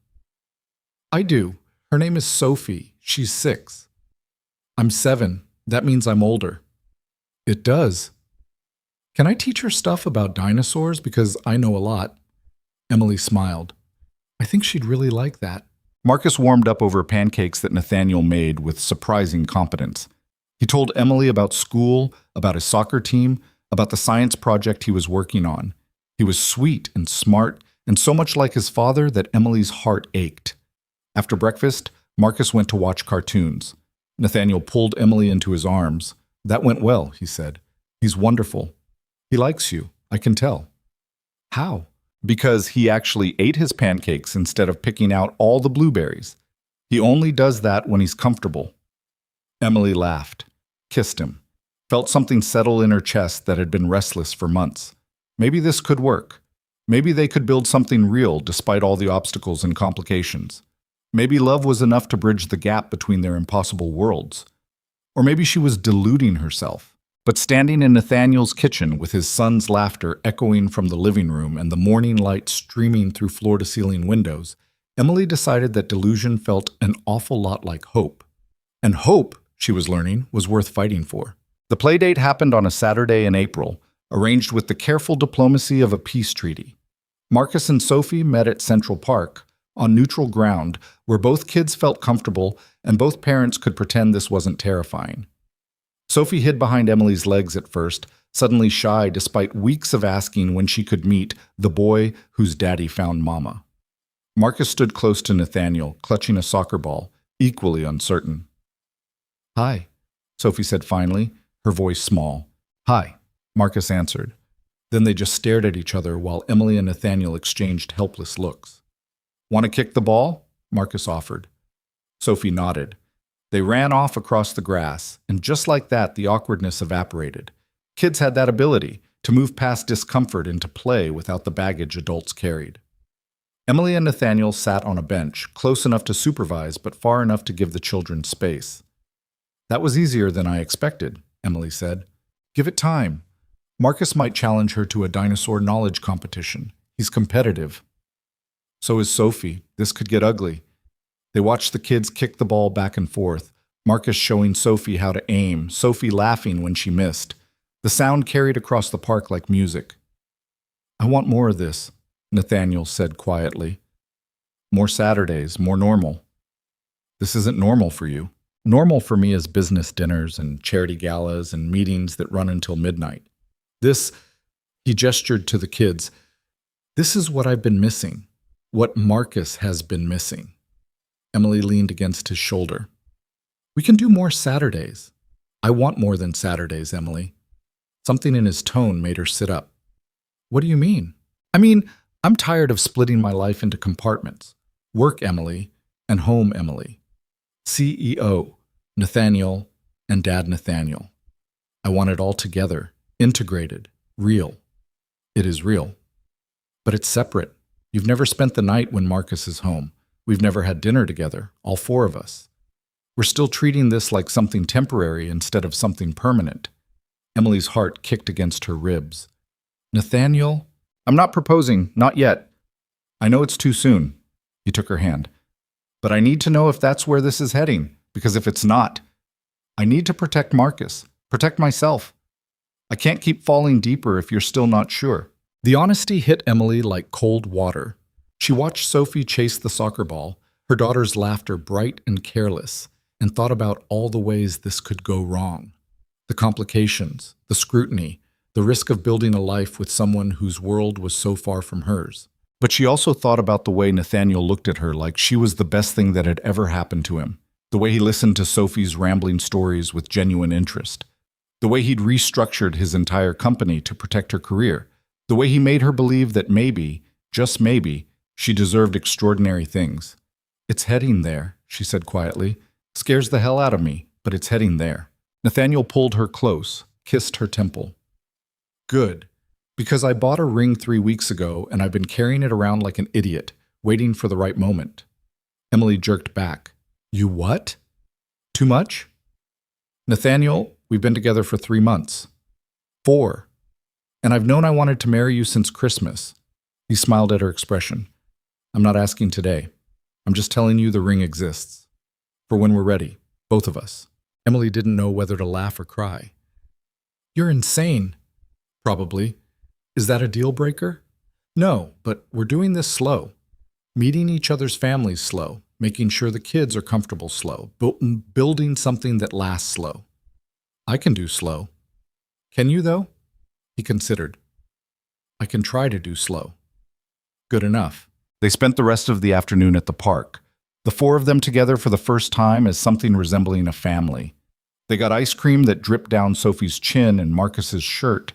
I do. Her name is Sophie. She's 6. I'm 7. That means I'm older. It does. Can I teach her stuff about dinosaurs because I know a lot? Emily smiled. I think she'd really like that. Marcus warmed up over pancakes that Nathaniel made with surprising competence. He told Emily about school, about his soccer team, about the science project he was working on. He was sweet and smart and so much like his father that Emily's heart ached. After breakfast, Marcus went to watch cartoons. Nathaniel pulled Emily into his arms. That went well, he said. He's wonderful. He likes you, I can tell. How? Because he actually ate his pancakes instead of picking out all the blueberries. He only does that when he's comfortable. Emily laughed, kissed him, felt something settle in her chest that had been restless for months. Maybe this could work. Maybe they could build something real despite all the obstacles and complications. Maybe love was enough to bridge the gap between their impossible worlds. Or maybe she was deluding herself. But standing in Nathaniel's kitchen with his son's laughter echoing from the living room and the morning light streaming through floor-to-ceiling windows, Emily decided that delusion felt an awful lot like hope. And hope, she was learning, was worth fighting for. The playdate happened on a Saturday in April, arranged with the careful diplomacy of a peace treaty. Marcus and Sophie met at Central Park, on neutral ground, where both kids felt comfortable and both parents could pretend this wasn't terrifying. Sophie hid behind Emily's legs at first, suddenly shy despite weeks of asking when she could meet the boy whose daddy found Mama. Marcus stood close to Nathaniel, clutching a soccer ball, equally uncertain. Hi, Sophie said finally, her voice small. Hi, Marcus answered. Then they just stared at each other while Emily and Nathaniel exchanged helpless looks. Want to kick the ball? Marcus offered. Sophie nodded. They ran off across the grass, and just like that, the awkwardness evaporated. Kids had that ability, to move past discomfort into play without the baggage adults carried. Emily and Nathaniel sat on a bench, close enough to supervise but far enough to give the children space. That was easier than I expected, Emily said. Give it time. Marcus might challenge her to a dinosaur knowledge competition. He's competitive. So is Sophie. This could get ugly. They watched the kids kick the ball back and forth, Marcus showing Sophie how to aim, Sophie laughing when she missed. The sound carried across the park like music. I want more of this, Nathaniel said quietly. More Saturdays, more normal. This isn't normal for you. Normal for me is business dinners and charity galas and meetings that run until midnight. This, he gestured to the kids, this is what I've been missing, what Marcus has been missing. Emily leaned against his shoulder. We can do more Saturdays. I want more than Saturdays, Emily. Something in his tone made her sit up. What do you mean? I mean, I'm tired of splitting my life into compartments. Work, Emily, and home Emily. CEO, Nathaniel, and Dad Nathaniel. I want it all together, integrated, real. It is real. But it's separate. You've never spent the night when Marcus is home. We've never had dinner together, all four of us. We're still treating this like something temporary instead of something permanent. Emily's heart kicked against her ribs. Nathaniel, I'm not proposing, not yet. I know it's too soon. He took her hand. But I need to know if that's where this is heading, because if it's not, I need to protect Marcus, protect myself. I can't keep falling deeper if you're still not sure. The honesty hit Emily like cold water. She watched Sophie chase the soccer ball, her daughter's laughter bright and careless, and thought about all the ways this could go wrong. The complications, the scrutiny, the risk of building a life with someone whose world was so far from hers. But she also thought about the way Nathaniel looked at her like she was the best thing that had ever happened to him, the way he listened to Sophie's rambling stories with genuine interest, the way he'd restructured his entire company to protect her career, the way he made her believe that maybe, just maybe, she deserved extraordinary things. It's heading there, she said quietly. Scares the hell out of me, but it's heading there. Nathaniel pulled her close, kissed her temple. Good. Because I bought a ring 3 weeks ago and I've been carrying it around like an idiot, waiting for the right moment. Emily jerked back. You what? Too much? Nathaniel, we've been together for 3 months. 4. And I've known I wanted to marry you since Christmas. He smiled at her expression. I'm not asking today. I'm just telling you the ring exists. For when we're ready, both of us. Emily didn't know whether to laugh or cry. You're insane. Probably. Is that a deal breaker? No, but we're doing this slow. Meeting each other's families slow, making sure the kids are comfortable slow, building something that lasts slow. I can do slow. Can you, though? He considered. I can try to do slow. Good enough. They spent the rest of the afternoon at the park, the 4 of them together for the first time as something resembling a family. They got ice cream that dripped down Sophie's chin and Marcus's shirt.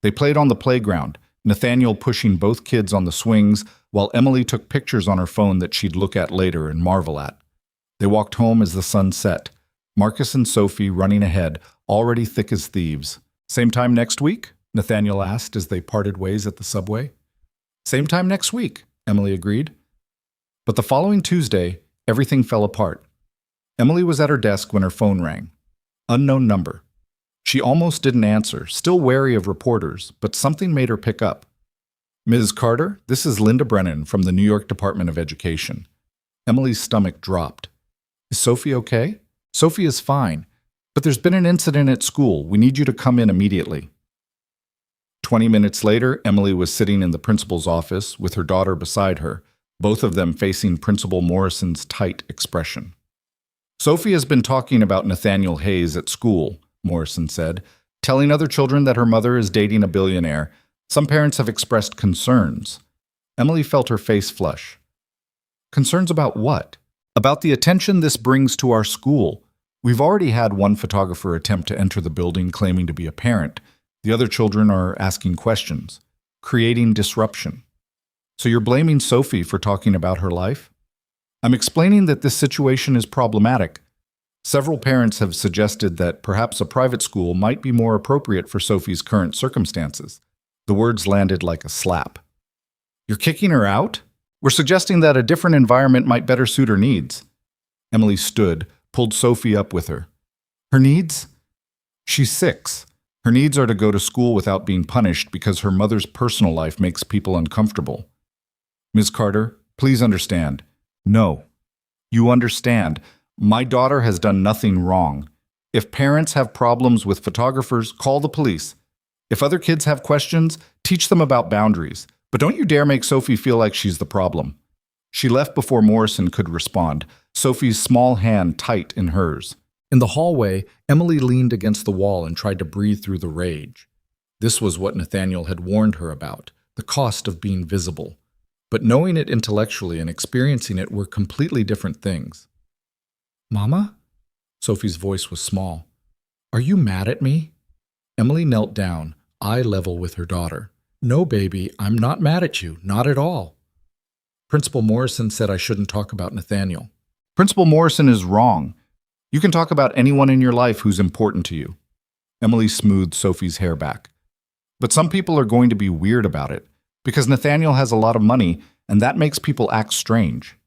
They played on the playground, Nathaniel pushing both kids on the swings, while Emily took pictures on her phone that she'd look at later and marvel at. They walked home as the sun set, Marcus and Sophie running ahead, already thick as thieves. Same time next week? Nathaniel asked as they parted ways at the subway. Same time next week, Emily agreed. But the following Tuesday, everything fell apart. Emily was at her desk when her phone rang. Unknown number. She almost didn't answer, still wary of reporters, but something made her pick up. Ms. Carter, this is Linda Brennan from the New York Department of Education. Emily's stomach dropped. Is Sophie okay? Sophie is fine, but there's been an incident at school. We need you to come in immediately. 20 minutes later, Emily was sitting in the principal's office with her daughter beside her, both of them facing Principal Morrison's tight expression. Sophie has been talking about Nathaniel Hayes at school, Morrison said, telling other children that her mother is dating a billionaire. Some parents have expressed concerns. Emily felt her face flush. Concerns about what? About the attention this brings to our school. We've already had one photographer attempt to enter the building claiming to be a parent. The other children are asking questions, creating disruption. So you're blaming Sophie for talking about her life? I'm explaining that this situation is problematic. Several parents have suggested that perhaps a private school might be more appropriate for Sophie's current circumstances. The words landed like a slap. You're kicking her out? We're suggesting that a different environment might better suit her needs. Emily stood, pulled Sophie up with her. Her needs? She's 6. Her needs are to go to school without being punished because her mother's personal life makes people uncomfortable. Ms. Carter, please understand. No. You understand. My daughter has done nothing wrong. If parents have problems with photographers, call the police. If other kids have questions, teach them about boundaries. But don't you dare make Sophie feel like she's the problem. She left before Morrison could respond, Sophie's small hand tight in hers. In the hallway, Emily leaned against the wall and tried to breathe through the rage. This was what Nathaniel had warned her about, the cost of being visible. But knowing it intellectually and experiencing it were completely different things. Mama? Sophie's voice was small. Are you mad at me? Emily knelt down, eye level with her daughter. No, baby, I'm not mad at you, not at all. Principal Morrison said I shouldn't talk about Nathaniel. Principal Morrison is wrong. You can talk about anyone in your life who's important to you. Emily smoothed Sophie's hair back. But some people are going to be weird about it, because Nathaniel has a lot of money, and that makes people act strange.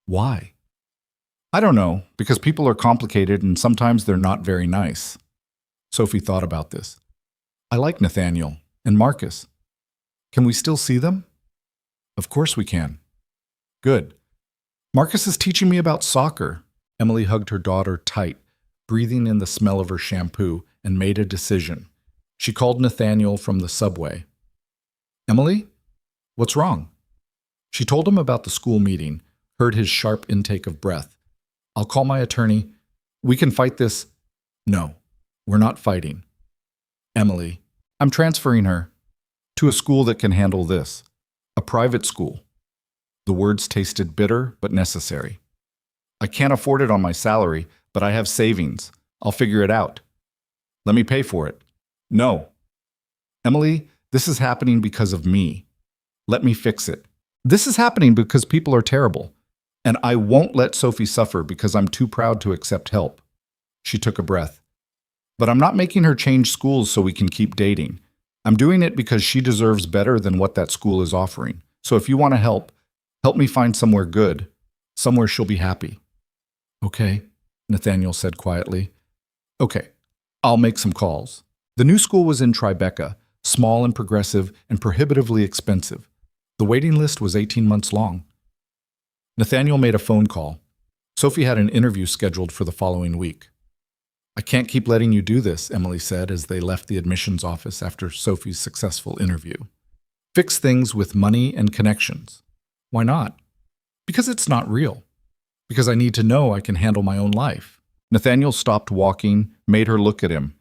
Why? I don't know, because people are complicated and sometimes they're not very nice. Sophie thought about this. I like Nathaniel and Marcus. Can we still see them? Of course we can. Good. Marcus is teaching me about soccer. Emily hugged her daughter tight, breathing in the smell of her shampoo, and made a decision. She called Nathaniel from the subway. Emily? What's wrong? She told him about the school meeting, heard his sharp intake of breath. I'll call my attorney. We can fight this. No, we're not fighting. Emily, I'm transferring her to a school that can handle this. A private school. The words tasted bitter but necessary. I can't afford it on my salary, but I have savings. I'll figure it out. Let me pay for it. No. Emily, this is happening because of me. Let me fix it. This is happening because people are terrible. And I won't let Sophie suffer because I'm too proud to accept help. She took a breath. But I'm not making her change schools so we can keep dating. I'm doing it because she deserves better than what that school is offering. So if you want to help me find somewhere good, somewhere she'll be happy. Okay, Nathaniel said quietly. Okay, I'll make some calls. The new school was in Tribeca, small and progressive and prohibitively expensive. The waiting list was 18 months long. Nathaniel made a phone call. Sophie had an interview scheduled for the following week. I can't keep letting you do this, Emily said as they left the admissions office after Sophie's successful interview. Fix things with money and connections. Why not? Because it's not real. Because I need to know I can handle my own life. Nathaniel stopped walking, made her look at him.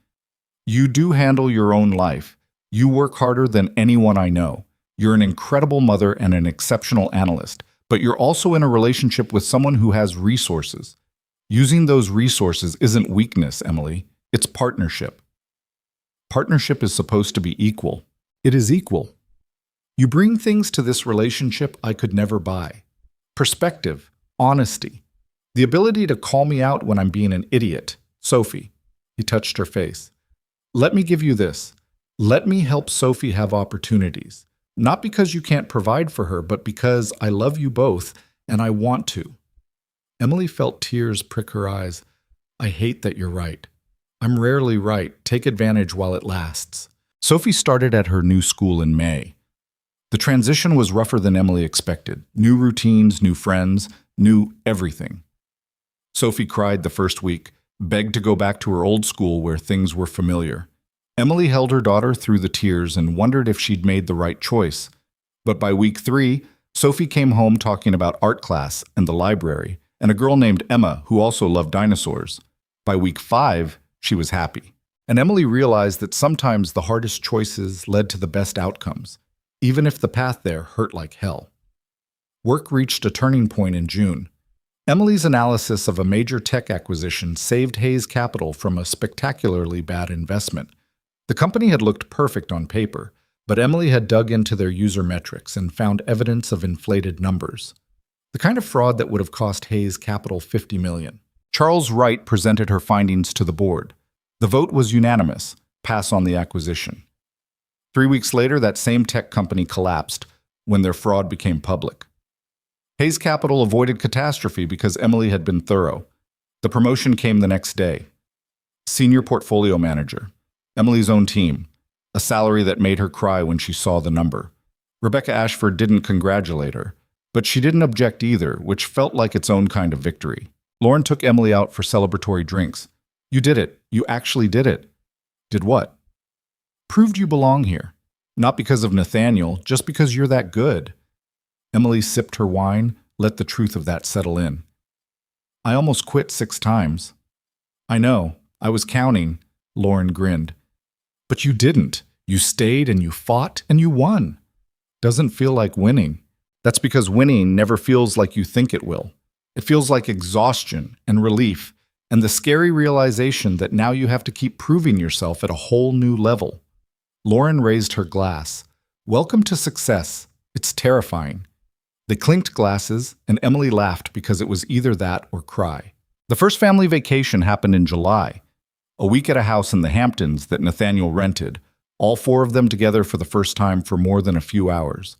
You do handle your own life. You work harder than anyone I know. You're an incredible mother and an exceptional analyst, but you're also in a relationship with someone who has resources. Using those resources isn't weakness, Emily. It's partnership. Partnership is supposed to be equal. It is equal. You bring things to this relationship I could never buy. Perspective, honesty, the ability to call me out when I'm being an idiot. Sophie, he touched her face. Let me give you this. Let me help Sophie have opportunities. Not because you can't provide for her, but because I love you both and I want to. Emily felt tears prick her eyes. I hate that you're right. I'm rarely right. Take advantage while it lasts. Sophie started at her new school in May. The transition was rougher than Emily expected. New routines, new friends, new everything. Sophie cried the first week, begged to go back to her old school where things were familiar. Emily held her daughter through the tears and wondered if she'd made the right choice. But by week 3, Sophie came home talking about art class and the library, and a girl named Emma who also loved dinosaurs. By week 5, she was happy. And Emily realized that sometimes the hardest choices led to the best outcomes, even if the path there hurt like hell. Work reached a turning point in June. Emily's analysis of a major tech acquisition saved Hayes Capital from a spectacularly bad investment. The company had looked perfect on paper, but Emily had dug into their user metrics and found evidence of inflated numbers. The kind of fraud that would have cost Hayes Capital $50 million. Charles Wright presented her findings to the board. The vote was unanimous, pass on the acquisition. 3 weeks later, that same tech company collapsed when their fraud became public. Hayes Capital avoided catastrophe because Emily had been thorough. The promotion came the next day. Senior portfolio manager, Emily's own team, a salary that made her cry when she saw the number. Rebecca Ashford didn't congratulate her, but she didn't object either, which felt like its own kind of victory. Lauren took Emily out for celebratory drinks. You did it. You actually did it. Did what? Proved you belong here. Not because of Nathaniel, just because you're that good. Emily sipped her wine, let the truth of that settle in. I almost quit 6 times. I know. I was counting. Lauren grinned. But you didn't. You stayed and you fought and you won. Doesn't feel like winning. That's because winning never feels like you think it will. It feels like exhaustion and relief and the scary realization that now you have to keep proving yourself at a whole new level. Lauren raised her glass. Welcome to success. It's terrifying. They clinked glasses, and Emily laughed because it was either that or cry. The first family vacation happened in July, a week at a house in the Hamptons that Nathaniel rented, all four of them together for the first time for more than a few hours.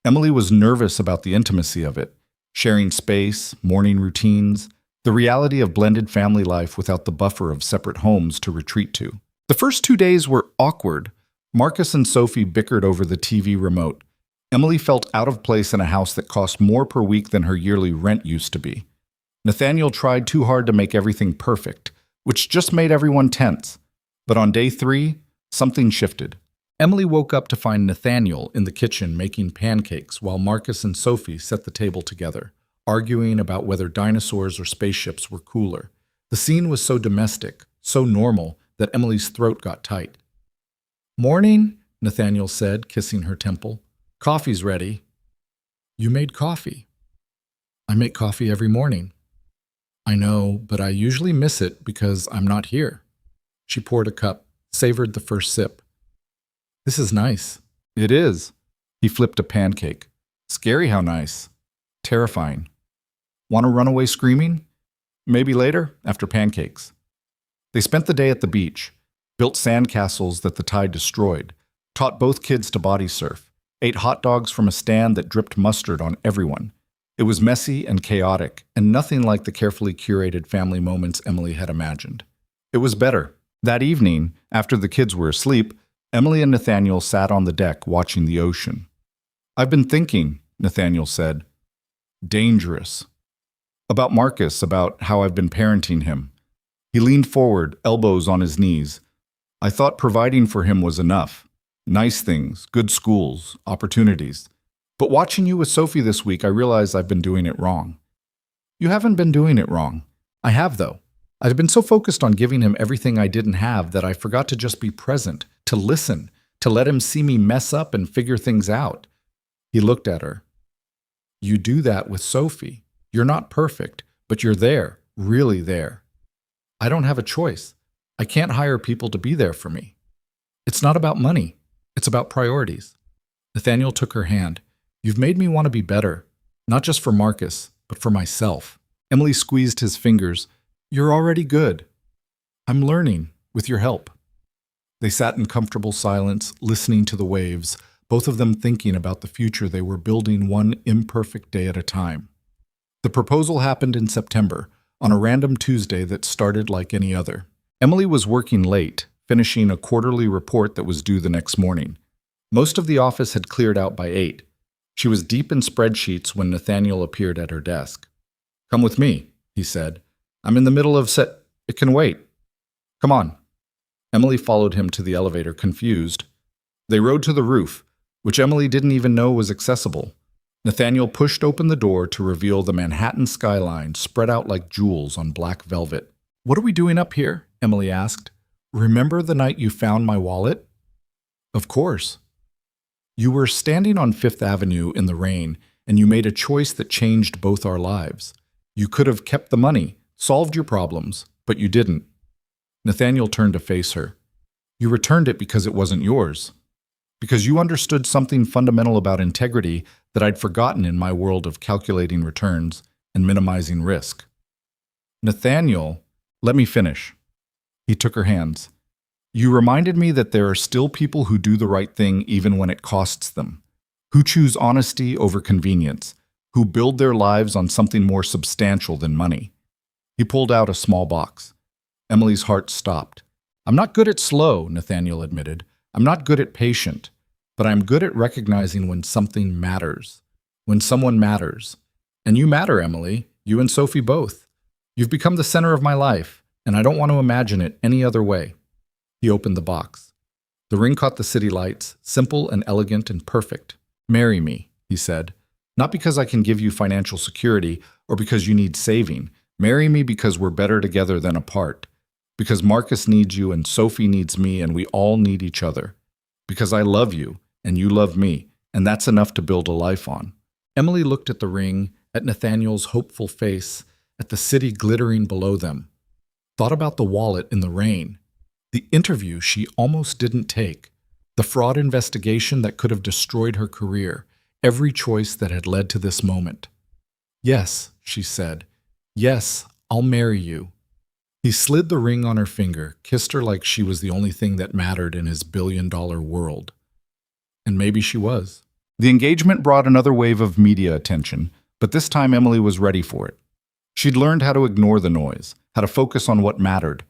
Emily was nervous about the intimacy of it, sharing space, morning routines, the reality of blended family life without the buffer of separate homes to retreat to. The first 2 days were awkward. Marcus and Sophie bickered over the TV remote. Emily felt out of place in a house that cost more per week than her yearly rent used to be. Nathaniel tried too hard to make everything perfect, which just made everyone tense. But on day 3, something shifted. Emily woke up to find Nathaniel in the kitchen making pancakes while Marcus and Sophie set the table together, arguing about whether dinosaurs or spaceships were cooler. The scene was so domestic, so normal, that Emily's throat got tight. "Morning," Nathaniel said, kissing her temple. "Coffee's ready." "You made coffee." "I make coffee every morning." "I know, but I usually miss it because I'm not here." She poured a cup, savored the first sip. "This is nice." "It is." He flipped a pancake. "Scary how nice. Terrifying. Want to run away screaming? Maybe later, after pancakes." They spent the day at the beach, built sandcastles that the tide destroyed, taught both kids to body surf, ate hot dogs from a stand that dripped mustard on everyone. It was messy and chaotic, and nothing like the carefully curated family moments Emily had imagined. It was better. That evening, after the kids were asleep, Emily and Nathaniel sat on the deck watching the ocean. "I've been thinking," Nathaniel said. "Dangerous. About Marcus, about how I've been parenting him." He leaned forward, elbows on his knees. "I thought providing for him was enough. Nice things, good schools, opportunities. But watching you with Sophie this week, I realize I've been doing it wrong." "You haven't been doing it wrong." "I have, though. I've been so focused on giving him everything I didn't have that I forgot to just be present, to listen, to let him see me mess up and figure things out." He looked at her. "You do that with Sophie. You're not perfect, but you're there, really there. I don't have a choice. I can't hire people to be there for me. It's not about money. It's about priorities." Nathaniel took her hand. "You've made me want to be better, not just for Marcus, but for myself." Emily squeezed his fingers. "You're already good." "I'm learning, with your help." They sat in comfortable silence, listening to the waves, both of them thinking about the future they were building one imperfect day at a time. The proposal happened in September, on a random Tuesday that started like any other. Emily was working late, finishing a quarterly report that was due the next morning. Most of the office had cleared out by 8. She was deep in spreadsheets when Nathaniel appeared at her desk. "Come with me," he said. "I'm in the middle of It can wait. Come on." Emily followed him to the elevator, confused. They rode to the roof, which Emily didn't even know was accessible. Nathaniel pushed open the door to reveal the Manhattan skyline spread out like jewels on black velvet. "What are we doing up here?" Emily asked. "Remember the night you found my wallet?" "Of course." "You were standing on Fifth Avenue in the rain, and you made a choice that changed both our lives. You could have kept the money, solved your problems, but you didn't." Nathaniel turned to face her. "You returned it because it wasn't yours. Because you understood something fundamental about integrity that I'd forgotten in my world of calculating returns and minimizing risk." "Nathaniel, let me finish." He took her hands. "You reminded me that there are still people who do the right thing even when it costs them, who choose honesty over convenience, who build their lives on something more substantial than money." He pulled out a small box. Emily's heart stopped. "I'm not good at slow," Nathaniel admitted. "I'm not good at patient, but I'm good at recognizing when something matters, when someone matters. And you matter, Emily, you and Sophie both. You've become the center of my life, and I don't want to imagine it any other way." He opened the box. The ring caught the city lights, simple and elegant and perfect. "Marry me," he said. "Not because I can give you financial security or because you need saving. Marry me because we're better together than apart. Because Marcus needs you and Sophie needs me and we all need each other. Because I love you and you love me, and that's enough to build a life on." Emily looked at the ring, at Nathaniel's hopeful face, at the city glittering below them. Thought about the wallet in the rain, the interview she almost didn't take, the fraud investigation that could have destroyed her career, every choice that had led to this moment. "Yes," she said. "Yes, I'll marry you." He slid the ring on her finger, kissed her like she was the only thing that mattered in his billion-dollar world. And maybe she was. The engagement brought another wave of media attention, but this time Emily was ready for it. She'd learned how to ignore the noise, how to focus on what mattered.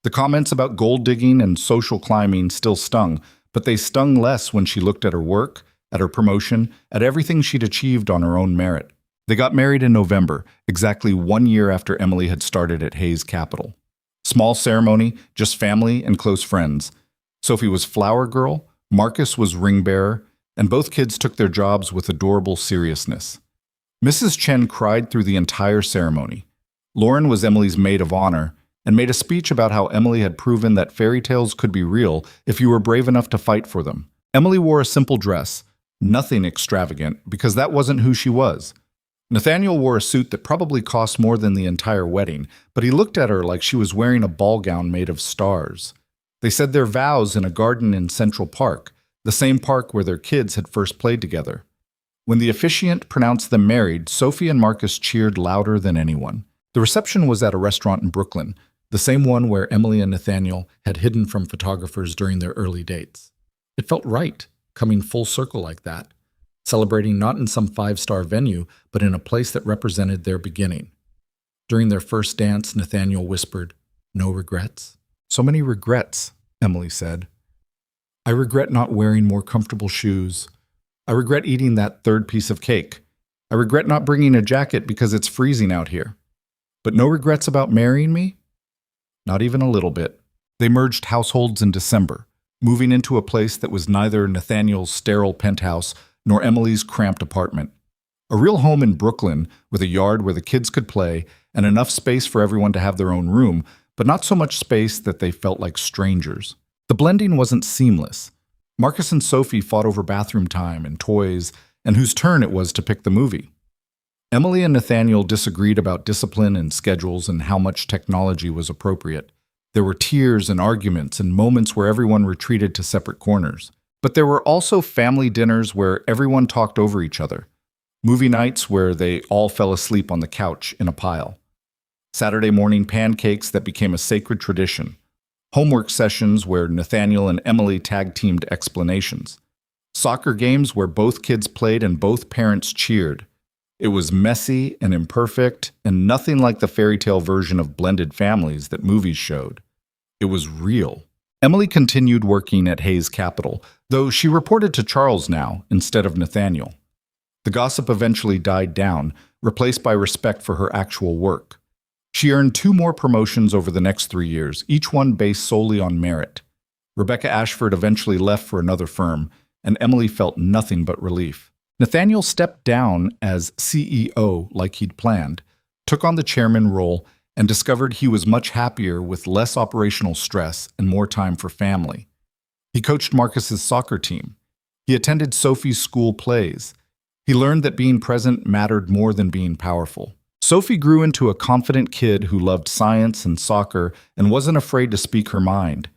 The comments about gold digging and social climbing still stung, but they stung less when she looked at her work, at her promotion, at everything she'd achieved on her own merit. They got married in November, exactly 1 year after Emily had started at Hayes Capital. Small ceremony, just family and close friends. Sophie was flower girl, Marcus was ring bearer, and both kids took their jobs with adorable seriousness. Mrs. Chen cried through the entire ceremony. Lauren was Emily's maid of honor and made a speech about how Emily had proven that fairy tales could be real if you were brave enough to fight for them. Emily wore a simple dress, nothing extravagant, because that wasn't who she was. Nathaniel wore a suit that probably cost more than the entire wedding, but he looked at her like she was wearing a ball gown made of stars. They said their vows in a garden in Central Park, the same park where their kids had first played together. When the officiant pronounced them married, Sophie and Marcus cheered louder than anyone. The reception was at a restaurant in Brooklyn, the same one where Emily and Nathaniel had hidden from photographers during their early dates. It felt right, coming full circle like that, celebrating not in some five-star venue, but in a place that represented their beginning. During their first dance, Nathaniel whispered, "No regrets?" "So many regrets," Emily said. "I regret not wearing more comfortable shoes. I regret eating that third piece of cake. I regret not bringing a jacket because it's freezing out here. But no regrets about marrying me?" Not even a little bit. They merged households in December, moving into a place that was neither Nathaniel's sterile penthouse nor Emily's cramped apartment. A real home in Brooklyn with a yard where the kids could play and enough space for everyone to have their own room, but not so much space that they felt like strangers. The blending wasn't seamless. Marcus and Sophie fought over bathroom time and toys, and whose turn it was to pick the movie. Emily and Nathaniel disagreed about discipline and schedules and how much technology was appropriate. There were tears and arguments and moments where everyone retreated to separate corners. But there were also family dinners where everyone talked over each other. Movie nights where they all fell asleep on the couch in a pile. Saturday morning pancakes that became a sacred tradition. Homework sessions where Nathaniel and Emily tag-teamed explanations. Soccer games where both kids played and both parents cheered. It was messy and imperfect and nothing like the fairy tale version of blended families that movies showed. It was real. Emily continued working at Hayes Capital, though she reported to Charles now instead of Nathaniel. The gossip eventually died down, replaced by respect for her actual work. She earned 2 more promotions over the next 3 years, each one based solely on merit. Rebecca Ashford eventually left for another firm, and Emily felt nothing but relief. Nathaniel stepped down as CEO like he'd planned, took on the chairman role, and discovered he was much happier with less operational stress and more time for family. He coached Marcus's soccer team. He attended Sophie's school plays. He learned that being present mattered more than being powerful. Sophie grew into a confident kid who loved science and soccer and wasn't afraid to speak her mind.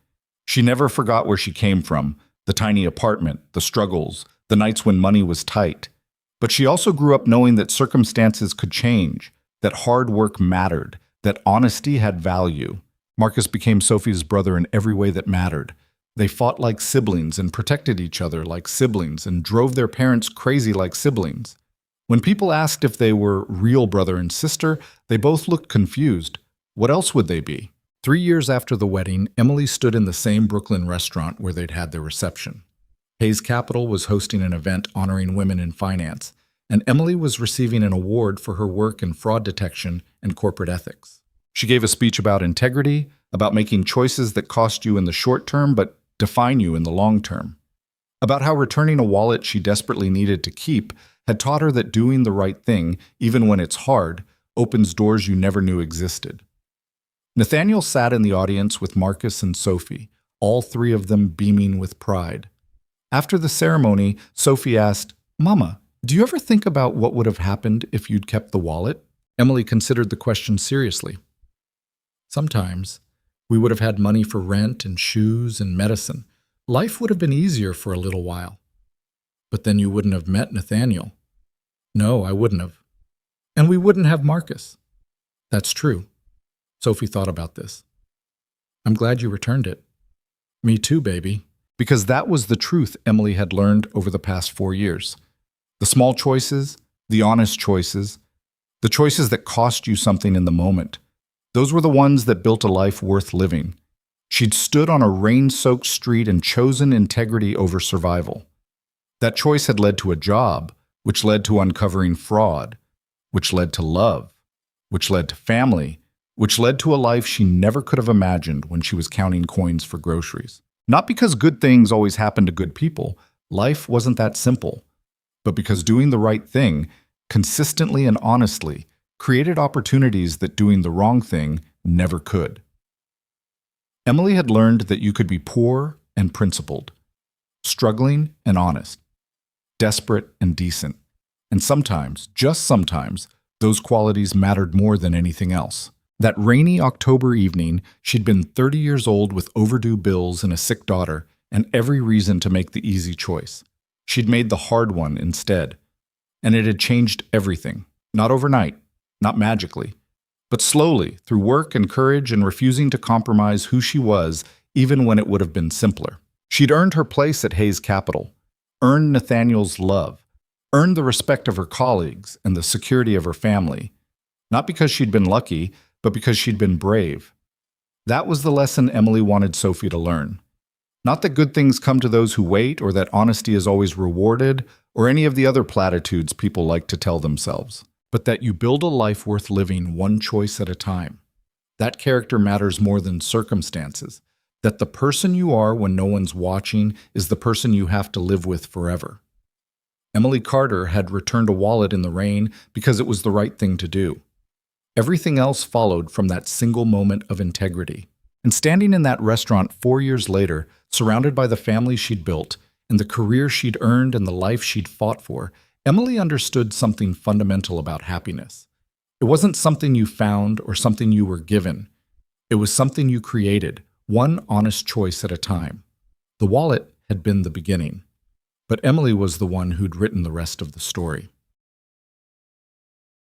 She never forgot where she came from, the tiny apartment, the struggles, the nights when money was tight. But she also grew up knowing that circumstances could change, that hard work mattered, that honesty had value. Marcus became Sophie's brother in every way that mattered. They fought like siblings and protected each other like siblings and drove their parents crazy like siblings. When people asked if they were real brother and sister, they both looked confused. What else would they be? 3 years after the wedding, Emily stood in the same Brooklyn restaurant where they'd had their reception. Hayes Capital was hosting an event honoring women in finance, and Emily was receiving an award for her work in fraud detection and corporate ethics. She gave a speech about integrity, about making choices that cost you in the short term but define you in the long term. About how returning a wallet she desperately needed to keep had taught her that doing the right thing, even when it's hard, opens doors you never knew existed. Nathaniel sat in the audience with Marcus and Sophie, all 3 of them beaming with pride. After the ceremony, Sophie asked, "Mama, do you ever think about what would have happened if you'd kept the wallet?" Emily considered the question seriously. "Sometimes. We would have had money for rent and shoes and medicine. Life would have been easier for a little while." But then you wouldn't have met Nathaniel. No, I wouldn't have. And we wouldn't have Marcus. That's true. Sophie thought about this. I'm glad you returned it. Me too, baby. Because that was the truth Emily had learned over the past 4 years. The small choices, the honest choices, the choices that cost you something in the moment. Those were the ones that built a life worth living. She'd stood on a rain-soaked street and chosen integrity over survival. That choice had led to a job, which led to uncovering fraud, which led to love, which led to family, which led to a life she never could have imagined when she was counting coins for groceries. Not because good things always happen to good people, life wasn't that simple, but because doing the right thing, consistently and honestly, created opportunities that doing the wrong thing never could. Emily had learned that you could be poor and principled, struggling and honest, desperate and decent, and sometimes, just sometimes, those qualities mattered more than anything else. That rainy October evening, she'd been 30 years old with overdue bills and a sick daughter, and every reason to make the easy choice. She'd made the hard one instead. And it had changed everything. Not overnight, not magically, but slowly, through work and courage and refusing to compromise who she was, even when it would have been simpler. She'd earned her place at Hayes Capital, earned Nathaniel's love, earned the respect of her colleagues and the security of her family. Not because she'd been lucky, but because she'd been brave. That was the lesson Emily wanted Sophie to learn. Not that good things come to those who wait, or that honesty is always rewarded, or any of the other platitudes people like to tell themselves, but that you build a life worth living one choice at a time. That character matters more than circumstances, that the person you are when no one's watching is the person you have to live with forever. Emily Carter had returned a wallet in the rain because it was the right thing to do. Everything else followed from that single moment of integrity. And standing in that restaurant 4 years later, surrounded by the family she'd built, and the career she'd earned and the life she'd fought for, Emily understood something fundamental about happiness. It wasn't something you found or something you were given. It was something you created, one honest choice at a time. The wallet had been the beginning, but Emily was the one who'd written the rest of the story.